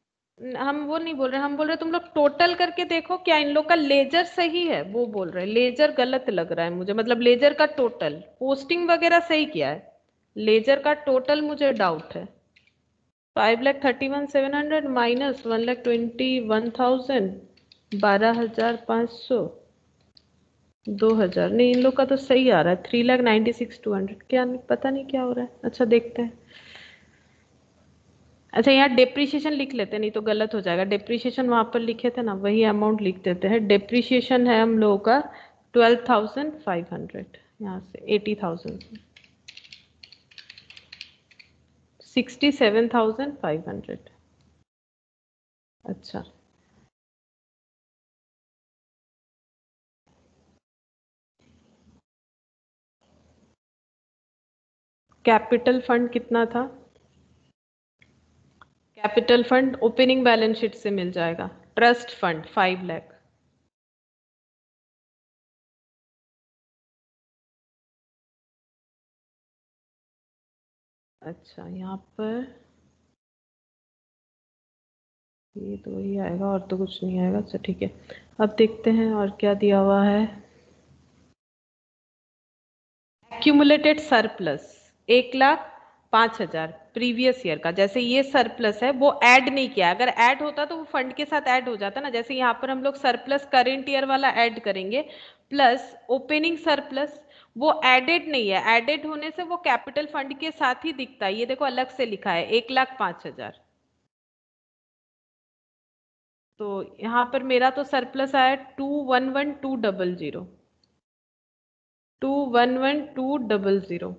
हम वो नहीं बोल रहे, हम बोल रहे तुम लोग टोटल करके देखो क्या इन लोग का लेजर सही है, वो बोल रहे हैं। लेजर गलत लग रहा है मुझे, मतलब लेजर का टोटल पोस्टिंग वगैरह सही किया है, लेजर का टोटल मुझे डाउट है। 5,31,700 माइनस 1,21,000, 12,500, 2,000। नहीं, इन लोग का तो सही आ रहा है, 3,96,200। क्या पता नहीं क्या हो रहा है। अच्छा देखते हैं। अच्छा यहाँ डेप्रिसिएशन लिख लेते हैं, नहीं तो गलत हो जाएगा। डेप्रिसिएशन वहां पर लिखे थे ना, वही अमाउंट लिख देते हैं। डेप्रिसिएशन है हम लोगों का 12,500, यहाँ से 80,000 67,500। अच्छा कैपिटल फंड कितना था? Capital fund opening balance sheet से मिल जाएगा। Trust fund 5 lakh. अच्छा यहाँ पर ये तो वही आएगा और तो कुछ नहीं आएगा। अच्छा ठीक है, अब देखते हैं और क्या दिया हुआ है। एक्यूमुलेटेड सरप्लस 1,05,000 प्रीवियस ईयर का। जैसे ये सरप्लस है वो ऐड नहीं किया, अगर ऐड होता तो वो फंड के साथ ऐड हो जाता ना। जैसे यहाँ पर हम लोग सरप्लस करेंट ईयर वाला ऐड करेंगे, प्लस ओपनिंग सरप्लस, वो एडेड नहीं है। एडेड होने से वो कैपिटल फंड के साथ ही दिखता है। ये देखो अलग से लिखा है 1,05,000। तो यहाँ पर मेरा तो सरप्लस आया 211,200, 211,200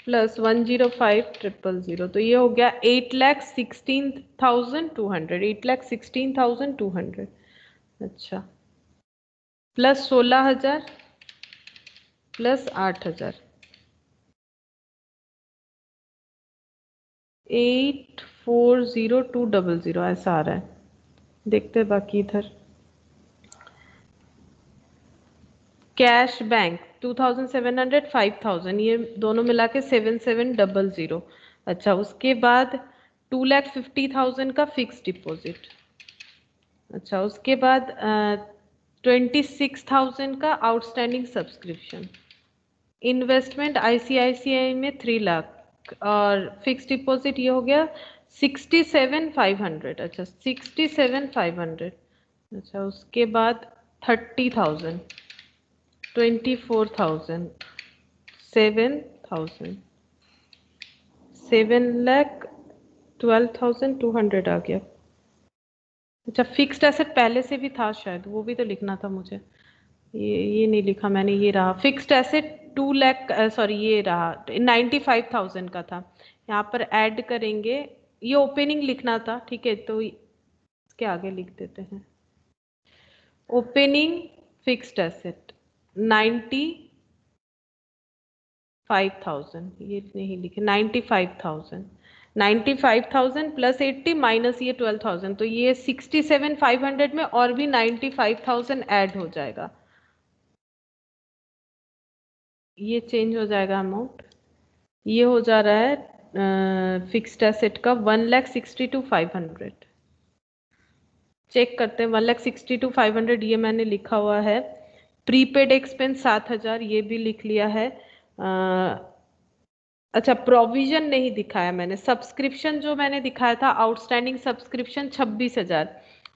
प्लस 105,000, तो ये हो गया 8,16,200, 8,16,200। अच्छा प्लस 16,000 प्लस 8,000, 8,40,200 ऐसा आ रहा है। देखते हैं बाकी इधर। कैश बैंक 2,700, 5,000, ये दोनों मिला के 7,700। अच्छा उसके बाद 2,50,000 का फिक्स डिपॉजिट। अच्छा उसके बाद 26,000 का आउटस्टैंडिंग सब्सक्रिप्शन। इन्वेस्टमेंट आईसीआईसीआई में 3 लाख और फिक्स डिपॉजिट ये हो गया 67,500। अच्छा 67,500। अच्छा उसके बाद 30,000, 24,000, 7,000, 7,12,200 आ गया। अच्छा फिक्स्ड एसेट पहले से भी था शायद, वो भी तो लिखना था मुझे। ये नहीं लिखा मैंने, ये रहा फिक्स्ड एसेट 2 लाख, सॉरी ये रहा 95,000 का था। यहाँ पर ऐड करेंगे, ये ओपनिंग लिखना था ठीक है, तो इसके आगे लिख देते हैं ओपनिंग फिक्स्ड एसेट 95,000। ये नहीं लिखे 95,000, 95,000 प्लस 80 माइनस ये 12,000, तो ये 67,500 में और भी 95,000 ऐड हो जाएगा। ये चेंज हो जाएगा अमाउंट। ये हो जा रहा है फिक्स्ड एसेट का 1,62,500। चेक करते हैं 1,62,500 ये मैंने लिखा हुआ है। प्रीपेड एक्सपेंस 7,000 ये भी लिख लिया है। अच्छा प्रोविजन नहीं दिखाया मैंने। सब्सक्रिप्शन जो मैंने दिखाया था आउटस्टैंडिंग सब्सक्रिप्शन 26,000,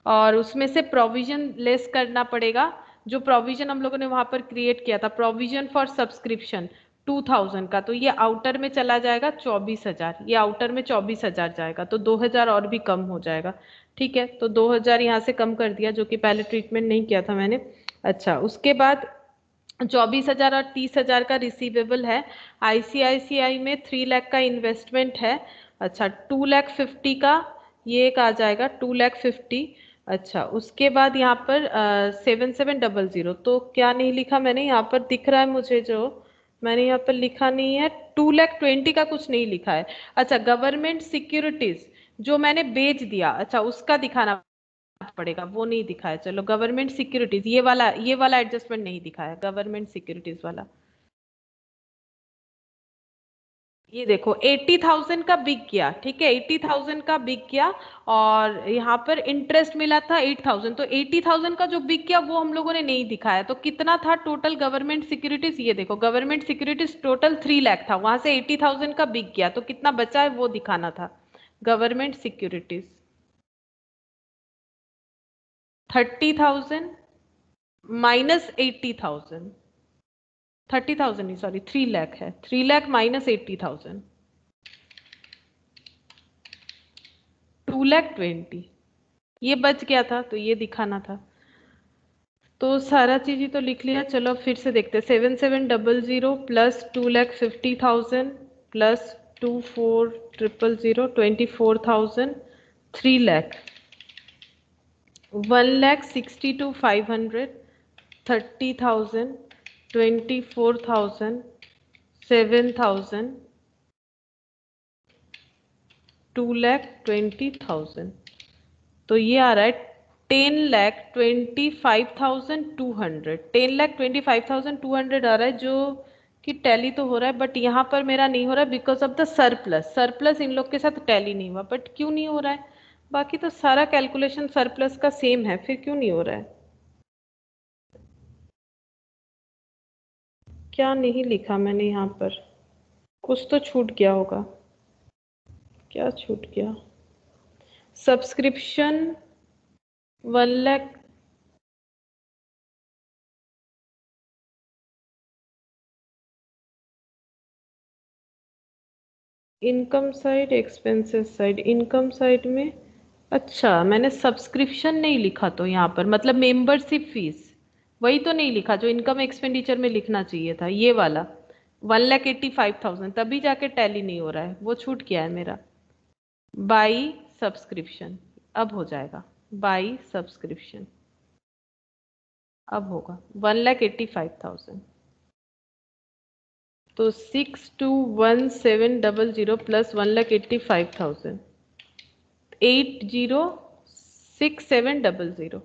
और उसमें से प्रोविजन लेस करना पड़ेगा। जो प्रोविजन हम लोगों ने वहां पर क्रिएट किया था, प्रोविजन फॉर सब्सक्रिप्शन 2000 का, तो ये आउटर में चला जाएगा 24,000, ये आउटर में 24,000 जाएगा, तो 2000 और भी कम हो जाएगा। ठीक है, तो 2000 यहाँ से कम कर दिया, जो कि पहले ट्रीटमेंट नहीं किया था मैंने। अच्छा, उसके बाद 24,000 और 30,000 का रिसीवेबल है। आईसीआईसीआई में 3 लाख का इन्वेस्टमेंट है। अच्छा, 2,50,000 का ये एक आ जाएगा, 2,50,000। अच्छा, उसके बाद यहाँ पर 7700, तो क्या नहीं लिखा मैंने, यहाँ पर दिख रहा है मुझे, जो मैंने यहाँ पर लिखा नहीं है, 2,20,000 का कुछ नहीं लिखा है। अच्छा, गवर्नमेंट सिक्योरिटीज जो मैंने बेच दिया, अच्छा उसका दिखाना पड़ेगा, वो नहीं दिखा है। चलो, गवर्नमेंट सिक्योरिटीज, ये वाला एडजस्टमेंट नहीं दिखा है, गवर्नमेंट सिक्योरिटीज वाला। ये देखो 80,000 का बिक गया, ठीक है, 80,000 का बिक गया, और यहाँ पर इंटरेस्ट मिला था 8,000, तो 80,000 का जो बिक गया वो हम लोगों ने नहीं दिखाया। तो कितना था टोटल गवर्नमेंट सिक्योरिटीज, ये देखो गवर्नमेंट सिक्योरिटीज टोटल 3 लाख था, वहां से 80,000 का बिक गया, तो कितना बचा है वो दिखाना था। गवर्नमेंट सिक्योरिटीज 30,000 माइनस 80,000, 30,000 नहीं, सॉरी 3 लाख है, 3 लाख माइनस 80,000, 2,20,000 ये बच गया था, तो ये दिखाना था। तो सारा चीज ही तो लिख लिया। चलो फिर से देखते, 7700 प्लस 2,50,000 प्लस 24,000 24,000, 3 लाख, 1,62,500, 30,000, 24,000, 7,000, 2,20,000, तो ये आ रहा है 10,25,200, 10,25,200 आ रहा है, जो कि टैली तो हो रहा है, बट यहाँ पर मेरा नहीं हो रहा है because of the surplus. Surplus इन लोग के साथ टैली नहीं हुआ, बट क्यों नहीं हो रहा है? बाकी तो सारा कैलकुलेशन सरप्लस का सेम है, फिर क्यों नहीं हो रहा है? क्या नहीं लिखा मैंने यहाँ पर? कुछ तो छूट गया होगा। क्या छूट गया? Subscription 1 lakh, income side, expenses side, income side में, अच्छा मैंने सब्सक्रिप्शन नहीं लिखा, तो यहाँ पर मतलब मेंबरशिप फीस वही तो नहीं लिखा जो इनकम एक्सपेंडिचर में लिखना चाहिए था, ये वाला 1,85,000, तभी जाके टैली नहीं हो रहा है, वो छूट गया है मेरा। बाई सब्सक्रिप्शन अब हो जाएगा, बाई सब्सक्रिप्शन अब होगा 1,85,000, तो 621700 plus 1,85,000, 806700,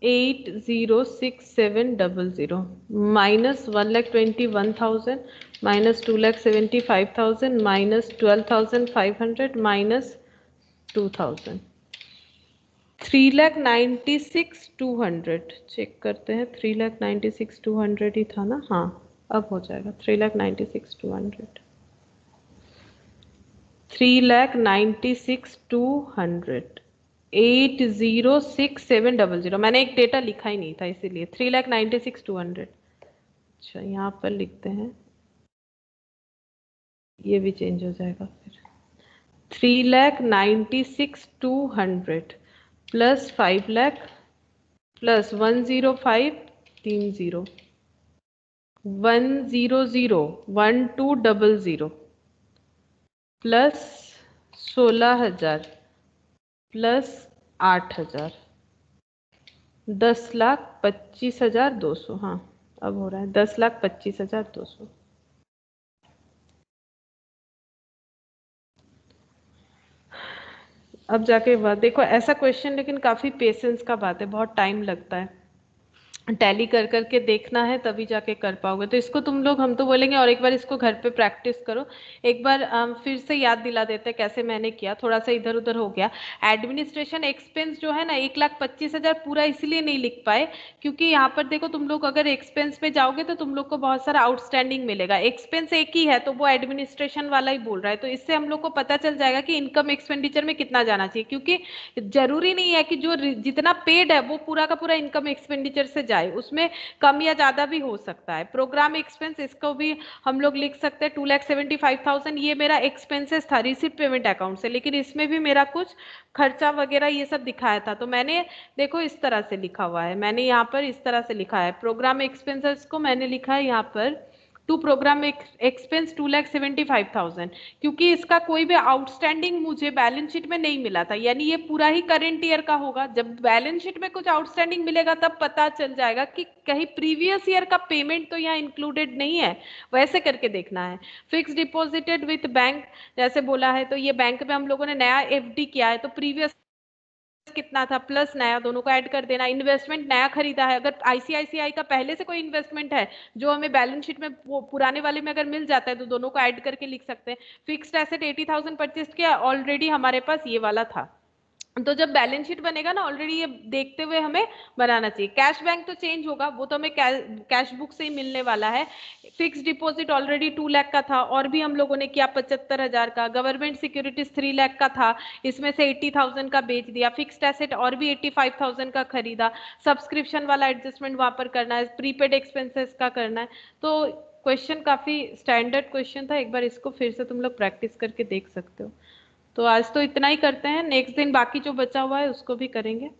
806700 minus 1,21,000 minus 2,75,000 minus 12,500 minus 2,000, 3,96,200 check करते हैं, 3,96,200 ही था ना? हाँ, अब हो जाएगा 3,96,200, 3,96,200, 806700, मैंने एक डेटा लिखा ही नहीं था इसीलिए 3,96,200। अच्छा, यहाँ पर लिखते हैं, ये भी चेंज हो जाएगा फिर, 3,96,200 plus 5 lakh plus 10530 100 plus 16,000 plus 8,000, 10,25,200, हाँ अब हो रहा है 10,25,200। अब जाके बात देखो, ऐसा क्वेश्चन लेकिन काफी पेशेंस का बात है, बहुत टाइम लगता है, टैली कर करके देखना है तभी जाके कर पाओगे। तो इसको तुम लोग, हम तो बोलेंगे और एक बार इसको घर पे प्रैक्टिस करो। एक बार फिर से याद दिला देते हैं कैसे मैंने किया, थोड़ा सा इधर उधर हो गया। एडमिनिस्ट्रेशन एक्सपेंस जो है ना 1,25,000 पूरा इसलिए नहीं लिख पाए क्योंकि यहाँ पर देखो, तुम लोग अगर एक्सपेंस पे जाओगे तो तुम लोग को बहुत सारा आउटस्टैंडिंग मिलेगा, एक्सपेंस एक ही है तो वो एडमिनिस्ट्रेशन वाला ही बोल रहा है, तो इससे हम लोग को पता चल जाएगा कि इनकम एक्सपेंडिचर में कितना जाना चाहिए, क्योंकि जरूरी नहीं है कि जो जितना पेड है वो पूरा का पूरा इनकम एक्सपेंडिचर से जाए, उसमें कम या ज्यादा भी हो सकता है। प्रोग्राम एक्सपेंस इसको भी हम लोग लिख सकते हैं 2,75,000, ये मेरा एक्सपेंसेस था रिसिप्ट पेमेंट अकाउंट से, लेकिन इसमें भी मेरा कुछ खर्चा वगैरह ये सब दिखाया था, तो मैंने देखो इस तरह से लिखा हुआ है, मैंने यहाँ पर इस तरह से लिखा है प्रोग्राम एक्सपेंसेस को, मैंने लिखा है यहाँ पर टू प्रोग्राम एक्सपेंस 2,75,000, क्योंकि इसका कोई भी आउटस्टैंडिंग मुझे बैलेंस शीट में नहीं मिला था, यानी ये पूरा ही करंट ईयर का होगा। जब बैलेंस शीट में कुछ आउटस्टैंडिंग मिलेगा तब पता चल जाएगा कि कहीं प्रीवियस ईयर का पेमेंट तो यहाँ इंक्लूडेड नहीं है, वैसे करके देखना है। फिक्स डिपॉजिटेड विथ बैंक जैसे बोला है, तो ये बैंक में हम लोगों ने नया एफडी किया है, तो प्रीवियस कितना था प्लस नया, दोनों को ऐड कर देना। इन्वेस्टमेंट नया खरीदा है, अगर आईसीआईसीआई का पहले से कोई इन्वेस्टमेंट है जो हमें बैलेंस शीट में वो पुराने वाले में अगर मिल जाता है तो दोनों को ऐड करके लिख सकते हैं। फिक्स्ड एसेट 80,000 परचेज किया, ऑलरेडी हमारे पास ये वाला था, तो जब बैलेंस शीट बनेगा ना ऑलरेडी ये देखते हुए हमें बनाना चाहिए। कैश बैंक तो चेंज होगा, वो तो हमें कैश बुक से ही मिलने वाला है। फिक्स डिपॉजिट ऑलरेडी 2 लाख का था, और भी हम लोगों ने किया 75,000 का। गवर्नमेंट सिक्योरिटीज 3 लाख का था, इसमें से 80,000 का बेच दिया। फिक्स्ड एसेट और भी 85,000 का खरीदा। सब्सक्रिप्शन वाला एडजस्टमेंट वहां पर करना है, प्रीपेड एक्सपेंसेस का करना है। तो क्वेश्चन काफी स्टैंडर्ड क्वेश्चन था, एक बार इसको फिर से तुम लोग प्रैक्टिस करके देख सकते हो। तो आज तो इतना ही करते हैं, नेक्स्ट दिन बाकी जो बचा हुआ है उसको भी करेंगे।